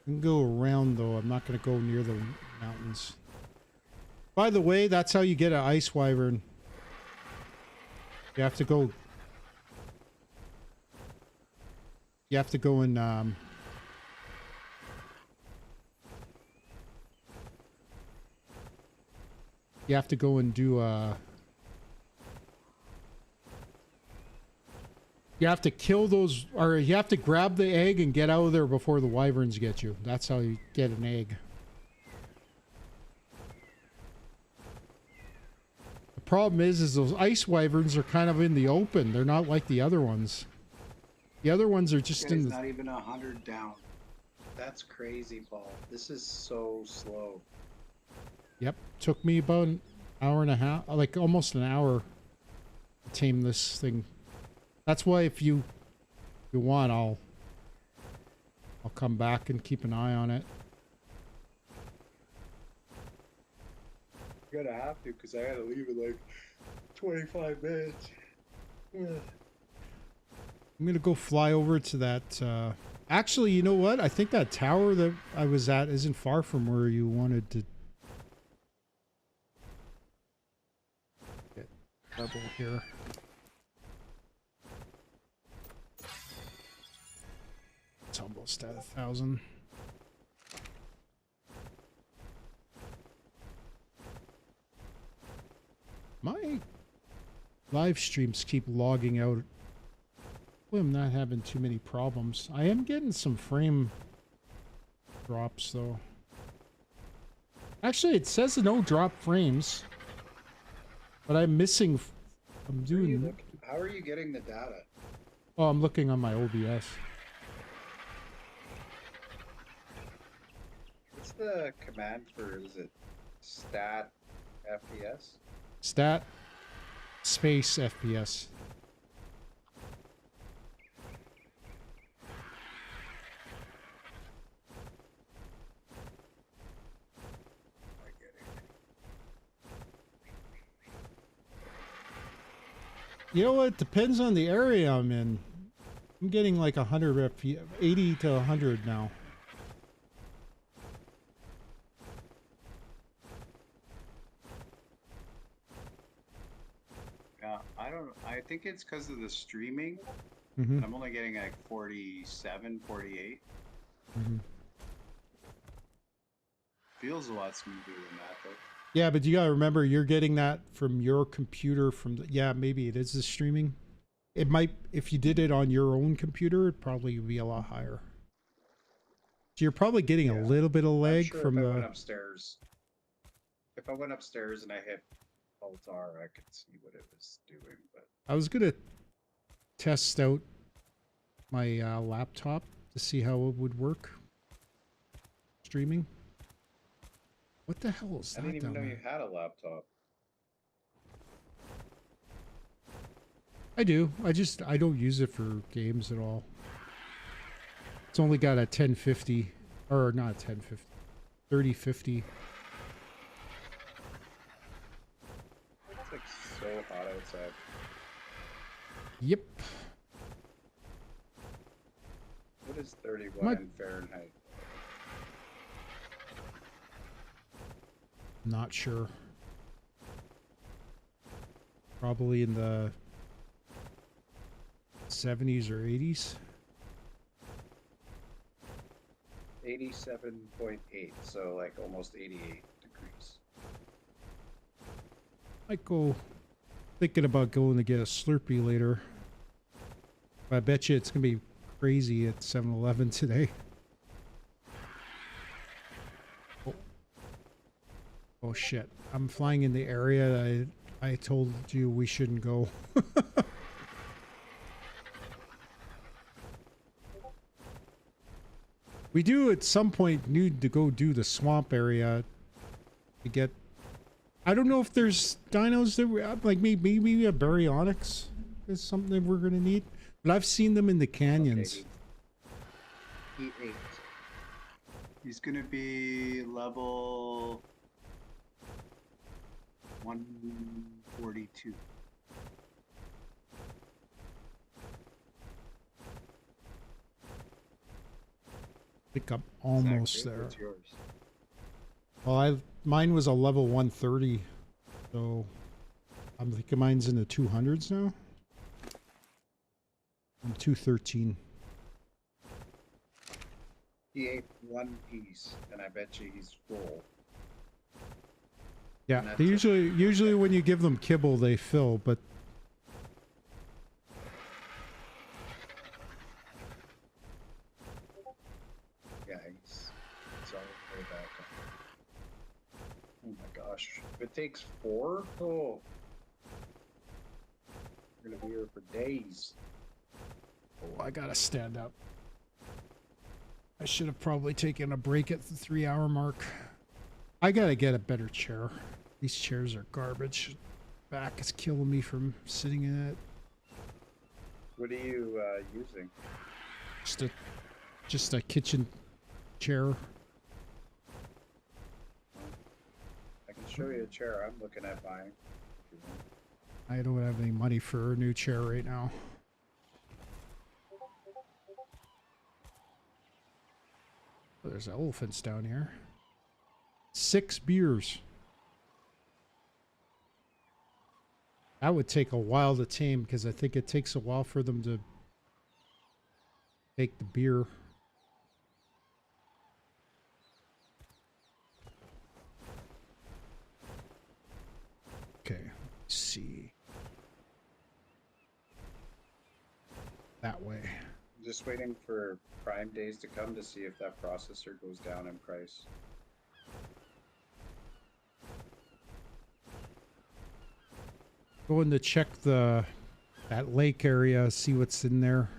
can go around though. I'm not gonna go near the mountains. By the way, that's how you get an Ice Wyvern. You have to go. You have to go and you have to go and do you have to kill those, or you have to grab the egg and get out of there before the wyverns get you. That's how you get an egg. The problem is those ice wyverns are kind of in the open. They're not like the other ones. The other ones are just in the... not even 100 down. That's crazy, Paul. This is so slow. Yep. Took me about an hour and a half, like almost an hour to tame this thing. That's why if you want, I'll come back and keep an eye on it. You're gonna have to, because I gotta leave in like 25 minutes. I'm gonna go fly over to that. Actually, you know what? I think that tower that I was at isn't far from where you wanted to get level here. It's almost at 1,000. My live streams keep logging out. I'm not having too many problems. I am getting some frame drops though. Actually, it says no drop frames, but I'm missing. I'm doing. How are you getting the data? Oh, I'm looking on my OBS. What's the command for? Is it stat FPS? Stat space FPS. You know what? Depends on the area I'm in. I'm getting like 100 FPS, 80 to 100 now. Yeah, I think it's because of the streaming. Mm-hmm. I'm only getting like 47, 48. Mm-hmm. Feels a lot smoother than that, though. Yeah, but you gotta remember you're getting that from your computer. From the, yeah, maybe it is the streaming. It might, if you did it on your own computer, it'd probably be a lot higher. So you're probably getting a Yeah. little bit of I'm lag sure from if I went the. upstairs, and I hit Altar, I could see what it was doing. But I was gonna test out my laptop to see how it would work streaming. What the hell is I that didn't even down know you there? had a laptop. I do. I don't use it for games at all. It's only got a 1050, or not 1050, 3050. It's like so hot outside. Yep. What is 31 My- in Fahrenheit? Not sure. Probably in the 70s or 80s. 87.8, so like almost 88 degrees. Might go thinking about going to get a Slurpee later. I bet you it's going to be crazy at 7-Eleven today. Oh shit. I'm flying in the area that I told you we shouldn't go. We do at some point need to go do the swamp area to get. I don't know if there's dinos that like maybe a baryonyx is something we're gonna need, but I've seen them in the canyons. Okay, he ate. He's gonna be level 142. I think I'm almost Zach, there. what's yours? Well, mine was a level 130, so I'm thinking mine's in the 200s now. I'm 213. He ate one piece, and I bet you he's full. Yeah, And they that's usually when you give them kibble, they fill, but Yeah, he's all the way back. Oh my gosh. If it takes 4, oh. We're gonna be here for days. oh, I gotta stand up. I should have probably taken a break at the 3-hour mark. I gotta get a better chair. These chairs are garbage. Back is killing me from sitting in it. What are you using? Just a kitchen chair. I can show you a chair I'm looking at buying. if you want. I don't have any money for a new chair right now. Oh, there's elephants down here. 6 beers. That would take a while to tame because I think it takes a while for them to make the beer. Okay, let's see. That way. I'm just waiting for Prime days to come to see if that processor goes down in price. Going to check that lake area, see what's in there.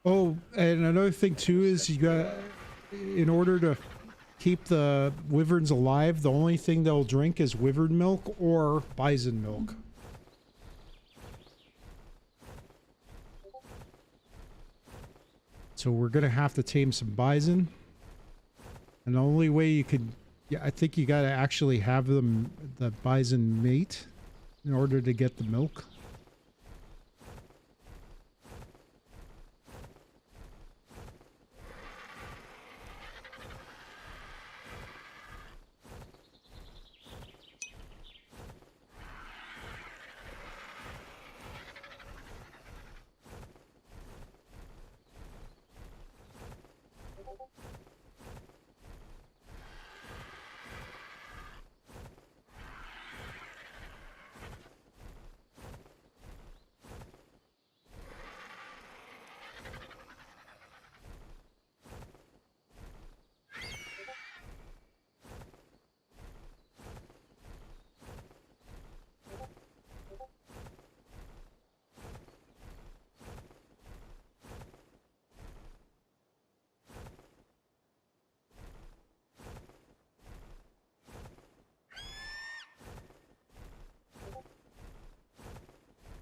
Oh, and another thing too is you got, in order to keep the wyverns alive, the only thing they'll drink is wyvern milk or bison milk. So we're gonna have to tame some bison, and the only way you could, yeah, I think you gotta actually have them, the bison mate, in order to get the milk.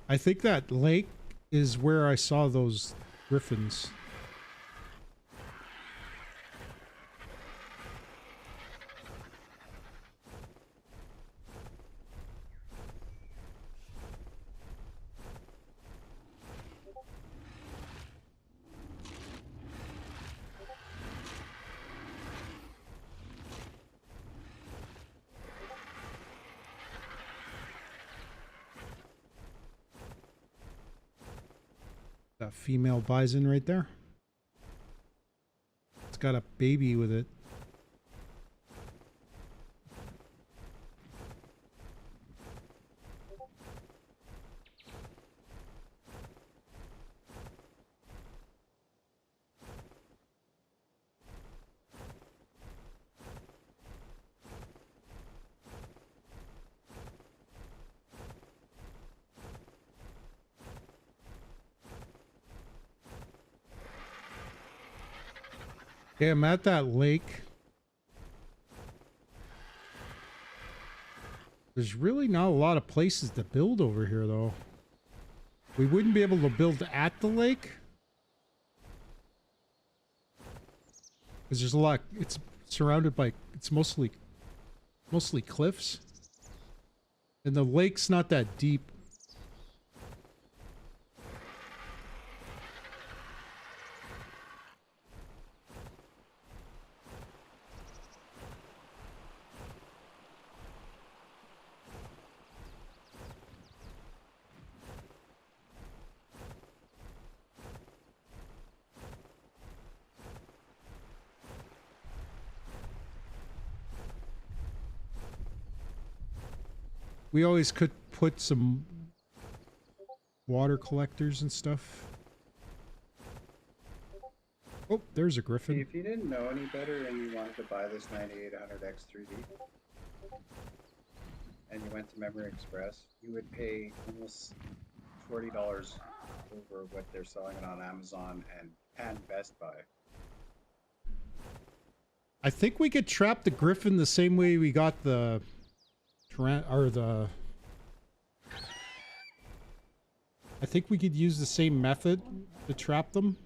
I think that lake is where I saw those griffins. That female bison right there. It's got a baby with it. Okay, I'm at that lake. There's really not a lot of places to build over here, though. We wouldn't be able to build at the lake. Because there's a lot, it's surrounded by, it's mostly cliffs. And the lake's not that deep. We always could put some water collectors and stuff. Oh, there's a griffin. If you didn't know any better and you wanted to buy this 9800X 3D and you went to Memory Express, you would pay almost $40 over what they're selling it on Amazon and Best Buy. I think we could trap the griffin the same way we got the I think we could use the same method to trap them.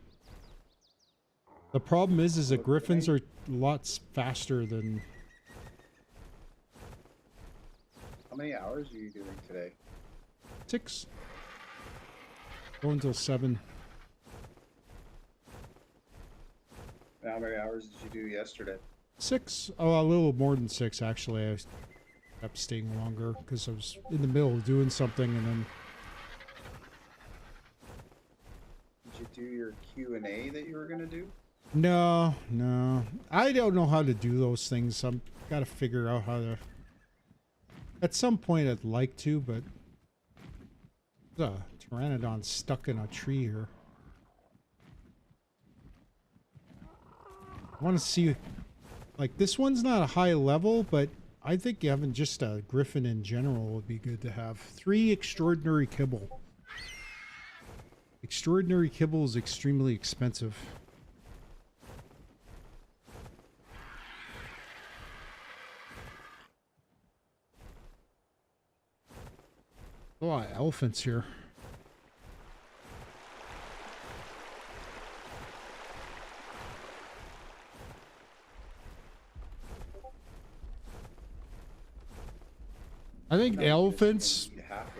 The problem is the griffins are lots faster than... How many hours are you doing today? 6. Go until 7. How many hours did you do yesterday? 6. Oh, a little more than 6 actually. I kept staying longer because I was in the middle of doing something and then... Did you do your Q&A that you were going to do? No. I don't know how to do those things. I've got to figure out how to... At some point I'd like to, but... There's a pteranodon stuck in a tree here. I want to see... Like, this one's not a high level, but I think having just a griffin in general would be good to have. 3 extraordinary kibble. Extraordinary kibble is extremely expensive. A lot of elephants here. I think elephants... Half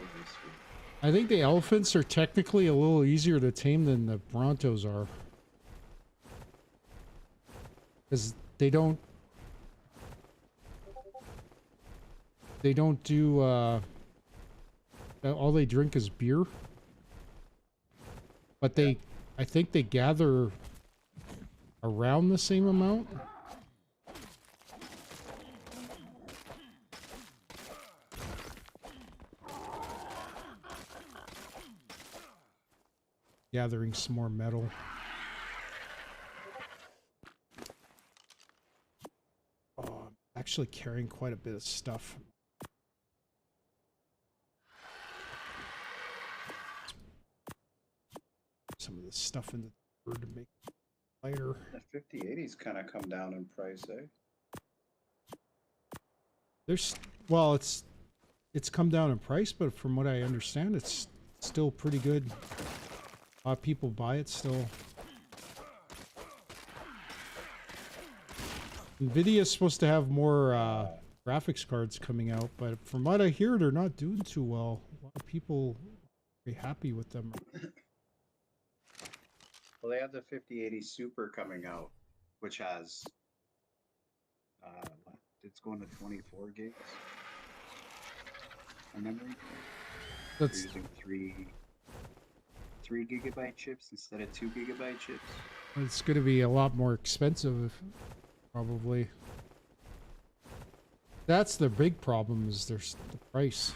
I think the elephants are technically a little easier to tame than the Brontos are. Because they don't do, all they drink is beer. But they, I think they gather around the same amount. Gathering some more metal. Oh, I'm actually carrying quite a bit of stuff. Some of this stuff in the bird to make it lighter. The 5080's kind of come down in price, eh? There's, well, it's come down in price, but from what I understand, it's still pretty good. A lot of people buy it still. Nvidia's supposed to have more graphics cards coming out, but from what I hear, they're not doing too well. A lot of people are very happy with them. Well, they have the 5080 Super coming out, which has it's going to 24 gigs of memory. That's They're using 3 gigabyte chips instead of 2 gigabyte chips. it's going to be a lot more expensive, probably. That's the big problem, is there's the price.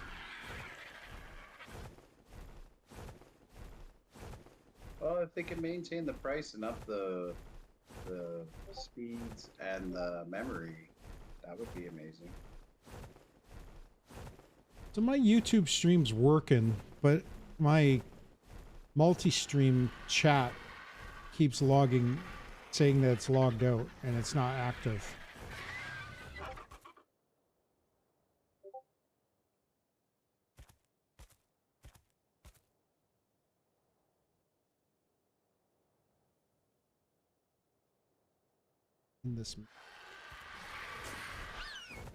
Well, if they can maintain the price and up the speeds and the memory, that would be amazing. So my YouTube stream's working, but my multi-stream chat keeps logging, saying that it's logged out and it's not active. In this,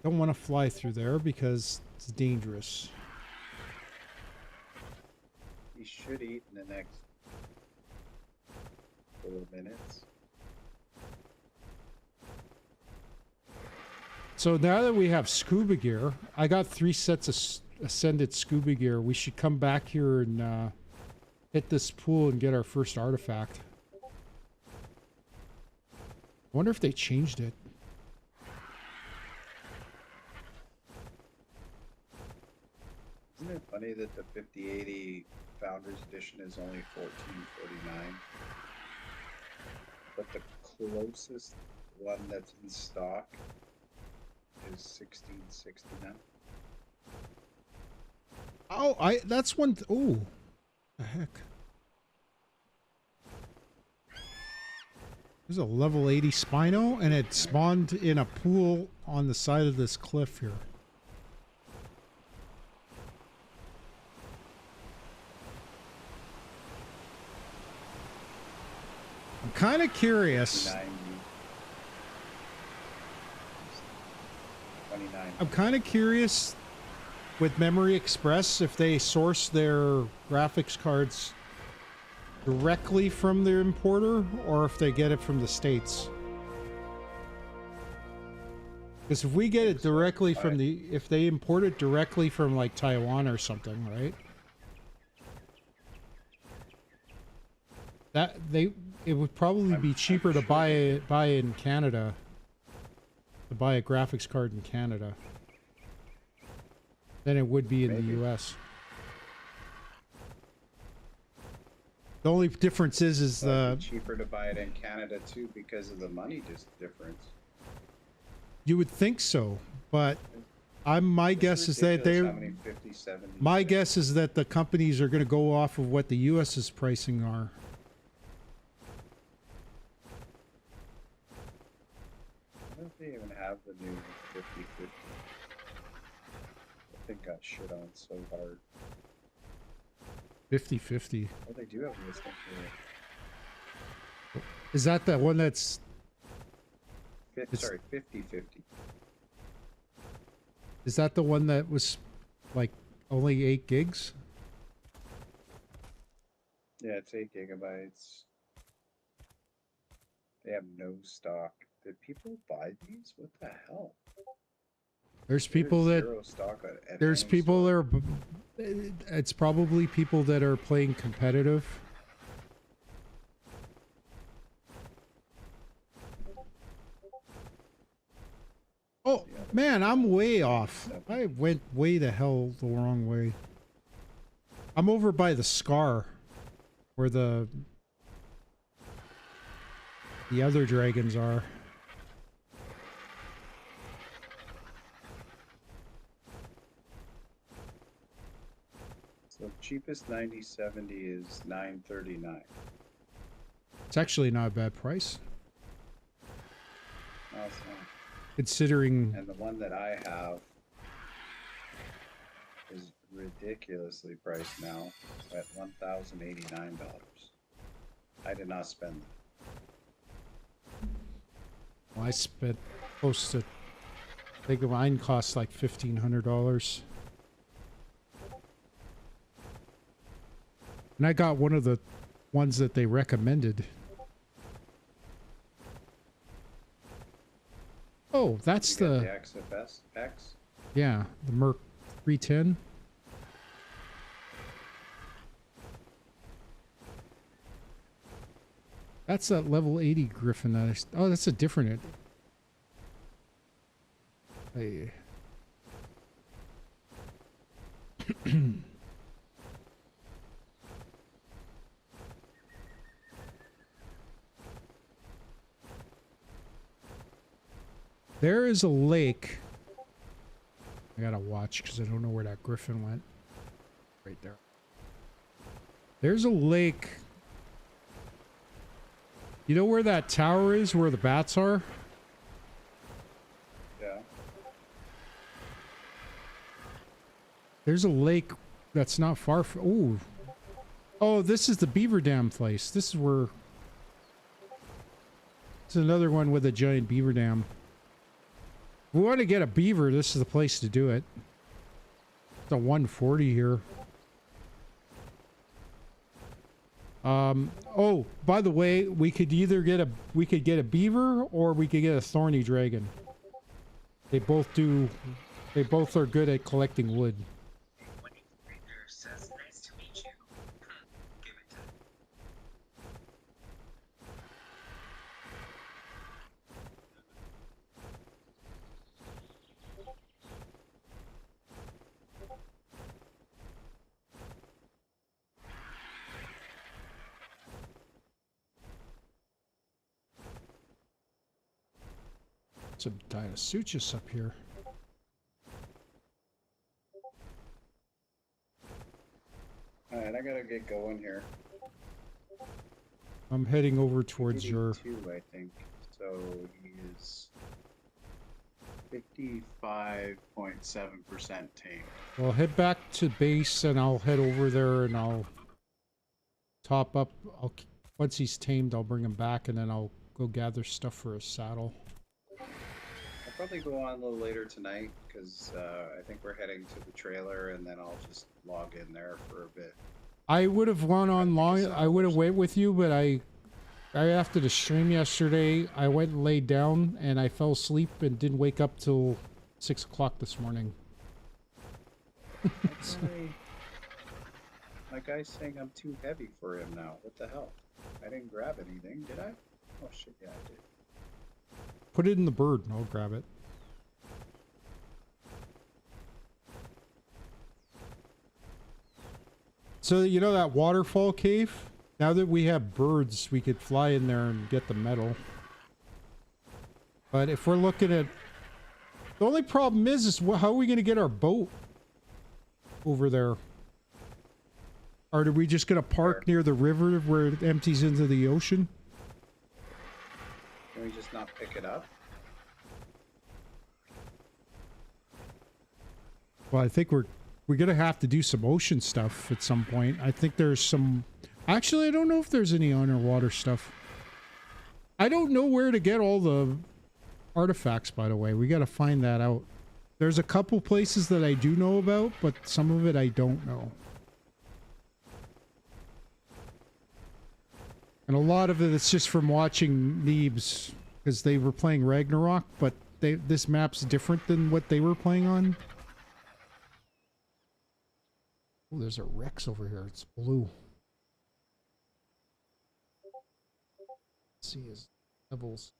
don't want to fly through there because it's dangerous. You should eat in the next 4 minutes. So now that we have scuba gear, I got 3 sets of ascended scuba gear. We should come back here and hit this pool and get our first artifact. I wonder if they changed it. Isn't it funny that the 5080 Founders Edition is only $14.49, but the closest one that's in stock is $16.69. Oh, that's one. Oh, the heck. There's a level 80 Spino, and it spawned in a pool on the side of this cliff here. I'm kind of curious. 29. I'm kind of curious with Memory Express if they source their graphics cards directly from their importer or if they get it from the States. Because if we get it directly from if they import it directly from like Taiwan or something, right? It would probably be cheaper to buy in Canada. To buy a graphics card in Canada than it would be in the US. The only difference is the cheaper to buy it in Canada too because of the money difference. You would think so, but my guess is that my guess is that the companies are going to go off of what the US's pricing are. I don't think they even have the new 5050. I think got shit on so hard. 5050. Oh, they do have this thing here. Is that the one that's... Sorry, 5050. Is that the one that was like only 8 gigs? Yeah, it's 8 GB. They have no stock. Did people buy these? What the hell? There's There's people that zero stock at there's any people that store. are. It's probably people that are playing competitive. Oh Yeah, man, I'm way off. 97. I went way the hell the wrong way. I'm over by the Scar, where the other dragons are. So cheapest 9070 is 939. It's actually not a bad price, Awesome. considering. And the one that I have is ridiculously priced now at $1,089. I did not spend that. Well, I spent close to. I think mine cost like $1,500. And I got one of the ones that they recommended. Oh, that's You the got the XFS X? yeah, the Merc 310. That's that level 80 Griffin that oh, that's a different. Hey. There is a lake. I gotta watch because I don't know where that Griffin went. Right there. There's a lake. You know where that tower is, where the bats are? Yeah. There's a lake that's not far from. Ooh. Oh, this is the beaver dam place. This is where. It's another one with a giant beaver dam. If we want to get a beaver, this is the place to do it. It's a 140 here. Oh, by the way, we could either get a beaver or we could get a thorny dragon. They both are good at collecting wood. Says, nice to meet you. Give it to Some Diasuchus up here. Alright, I gotta get going here. I'm heading over towards your. 82, I think. So he is 55.7% tame. Well, head back to base and I'll head over there and I'll top up. Once he's tamed, I'll bring him back and then I'll go gather stuff for a saddle. I'll probably go on a little later tonight because I think we're heading to the trailer and then I'll just log in there for a bit. I would have gone on long. I would have went with you, but after the stream yesterday, I went and laid down and I fell asleep and didn't wake up till 6 o'clock this morning. My guy's saying I'm too heavy for him now. What the hell? I didn't grab anything, did I? Oh shit, yeah, I did. Put it in the bird and I'll grab it. So, you know that waterfall cave? Now that we have birds, we could fly in there and get the metal. But if we're looking at... The only problem is how are we going to get our boat over there? Or are we just going to park near the river where it empties into the ocean? Can we just not pick it up? Well, I think we're going to have to do some ocean stuff at some point. I think there's some... Actually, I don't know if there's any underwater stuff. I don't know where to get all the artifacts, by the way. We got to find that out. There's a couple places that I do know about, but some of it I don't know. And a lot of it's just from watching Neebs, because they were playing Ragnarok, but this map's different than what they were playing on. Oh, there's a Rex over here. It's blue. Let's see his levels.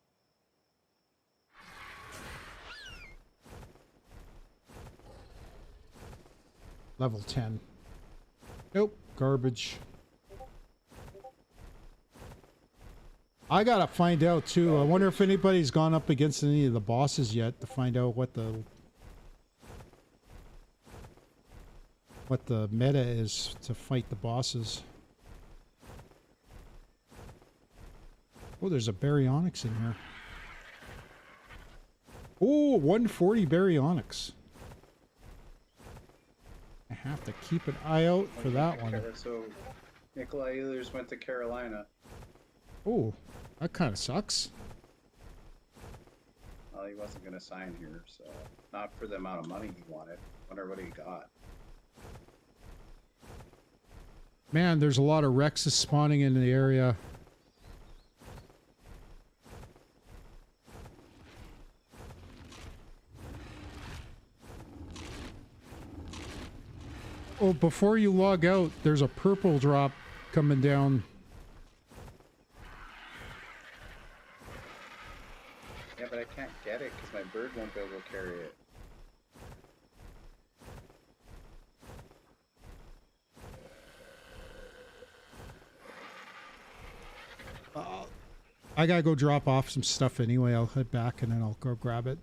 Level 10. Nope, garbage. I gotta find out too. I wonder if anybody's gone up against any of the bosses yet to find out what the meta is to fight the bosses. Oh, there's a baryonyx in here. Oh, 140 baryonyx. I have to keep an eye out for that one. So, Nikolai Ehlers went to Carolina. Oh, that kind of sucks. Well, he wasn't going to sign here, so not for the amount of money he wanted. Wonder what he got. Man, there's a lot of Rexes spawning in the area. Oh, before you log out, there's a purple drop coming down. Yeah, but I can't get it because my bird won't be able to carry it. I gotta go drop off some stuff anyway. I'll head back and then I'll go grab it.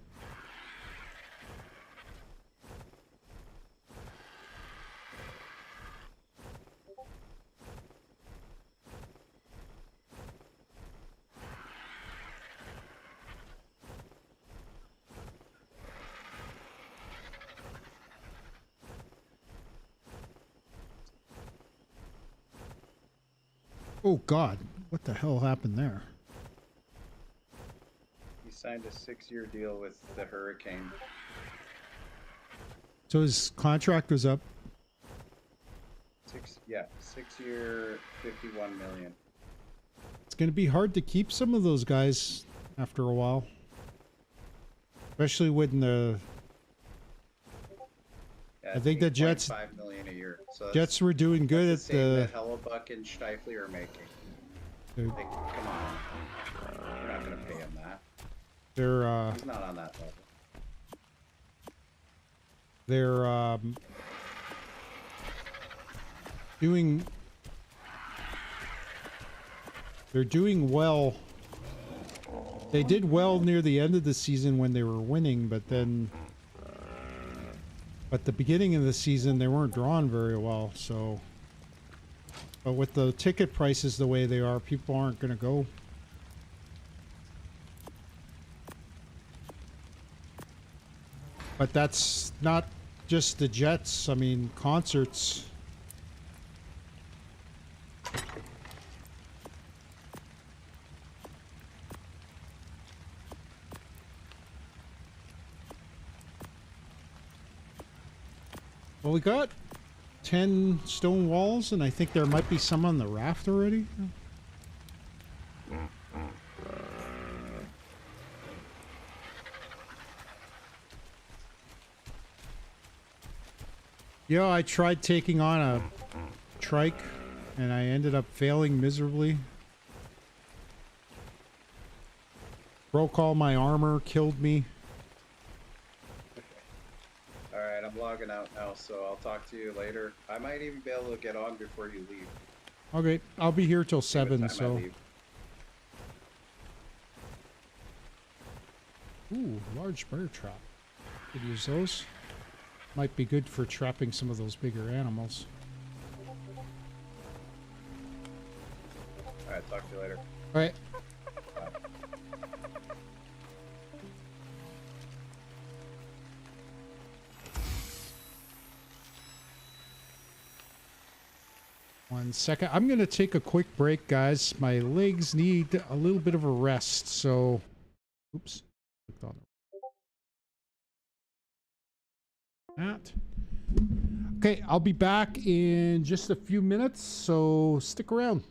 Oh God, what the hell happened there? He signed a 6-year deal with the Hurricane. So his contract was up. 6-year, 51 million. It's going to be hard to keep some of those guys after a while. Especially when the... Yeah, I think the Jets... 5 million a year. So Jets were doing good at the... that Hellebuck and Scheifele are making. Like, come on. You're not going to pay him that. They're, He's not on that level. They're, doing well. They did well near the end of the season when they were winning, but then at the beginning of the season they weren't drawn very well, so but with the ticket prices the way they are, people aren't going to go. But that's not just the Jets. I mean, concerts. Well, we got 10 stone walls, and I think there might be some on the raft already. Yeah, I tried taking on a trike, and I ended up failing miserably. Broke all my armor, killed me. Alright, I'm logging out now, so I'll talk to you later. I might even be able to get on before you leave. Okay, I'll be here till See what 7, time I so... leave. Ooh, large bear trap. Could use those. Might be good for trapping some of those bigger animals. Alright, talk to you later. Alright. Bye. 1 second. I'm going to take a quick break, guys. My legs need a little bit of a rest, so... Oops. Clicked on that. Okay, I'll be back in just a few minutes, so stick around.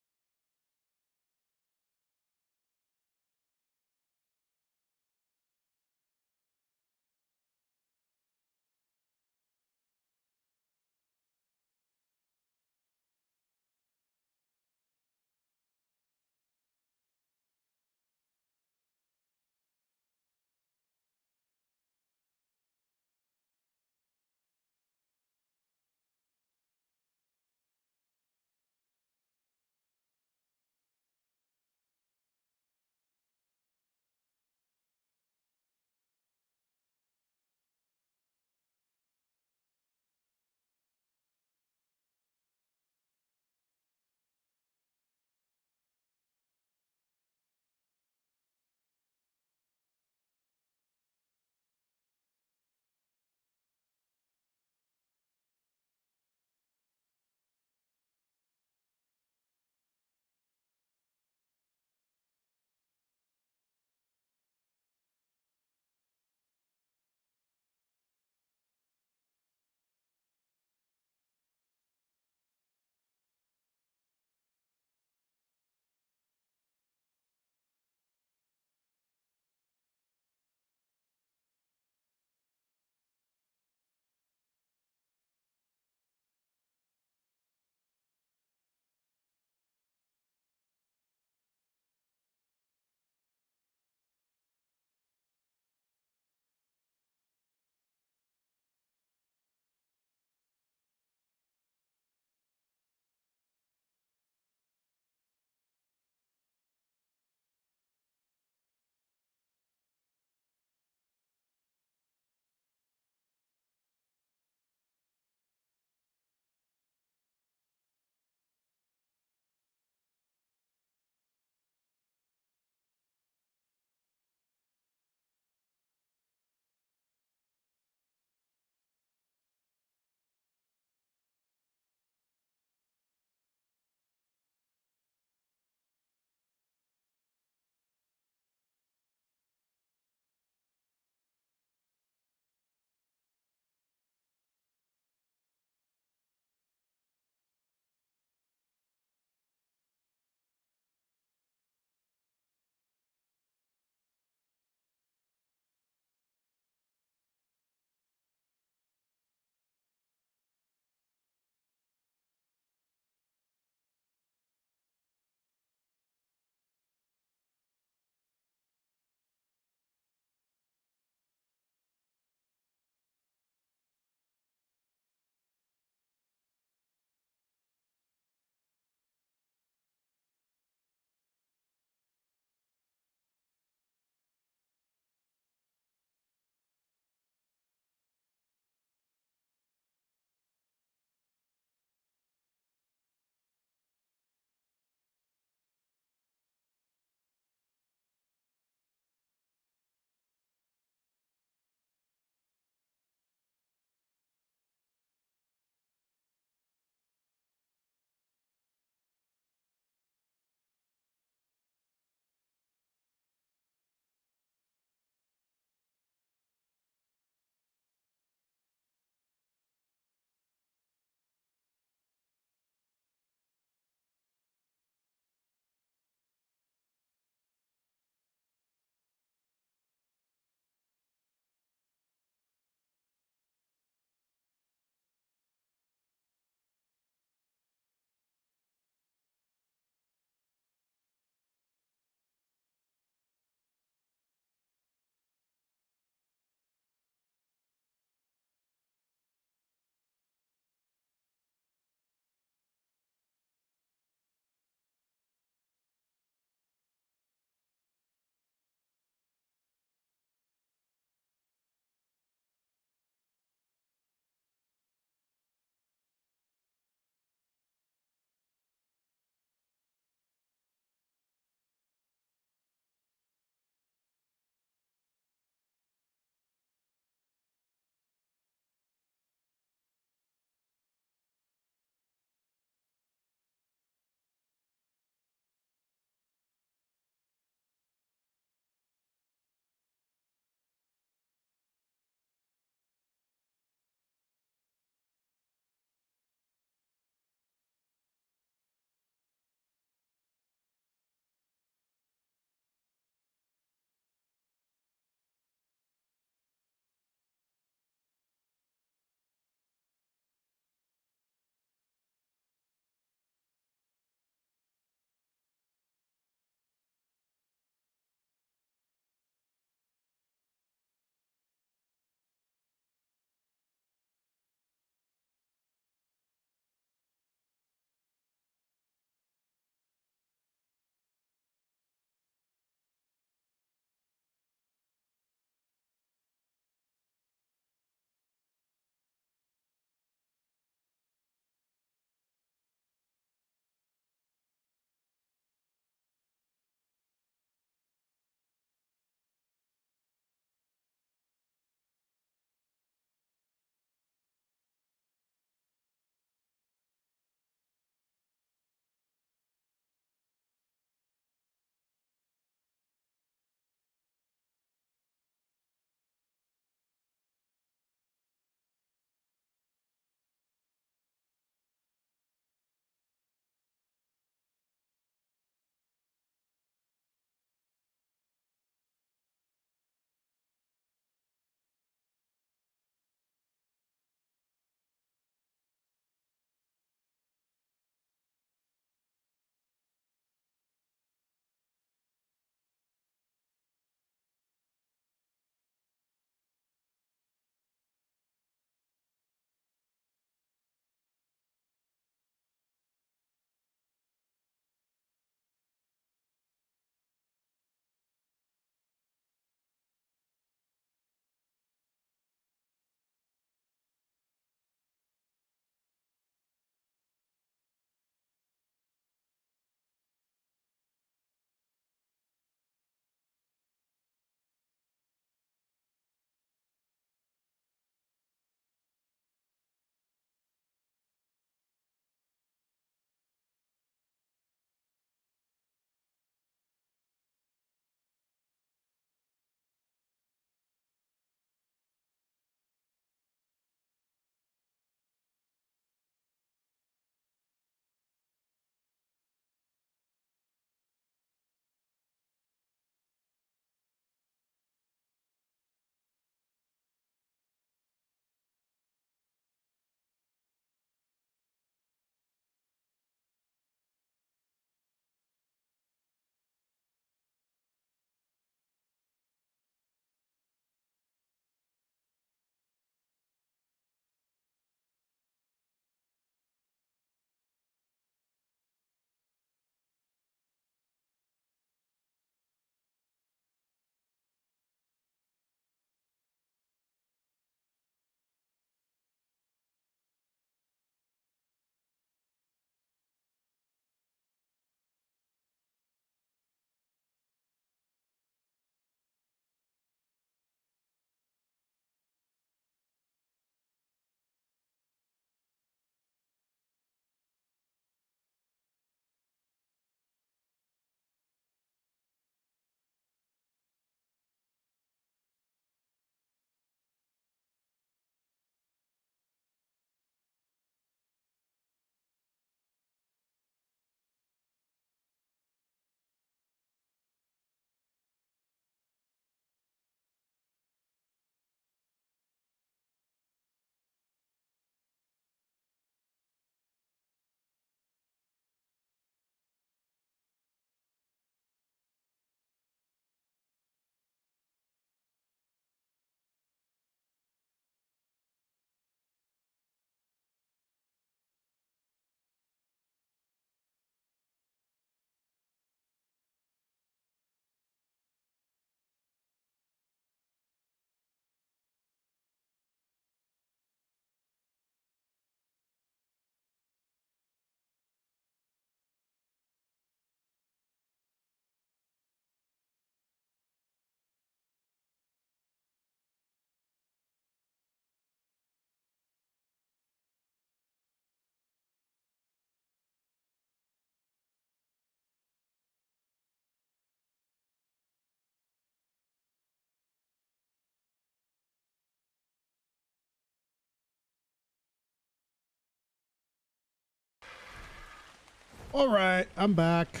All right, I'm back.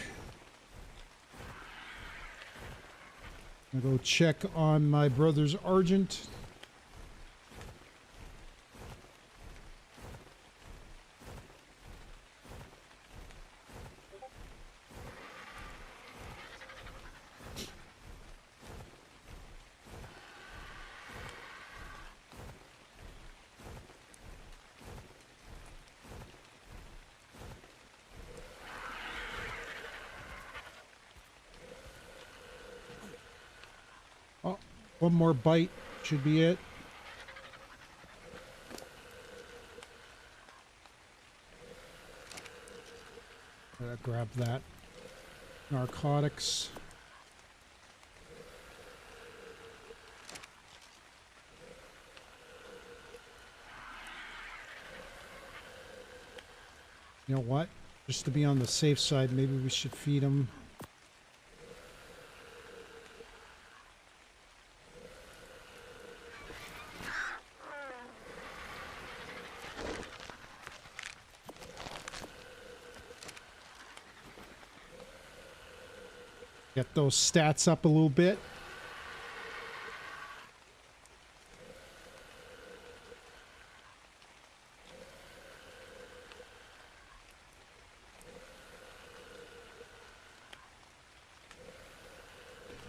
I'm gonna go check on my brother's Argent. Oh, one more bite should be it. Gotta grab that. Narcotics. You know what? Just to be on the safe side, maybe we should feed him. Get those stats up a little bit.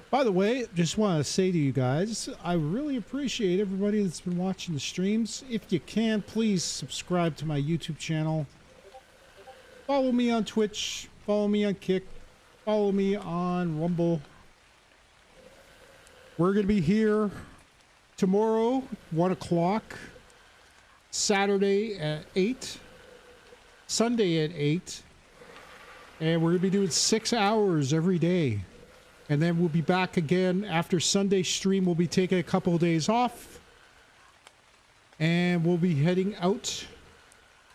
By the way, just want to say to you guys, I really appreciate everybody that's been watching the streams. If you can, please subscribe to my YouTube channel. Follow me on Twitch. Follow me on Kick. Follow me on Rumble. We're going to be here tomorrow, 1 o'clock. Saturday at 8. Sunday at 8. And we're going to be doing 6 hours every day. And then we'll be back again after Sunday stream. We'll be taking a couple of days off. And we'll be heading out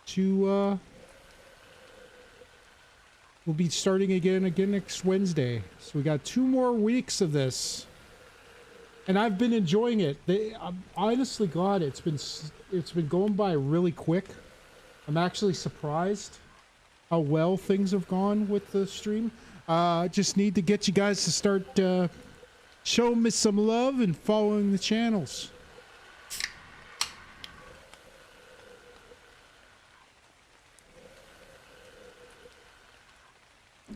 to... we'll be starting again next Wednesday. So we got 2 more weeks of this. And I've been enjoying it. Honestly, God, it's been going by really quick. I'm actually surprised how well things have gone with the stream. Just need to get you guys to start showing me some love and following the channels.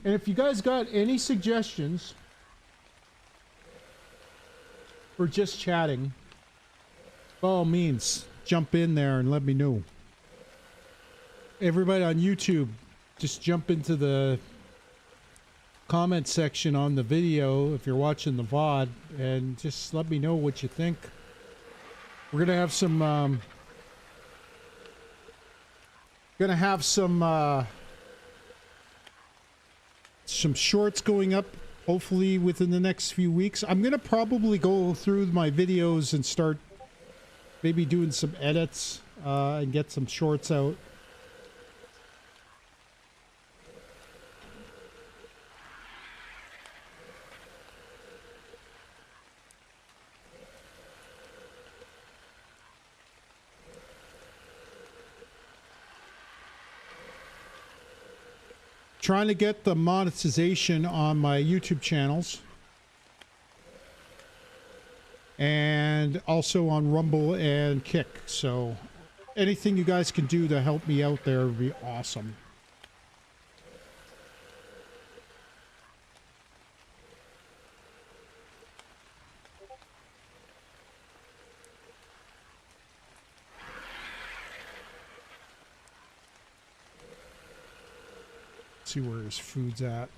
And if you guys got any suggestions for just chatting, by all means, jump in there and let me know. Everybody on YouTube, just jump into the comment section on the video if you're watching the VOD and just let me know what you think. We're gonna have some shorts going up hopefully within the next few weeks. I'm gonna probably go through my videos and start maybe doing some edits and get some shorts out. Trying to get the monetization on my YouTube channels and also on Rumble and Kick. So anything you guys can do to help me out there would be awesome. See where his food's at.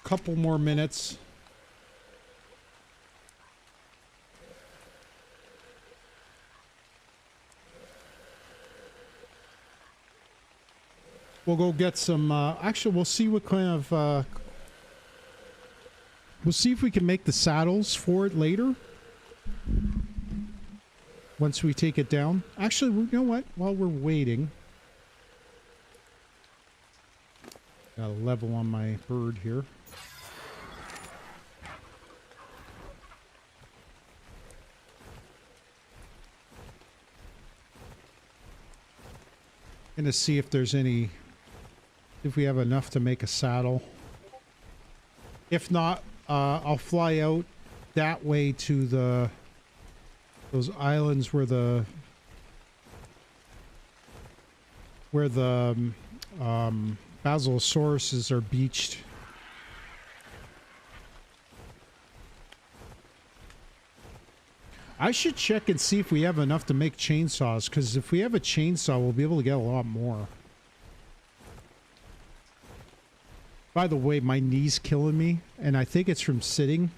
Couple more minutes. We'll go get some, actually, we'll see what kind of, we'll see if we can make the saddles for it later. Once we take it down. Actually, you know what? While we're waiting. Got a level on my bird here. Gonna see if there's any, if we have enough to make a saddle. If not, I'll fly out that way to those islands where the basilosauruses are beached. I should check and see if we have enough to make chainsaws, because if we have a chainsaw, we'll be able to get a lot more. By the way, my knee's killing me, and I think it's from sitting.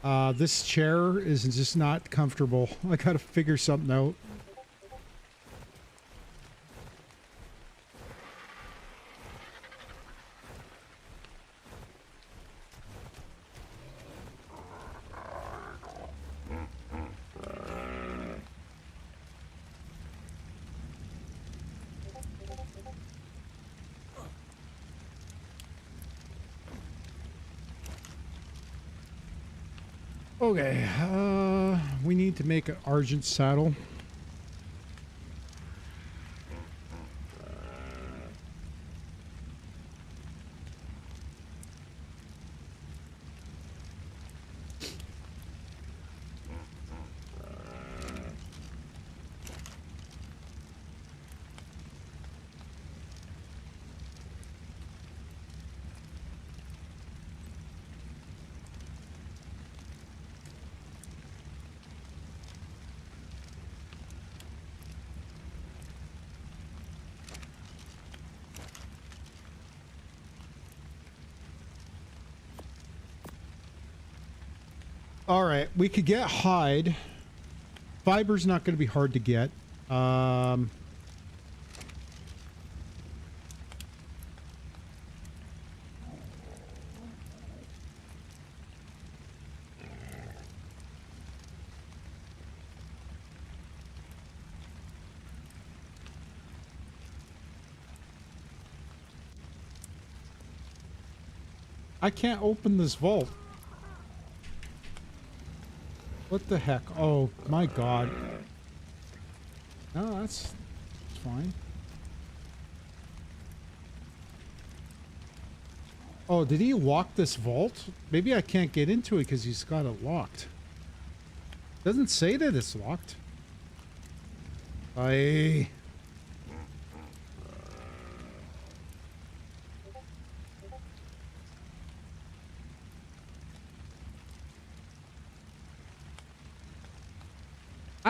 This chair is just not comfortable. I gotta figure something out. Okay, we need to make an argent saddle. All right, we could get hide. Fiber's not going to be hard to get. I can't open this vault. What the heck? Oh, my God. No, that's fine. Oh, did he lock this vault? Maybe I can't get into it because he's got it locked. Doesn't say that it's locked. I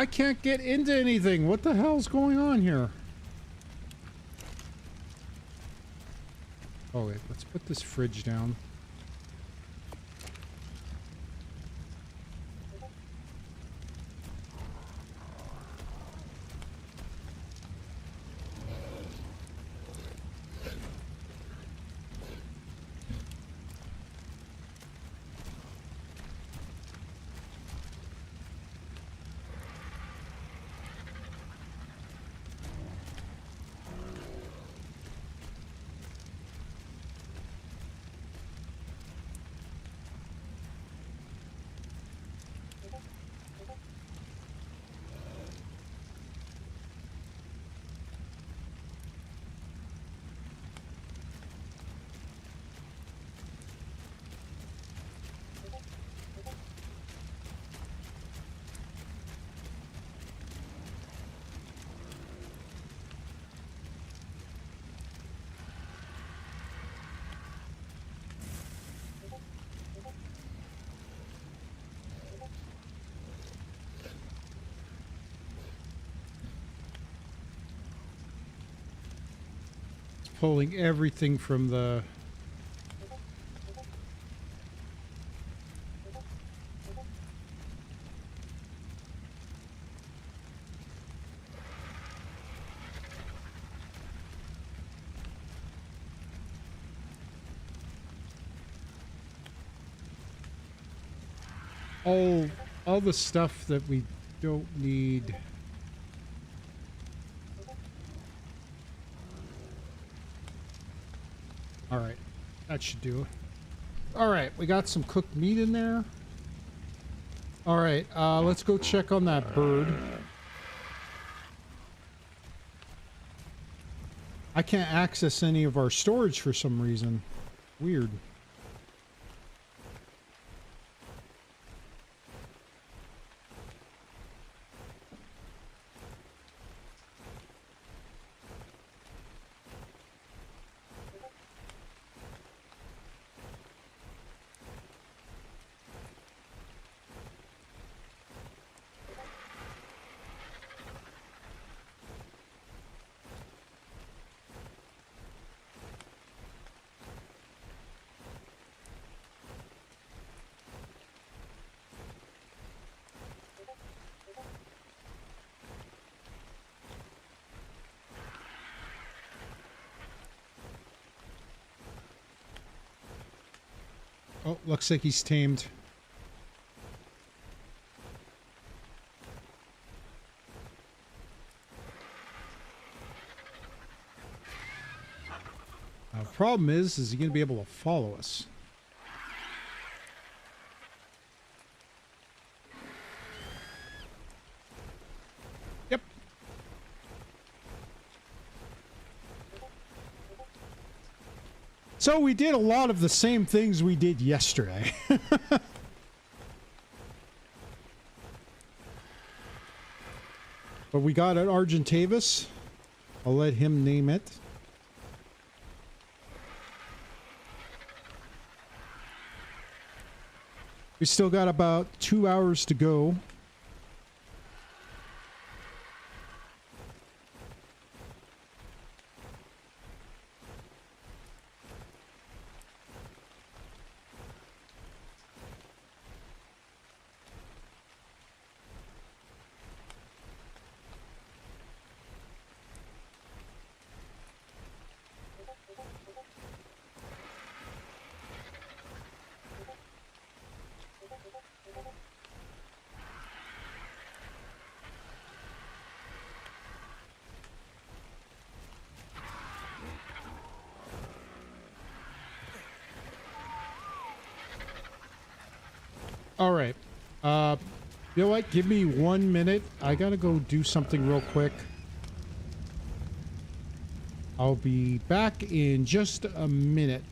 can't get into anything. What the hell's going on here? Oh, wait. Let's put this fridge down. Pulling everything from the... all the stuff that we don't need. All right, that should do it. All right, we got some cooked meat in there. All right, let's go check on that bird. I can't access any of our storage for some reason. Weird. Oh, looks like he's tamed. Now, the problem is he going to be able to follow us? Yep. So we did a lot of the same things we did yesterday. But we got an Argentavis. I'll let him name it. We still got about 2 hours to go. All right. You know what? Give me 1 minute. I gotta go do something real quick. I'll be back in just a minute.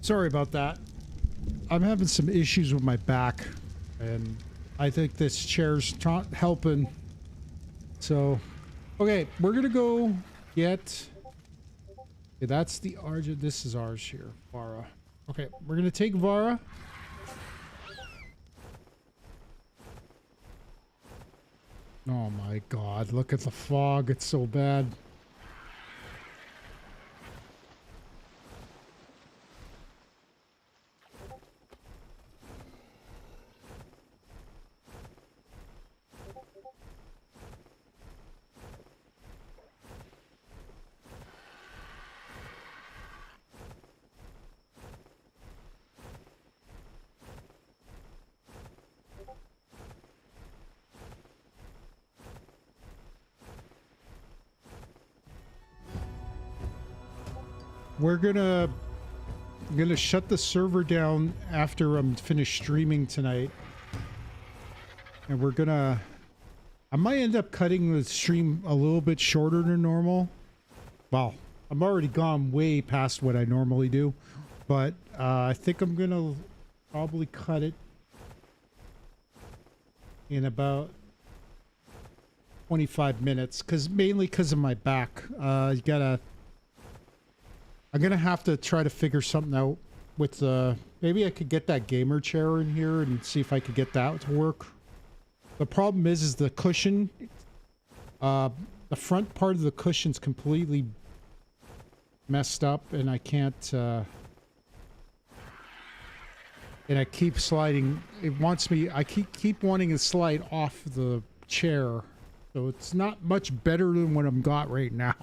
Sorry about that. I'm having some issues with my back, and I think this chair's not helping. So, okay, we're gonna go get... Okay, that's the Argent. This is ours here, Vara. Okay, we're gonna take Vara. Oh my god, look at the fog. It's so bad. We're gonna shut the server down after I'm finished streaming tonight. And we're gonna... I might end up cutting the stream a little bit shorter than normal. Well, I'm already gone way past what I normally do. But I think I'm gonna probably cut it in about 25 minutes. Mainly because of my back. I'm gonna have to try to figure something out with maybe I could get that gamer chair in here and see if I could get that to work. The problem is the cushion, the front part of the cushion's completely messed up, and I can't, and I keep sliding. It wants me, I keep wanting to slide off the chair, so it's not much better than what I'm got right now.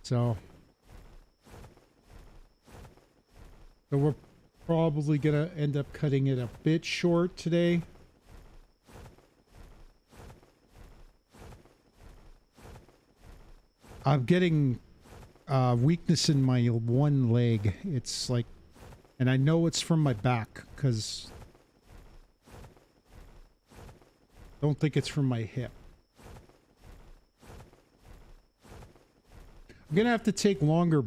So we're probably gonna end up cutting it a bit short today. I'm getting weakness in my one leg. It's like, and I know it's from my back because I don't think it's from my hip. I'm gonna have to take longer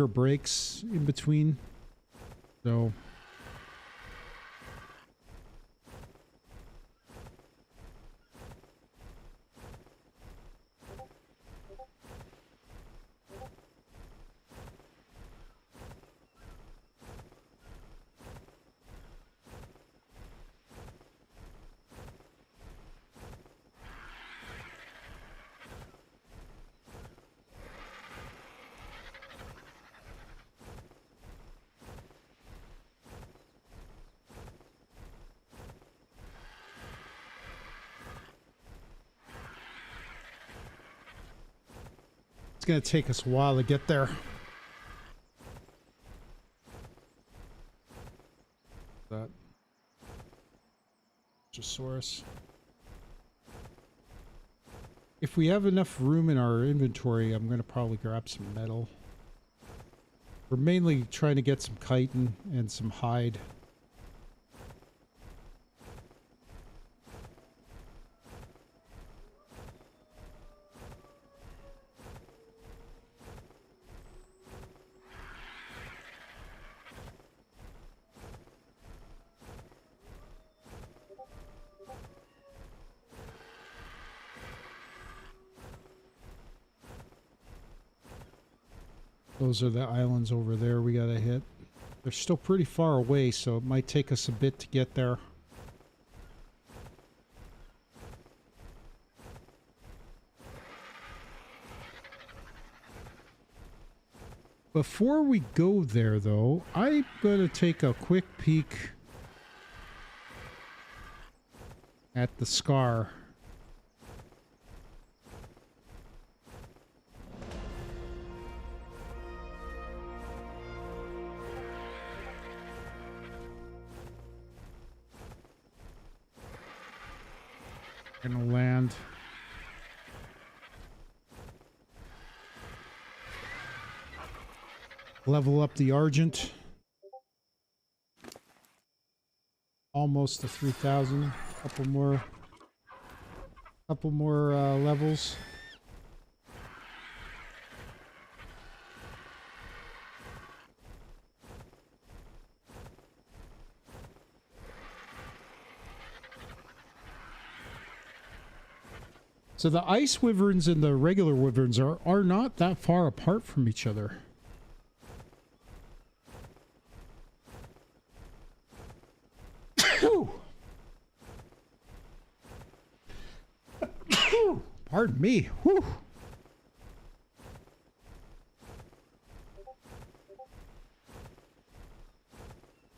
breaks in between. So it's gonna take us a while to get there. That Gisaurus. If we have enough room in our inventory, I'm gonna probably grab some metal. We're mainly trying to get some chitin and some hide. Those are the islands over there we gotta hit. They're still pretty far away, so it might take us a bit to get there. Before we go there, though, I'm gonna take a quick peek at the scar. Gonna land. Level up the Argent. Almost to 3,000. Couple more levels. So the ice wyverns and the regular wyverns are not that far apart from each other. Pardon me. Whew.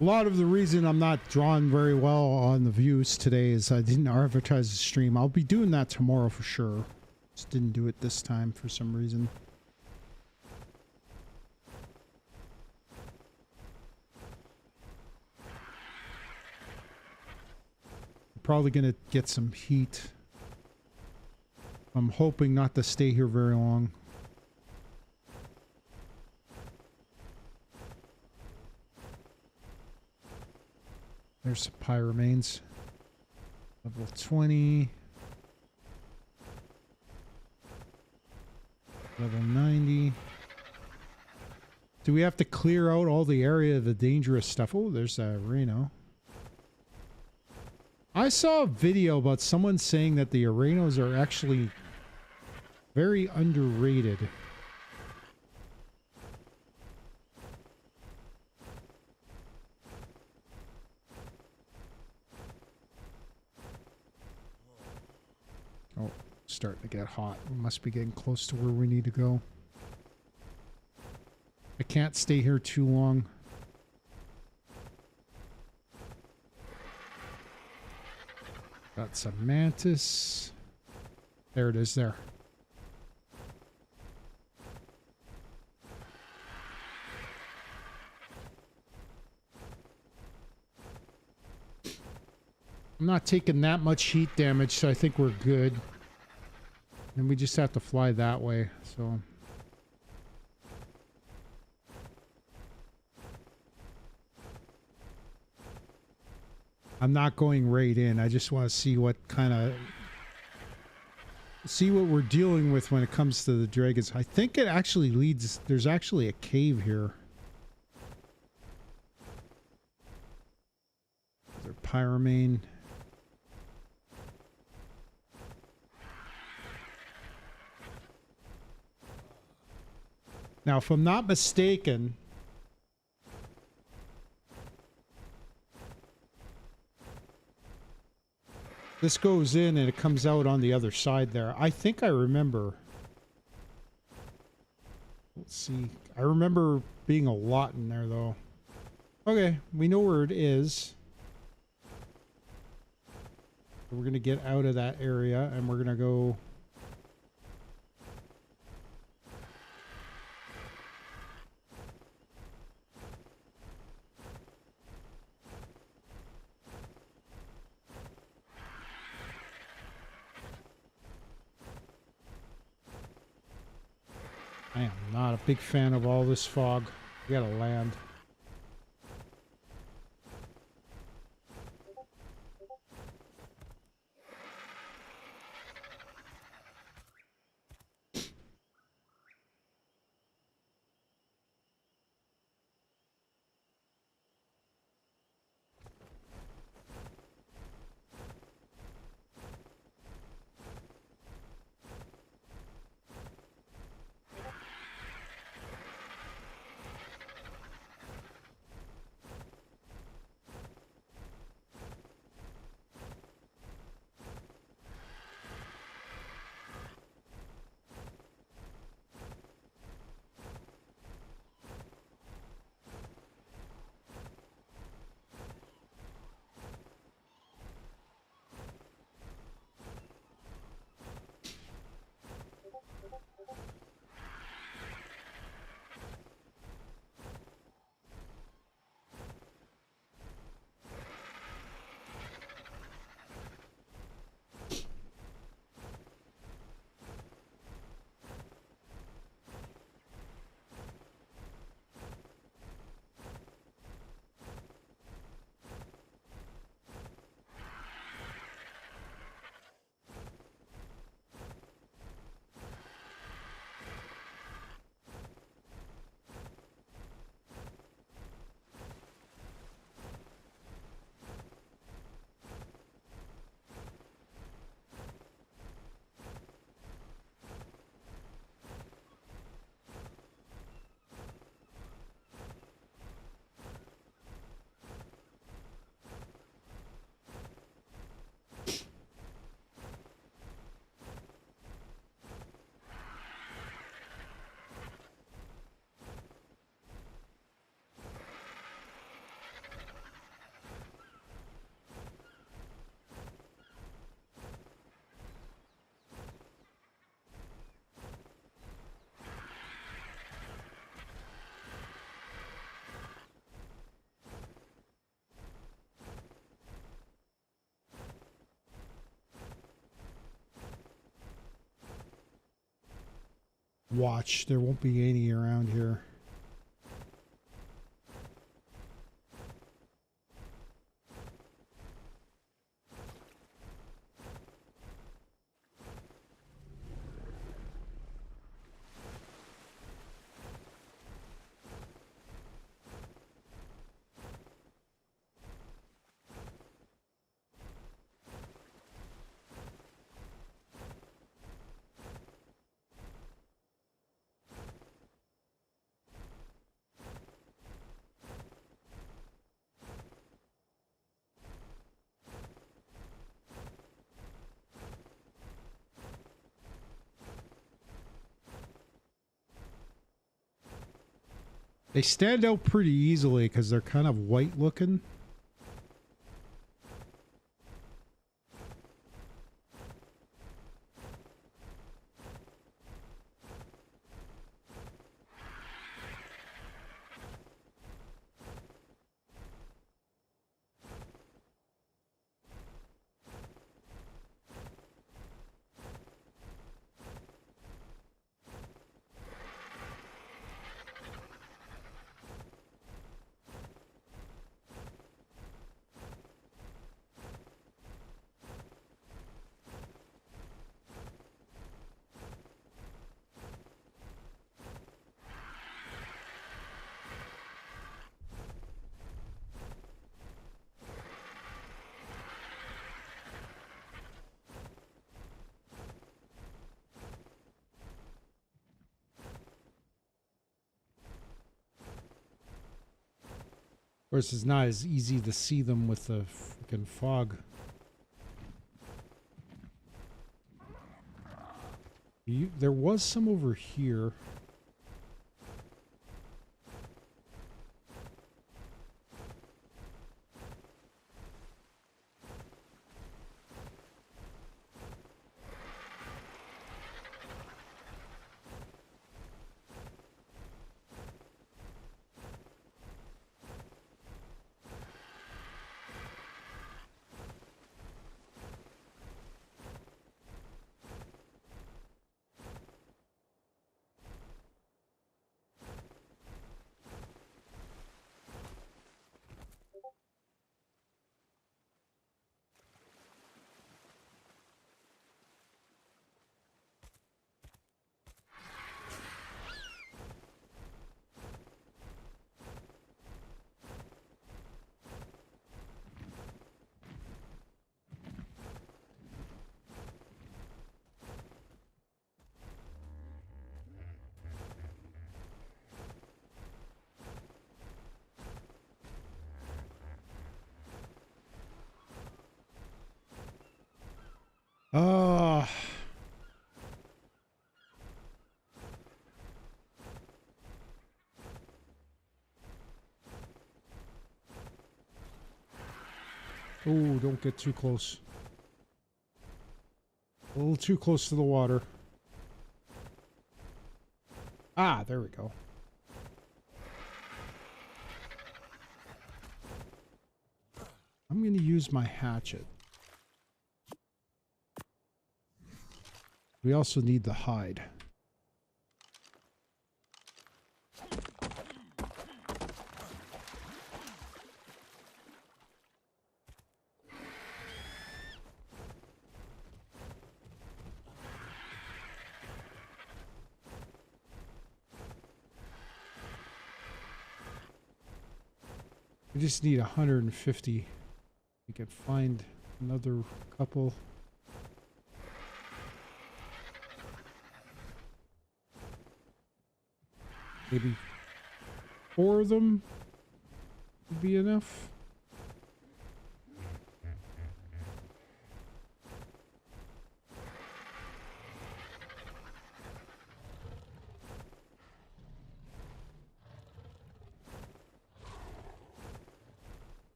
A lot of the reason I'm not drawn very well on the views today is I didn't advertise the stream. I'll be doing that tomorrow for sure. Just didn't do it this time for some reason. Probably gonna get some heat. I'm hoping not to stay here very long. There's some pie remains. Level 20. Level 90. Do we have to clear out all the area of the dangerous stuff? Oh, there's a rhino. I saw a video about someone saying that the rhinos are actually very underrated. Oh, starting to get hot. We must be getting close to where we need to go. I can't stay here too long. Got some mantis. There it is there. I'm not taking that much heat damage, so I think we're good. And we just have to fly that way, so... I'm not going right in. I just want to see what kind of... see what we're dealing with when it comes to the dragons. I think it actually leads... there's actually a cave here. There's a pyromane. Now, if I'm not mistaken... this goes in and it comes out on the other side there. I think I remember. Let's see. I remember being a lot in there, though. Okay, we know where it is. We're going to get out of that area and we're going to go... I am not a big fan of all this fog. We gotta land. watch. There won't be any around here. They stand out pretty easily because they're kind of white looking. Of course, it's not as easy to see them with the freaking fog. There was some over here. Ah. Oh, don't get too close. A little too close to the water. Ah, there we go. I'm going to use my hatchet. We also need the hide. We just need 150. We can find another couple. Maybe 4 of them would be enough.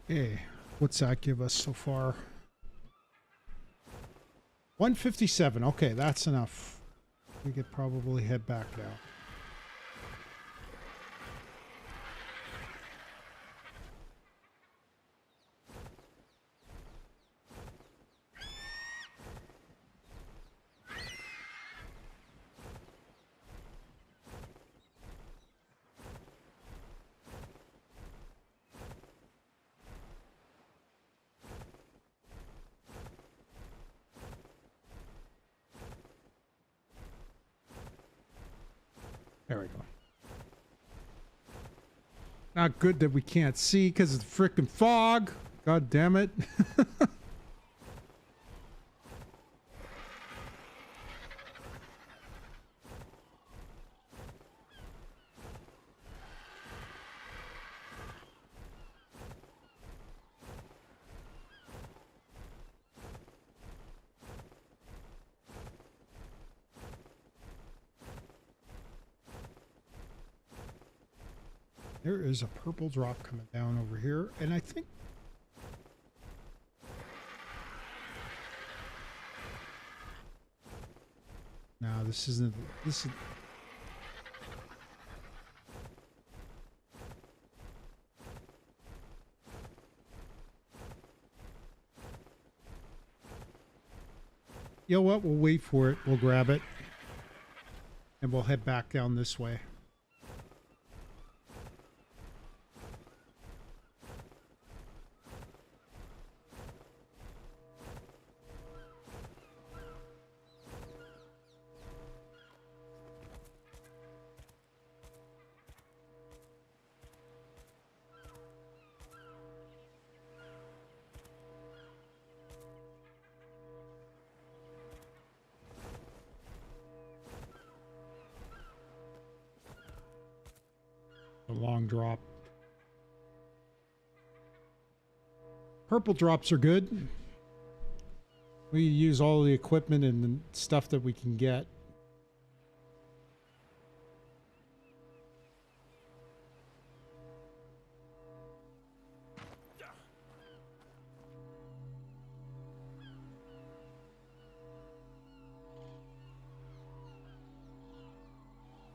Okay, what's that give us so far? 157. Okay, that's enough. We could probably head back now. There we go. Not good that we can't see because of the frickin' fog. God damn it. There is a purple drop coming down over here, and I think... No, this isn't... This is... You know what? We'll wait for it. We'll grab it. And we'll head back down this way. A long drop. Purple drops are good. We use all the equipment and the stuff that we can get.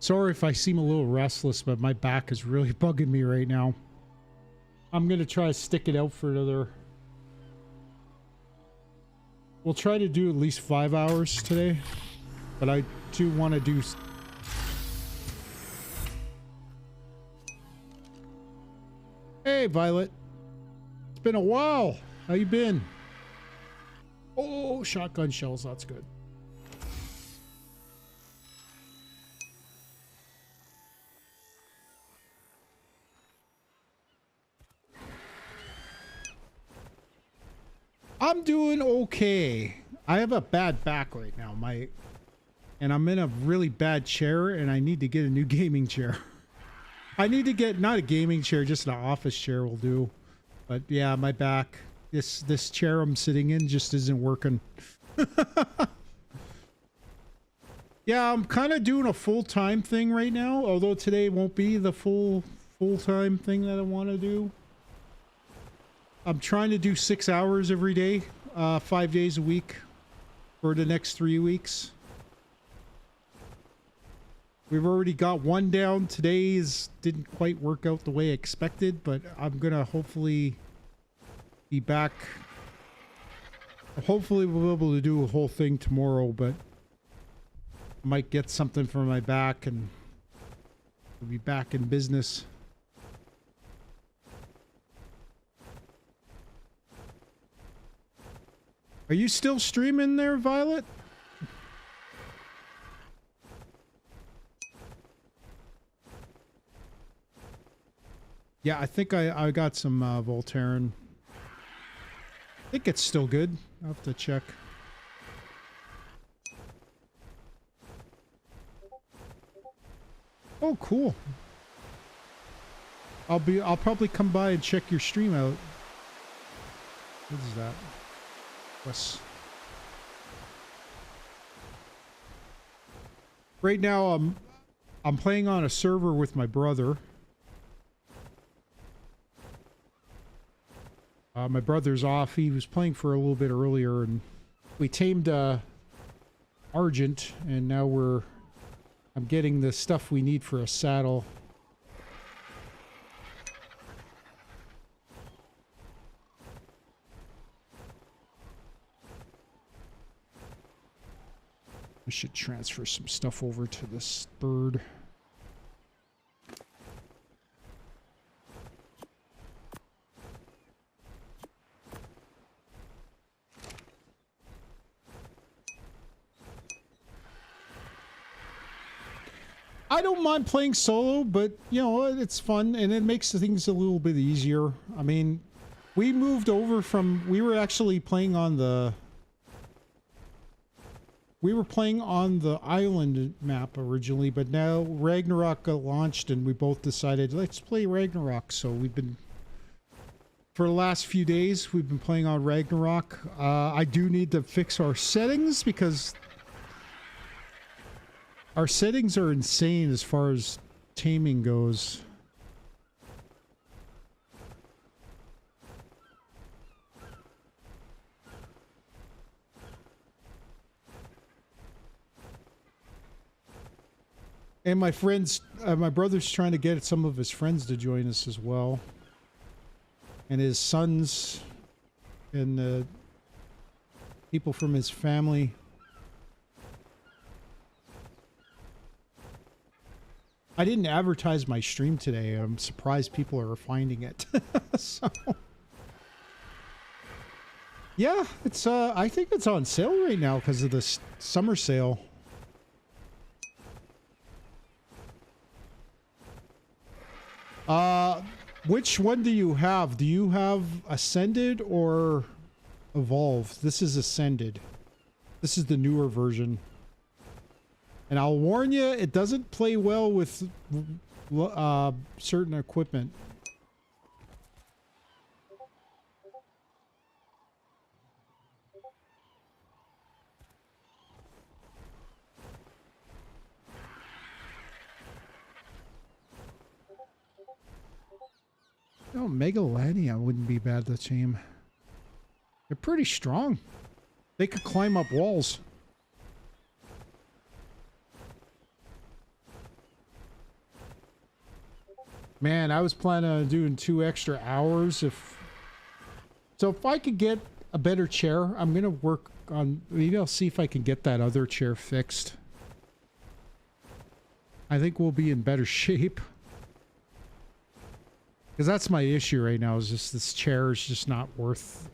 Sorry if I seem a little restless, but my back is really bugging me right now. I'm going to try to stick it out for another... We'll try to do at least 5 hours today, but I do want to do... Hey, Violet. It's been a while. How you been? Oh, shotgun shells. That's good. I'm doing okay. I have a bad back right now, and I'm in a really bad chair, and I need to get a new gaming chair. I need to get not a gaming chair, just an office chair will do. But yeah, my back, this chair I'm sitting in just isn't working. Yeah, I'm kind of doing a full-time thing right now, although today won't be the full-time thing that I want to do. I'm trying to do 6 hours every day, 5 days a week for the next 3 weeks. We've already got one down. Today's didn't quite work out the way I expected, but I'm going to hopefully be back. Hopefully we'll be able to do a whole thing tomorrow, but I might get something for my back and we'll be back in business. Are you still streaming there, Violet? Yeah, I think I got some Voltaren. I think it's still good. I'll have to check. Oh, cool. I'll probably come by and check your stream out. What is that? Right now I'm playing on a server with my brother. My brother's off. He was playing for a little bit earlier, and we tamed Argent, and now I'm getting the stuff we need for a saddle. I should transfer some stuff over to this bird. I don't mind playing solo, but, you know, it's fun, and it makes things a little bit easier. I mean, we moved over from... We were actually playing on the... We were playing on the island map originally, but now Ragnarok got launched, and we both decided, let's play Ragnarok. So we've been... For the last few days, we've been playing on Ragnarok. I do need to fix our settings, because... Our settings are insane as far as taming goes. And my friends, my brother's trying to get some of his friends to join us as well. And his sons and people from his family. I didn't advertise my stream today. I'm surprised people are finding it. So, yeah, it's I think it's on sale right now because of this summer sale. Which one do you have? Do you have Ascended or Evolved? This is Ascended. This is the newer version. And I'll warn you, it doesn't play well with certain equipment. Oh, Megalania wouldn't be bad to tame. They're pretty strong. They could climb up walls. Man, I was planning on doing 2 extra hours if I could get a better chair, I'm gonna work on, maybe I'll see if I can get that other chair fixed. I think we'll be in better shape. Because that's my issue right now, is just this chair is just not worth...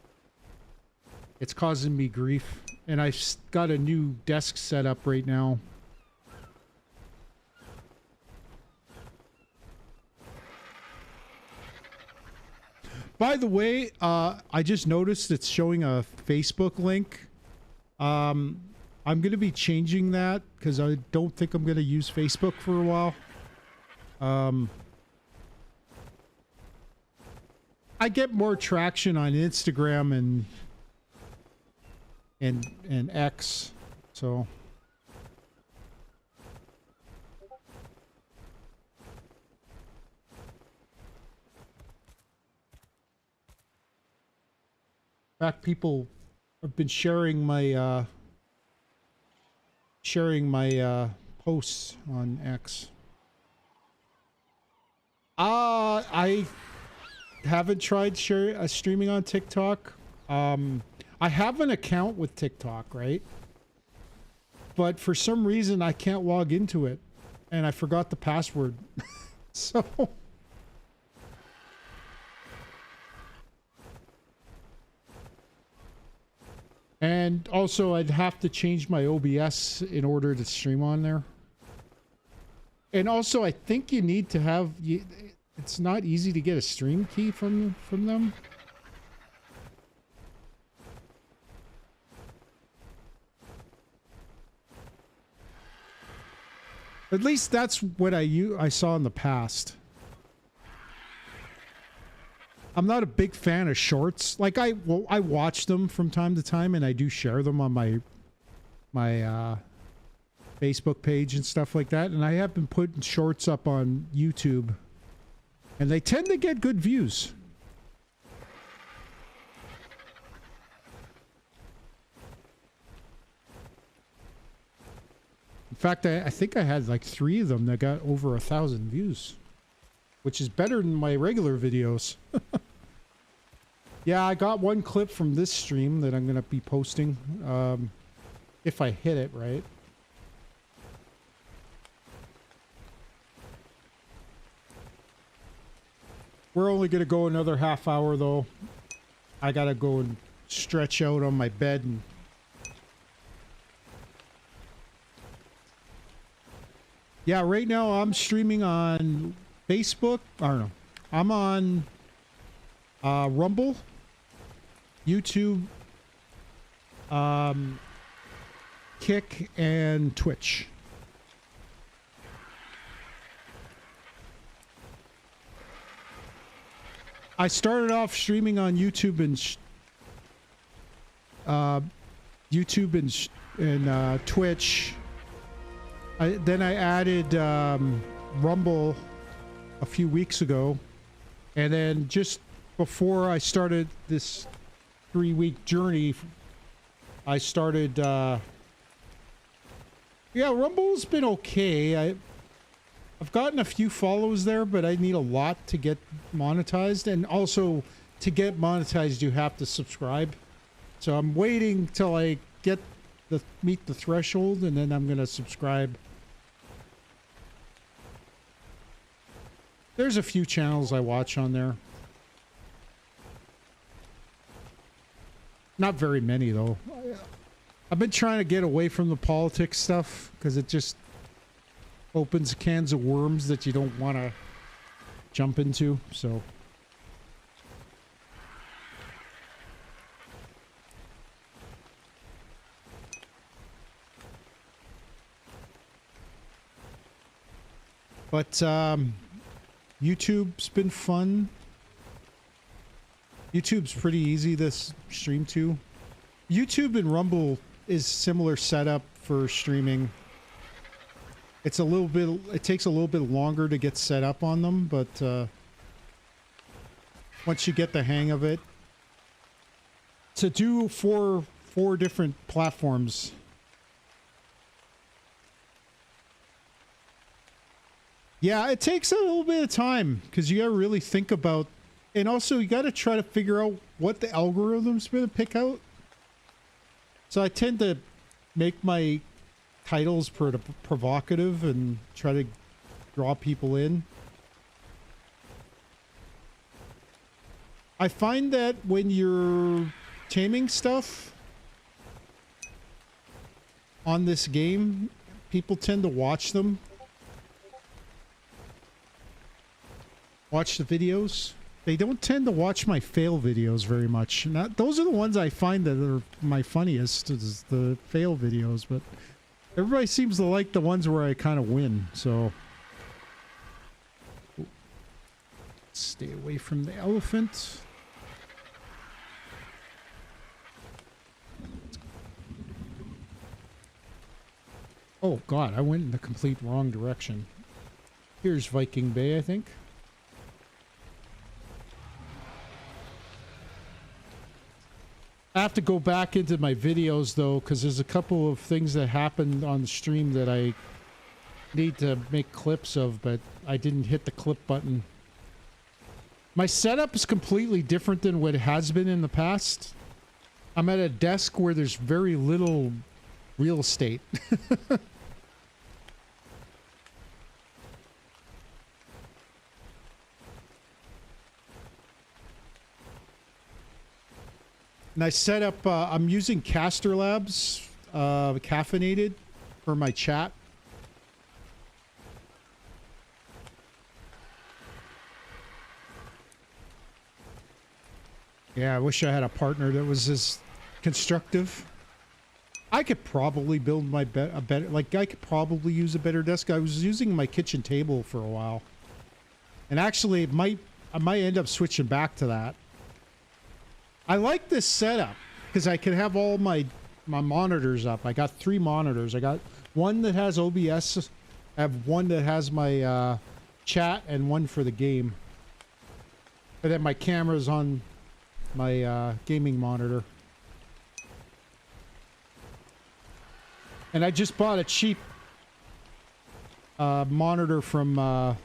It's causing me grief. And I've got a new desk set up right now. By the way, I just noticed it's showing a Facebook link. I'm going to be changing that because I don't think I'm going to use Facebook for a while. I get more traction on Instagram and X, so... In fact, people have been sharing my posts on X. I haven't tried streaming on TikTok. I have an account with TikTok, right? But for some reason, I can't log into it, and I forgot the password. So. And also, I'd have to change my OBS in order to stream on there. And also, I think you need to have... It's not easy to get a stream key from them. At least that's what I saw in the past. I'm not a big fan of shorts. Like I watch them from time to time, and I do share them on my Facebook page and stuff like that. And I have been putting shorts up on YouTube, and they tend to get good views. In fact, I think I had like 3 of them that got over 1,000 views, which is better than my regular videos. Yeah, I got one clip from this stream that I'm going to be posting, if I hit it right. We're only going to go another half hour, though. I got to go and stretch out on my bed. And yeah, right now I'm streaming on Facebook. I don't know. I'm on Rumble, YouTube, Kick, and Twitch. I started off streaming on YouTube and Twitch. Then I added Rumble a few weeks ago, and then just before I started this 3-week journey, I started. Yeah, Rumble's been okay. I've gotten a few follows there, but I need a lot to get monetized. And also, to get monetized, you have to subscribe. So I'm waiting till I meet the threshold, and then I'm going to subscribe. There's a few channels I watch on there. Not very many, though. I've been trying to get away from the politics stuff, because it just opens cans of worms that you don't want to jump into, so. But YouTube's been fun. YouTube's pretty easy to stream to. YouTube and Rumble is similar setup for streaming. It's a little bit, it takes a little bit longer to get set up on them, but once you get the hang of it, to do four different platforms. Yeah, it takes a little bit of time because you got to really think about, and also you got to try to figure out what the algorithm's going to pick out. So I tend to make my titles provocative and try to draw people in. I find that when you're taming stuff on this game, people tend to watch them. Watch the videos. They don't tend to watch my fail videos very much. Those are the ones I find that are my funniest, is the fail videos, but everybody seems to like the ones where I kind of win, so. Stay away from the elephant. Oh god, I went in the complete wrong direction. Here's Viking Bay, I think. I have to go back into my videos though, because there's a couple of things that happened on the stream that I need to make clips of, but I didn't hit the clip button. My setup is completely different than what it has been in the past. I'm at a desk where there's very little real estate. And I set up, I'm using Caster Labs, caffeinated, for my chat. Yeah, I wish I had a partner that was as constructive. I could probably build my a better, like I could probably use a better desk. I was using my kitchen table for a while. And actually I might end up switching back to that. I like this setup because I can have all my monitors up. I got 3 monitors. I got one that has OBS. I have one that has my chat and one for the game. And then my camera's on my gaming monitor. And I just bought a cheap monitor from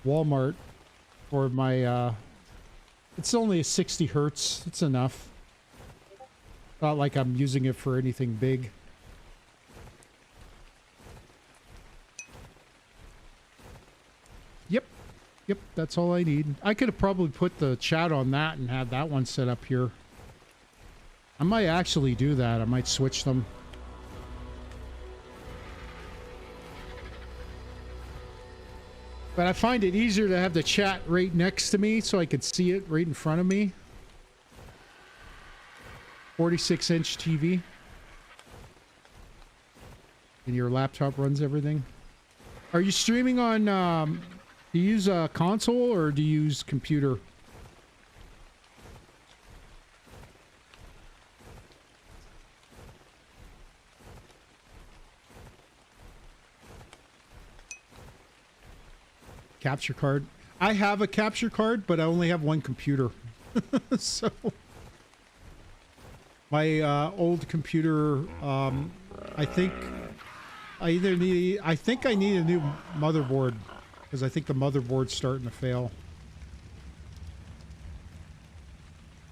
Walmart for my it's only a 60 hertz. It's enough. Not like I'm using it for anything big. Yep. Yep, that's all I need. I could have probably put the chat on that and had that one set up here. I might actually do that. I might switch them. But I find it easier to have the chat right next to me so I could see it right in front of me. 46-inch TV. And your laptop runs everything. Are you streaming on, do you use a console or do you use computer? Capture card. I have a capture card, but I only have one computer. So my old computer, I think I need a new motherboard because I think the motherboard's starting to fail.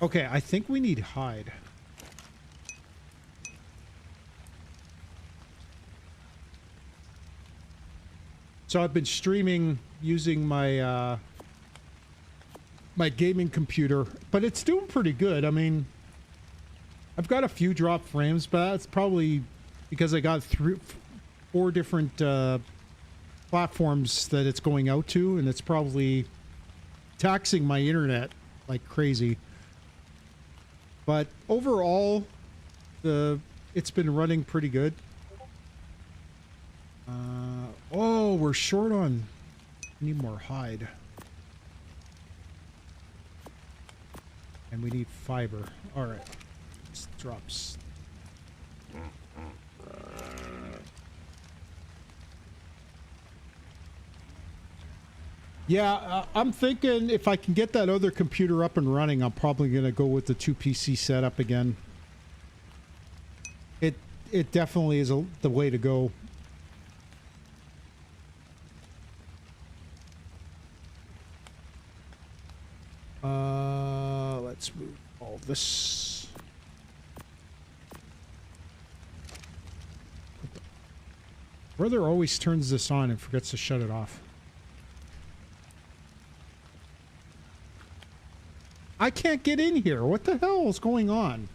Okay, I think we need hide. So I've been streaming using my my gaming computer, but it's doing pretty good. I mean, I've got a few drop frames, but that's probably because I got 4 different platforms that it's going out to, and it's probably taxing my internet like crazy. But overall, it's been running pretty good. Oh, we're short on. We need more hide. And we need fiber. Alright. This drops. Yeah, I'm thinking if I can get that other computer up and running, I'm probably going to go with the 2 PC setup again. It definitely is the way to go. Let's move all this. Brother always turns this on and forgets to shut it off. I can't get in here. What the hell is going on?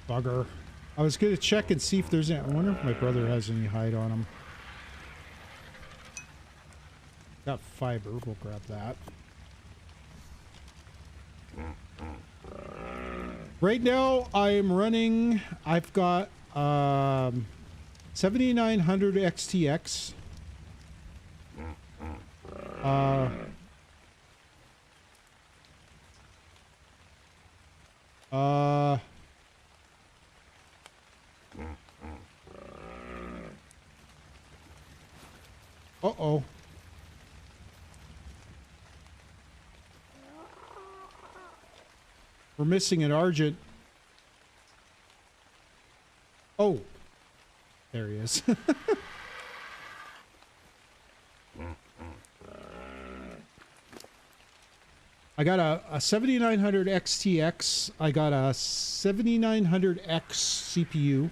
Bugger. I was going to check and see if there's any... I wonder if my brother has any hide on him. Got fiber. We'll grab that. Right now, I'm running... I've got 7900 XTX. Uh-oh. We're missing an Argent. Oh. There he is. I got a 7900 XTX. I got a 7900X CPU.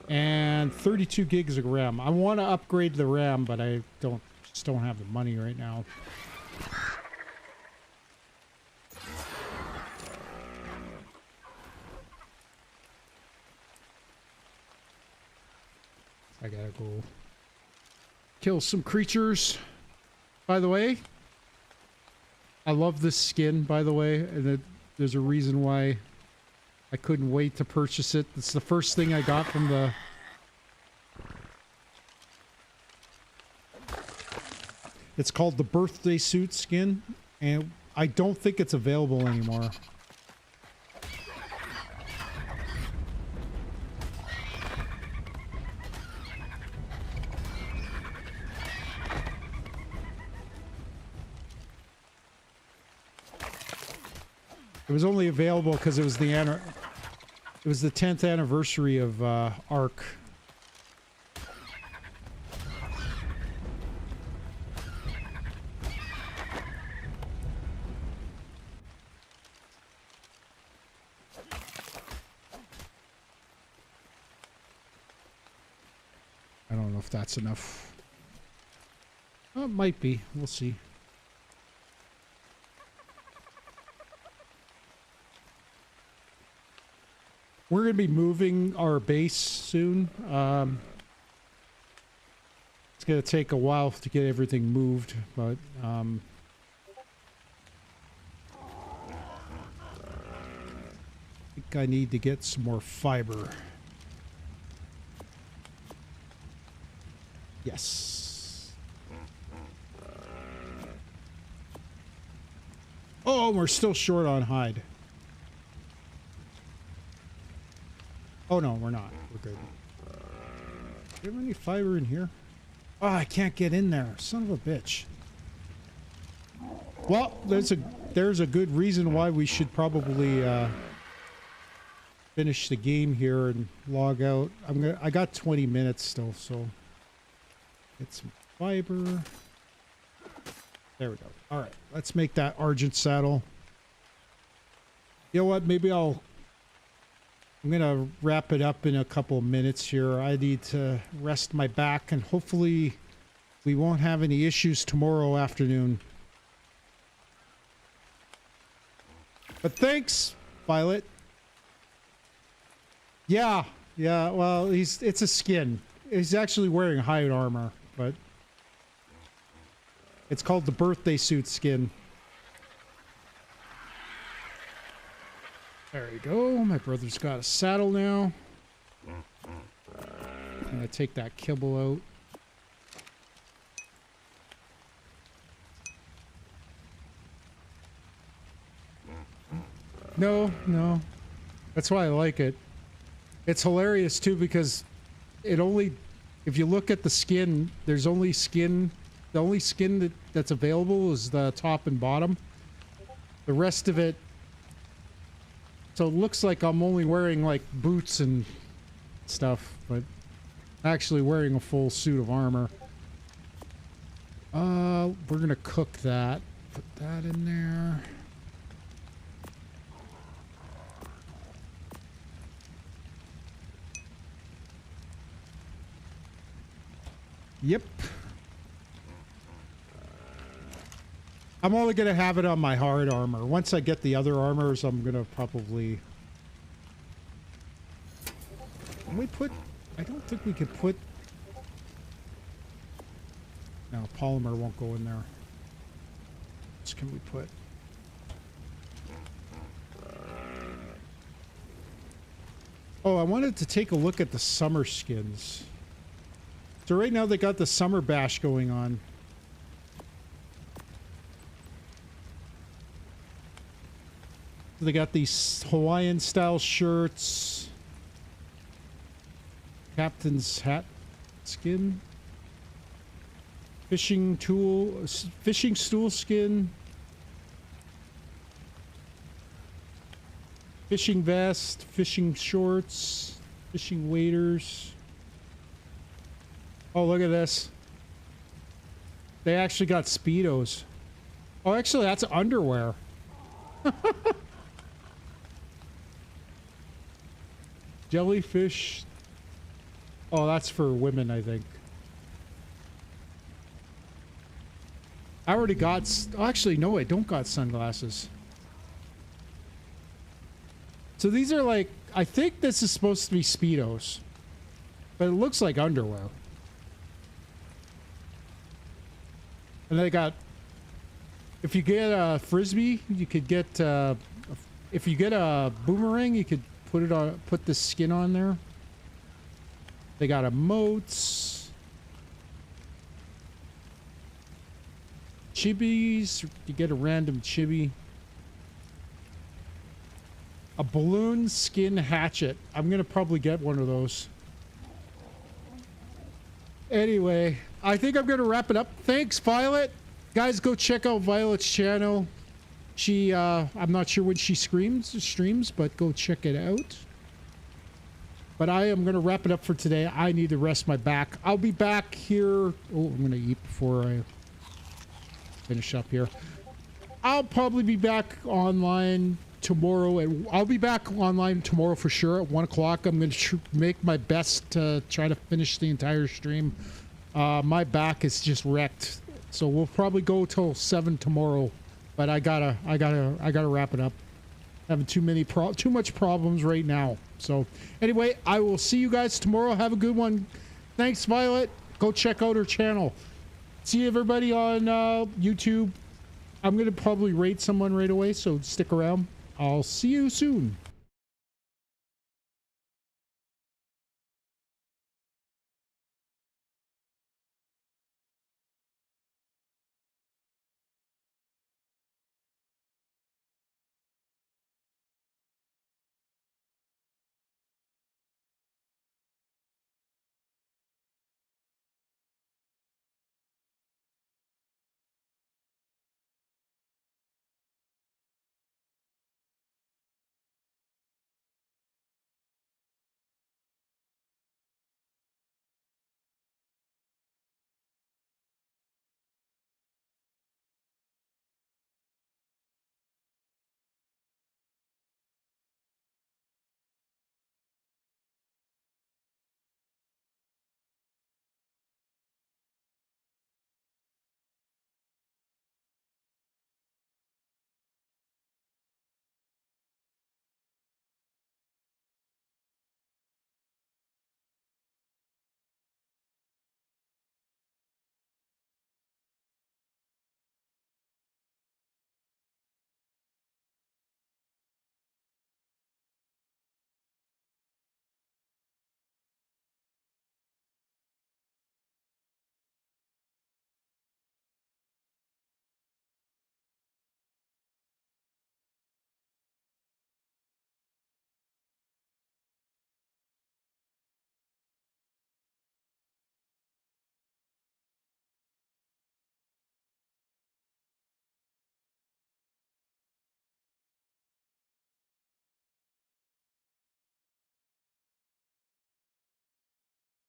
And 32 gigs of RAM. I want to upgrade the RAM, but I just don't have the money right now. I gotta go kill some creatures. By the way, I love this skin, by the way, and there's a reason why I couldn't wait to purchase it. It's the first thing I got from the... It's called the birthday suit skin, and I don't think it's available anymore. It was only available because it was the 10th anniversary of Ark. I don't know if that's enough. Oh, it might be. We'll see. We're going to be moving our base soon. It's going to take a while to get everything moved, but I think I need to get some more fiber. Yes. Oh, we're still short on hide. Oh no, we're not. We're good. Do you have any fiber in here? Oh, I can't get in there. Son of a bitch. Well, there's a good reason why we should probably finish the game here and log out. I got 20 minutes still, so get some fiber. There we go. All right, let's make that Argent saddle. You know what? Maybe I'm gonna wrap it up in a couple of minutes here. I need to rest my back, and hopefully we won't have any issues tomorrow afternoon. But thanks, Violet. Yeah, well, it's a skin. He's actually wearing hide armor, but it's called the birthday suit skin. There we go. My brother's got a saddle now. I'm gonna take that kibble out. No. That's why I like it. It's hilarious too because it only, if you look at the skin, there's only skin, the only skin that's available is the top and bottom. The rest of it, so it looks like I'm only wearing like boots and stuff, but actually wearing a full suit of armor. We're gonna cook that. Put that in there. Yep. I'm only going to have it on my hard armor. Once I get the other armors, I'm going to probably... Can we put... I don't think we could put... No, polymer won't go in there. What else can we put? Oh, I wanted to take a look at the summer skins. So right now they got the summer bash going on. They got these Hawaiian style shirts. Captain's hat skin. Fishing stool skin. Fishing vest, fishing shorts, fishing waders. Oh, look at this. They actually got Speedos. Oh, actually, that's underwear. Jellyfish. Oh, that's for women, I think. I already got... Oh, actually, no, I don't got sunglasses. So these are like... I think this is supposed to be Speedos. But it looks like underwear. And they got... If you get a Frisbee, you could get... if you get a boomerang, you could put it on... Put the skin on there. They got emotes. chibis. You get a random chibi. A balloon skin hatchet. I'm gonna probably get one of those. Anyway, I think I'm gonna wrap it up. Thanks, Violet. Guys, go check out Violet's channel. She, I'm not sure when she streams, but go check it out. But I am gonna wrap it up for today. I need to rest my back. I'll be back here. Oh, I'm gonna eat before I finish up here. I'll probably be back online tomorrow, and I'll be back online tomorrow for sure at 1 o'clock. I'm going to make my best to try to finish the entire stream. My back is just wrecked, so we'll probably go till 7 tomorrow. But I gotta wrap it up. Having too much problems right now. So anyway, I will see you guys tomorrow. Have a good one. Thanks, Violet. Go check out her channel. See everybody on YouTube. I'm gonna probably rate someone right away, so stick around. I'll see you soon.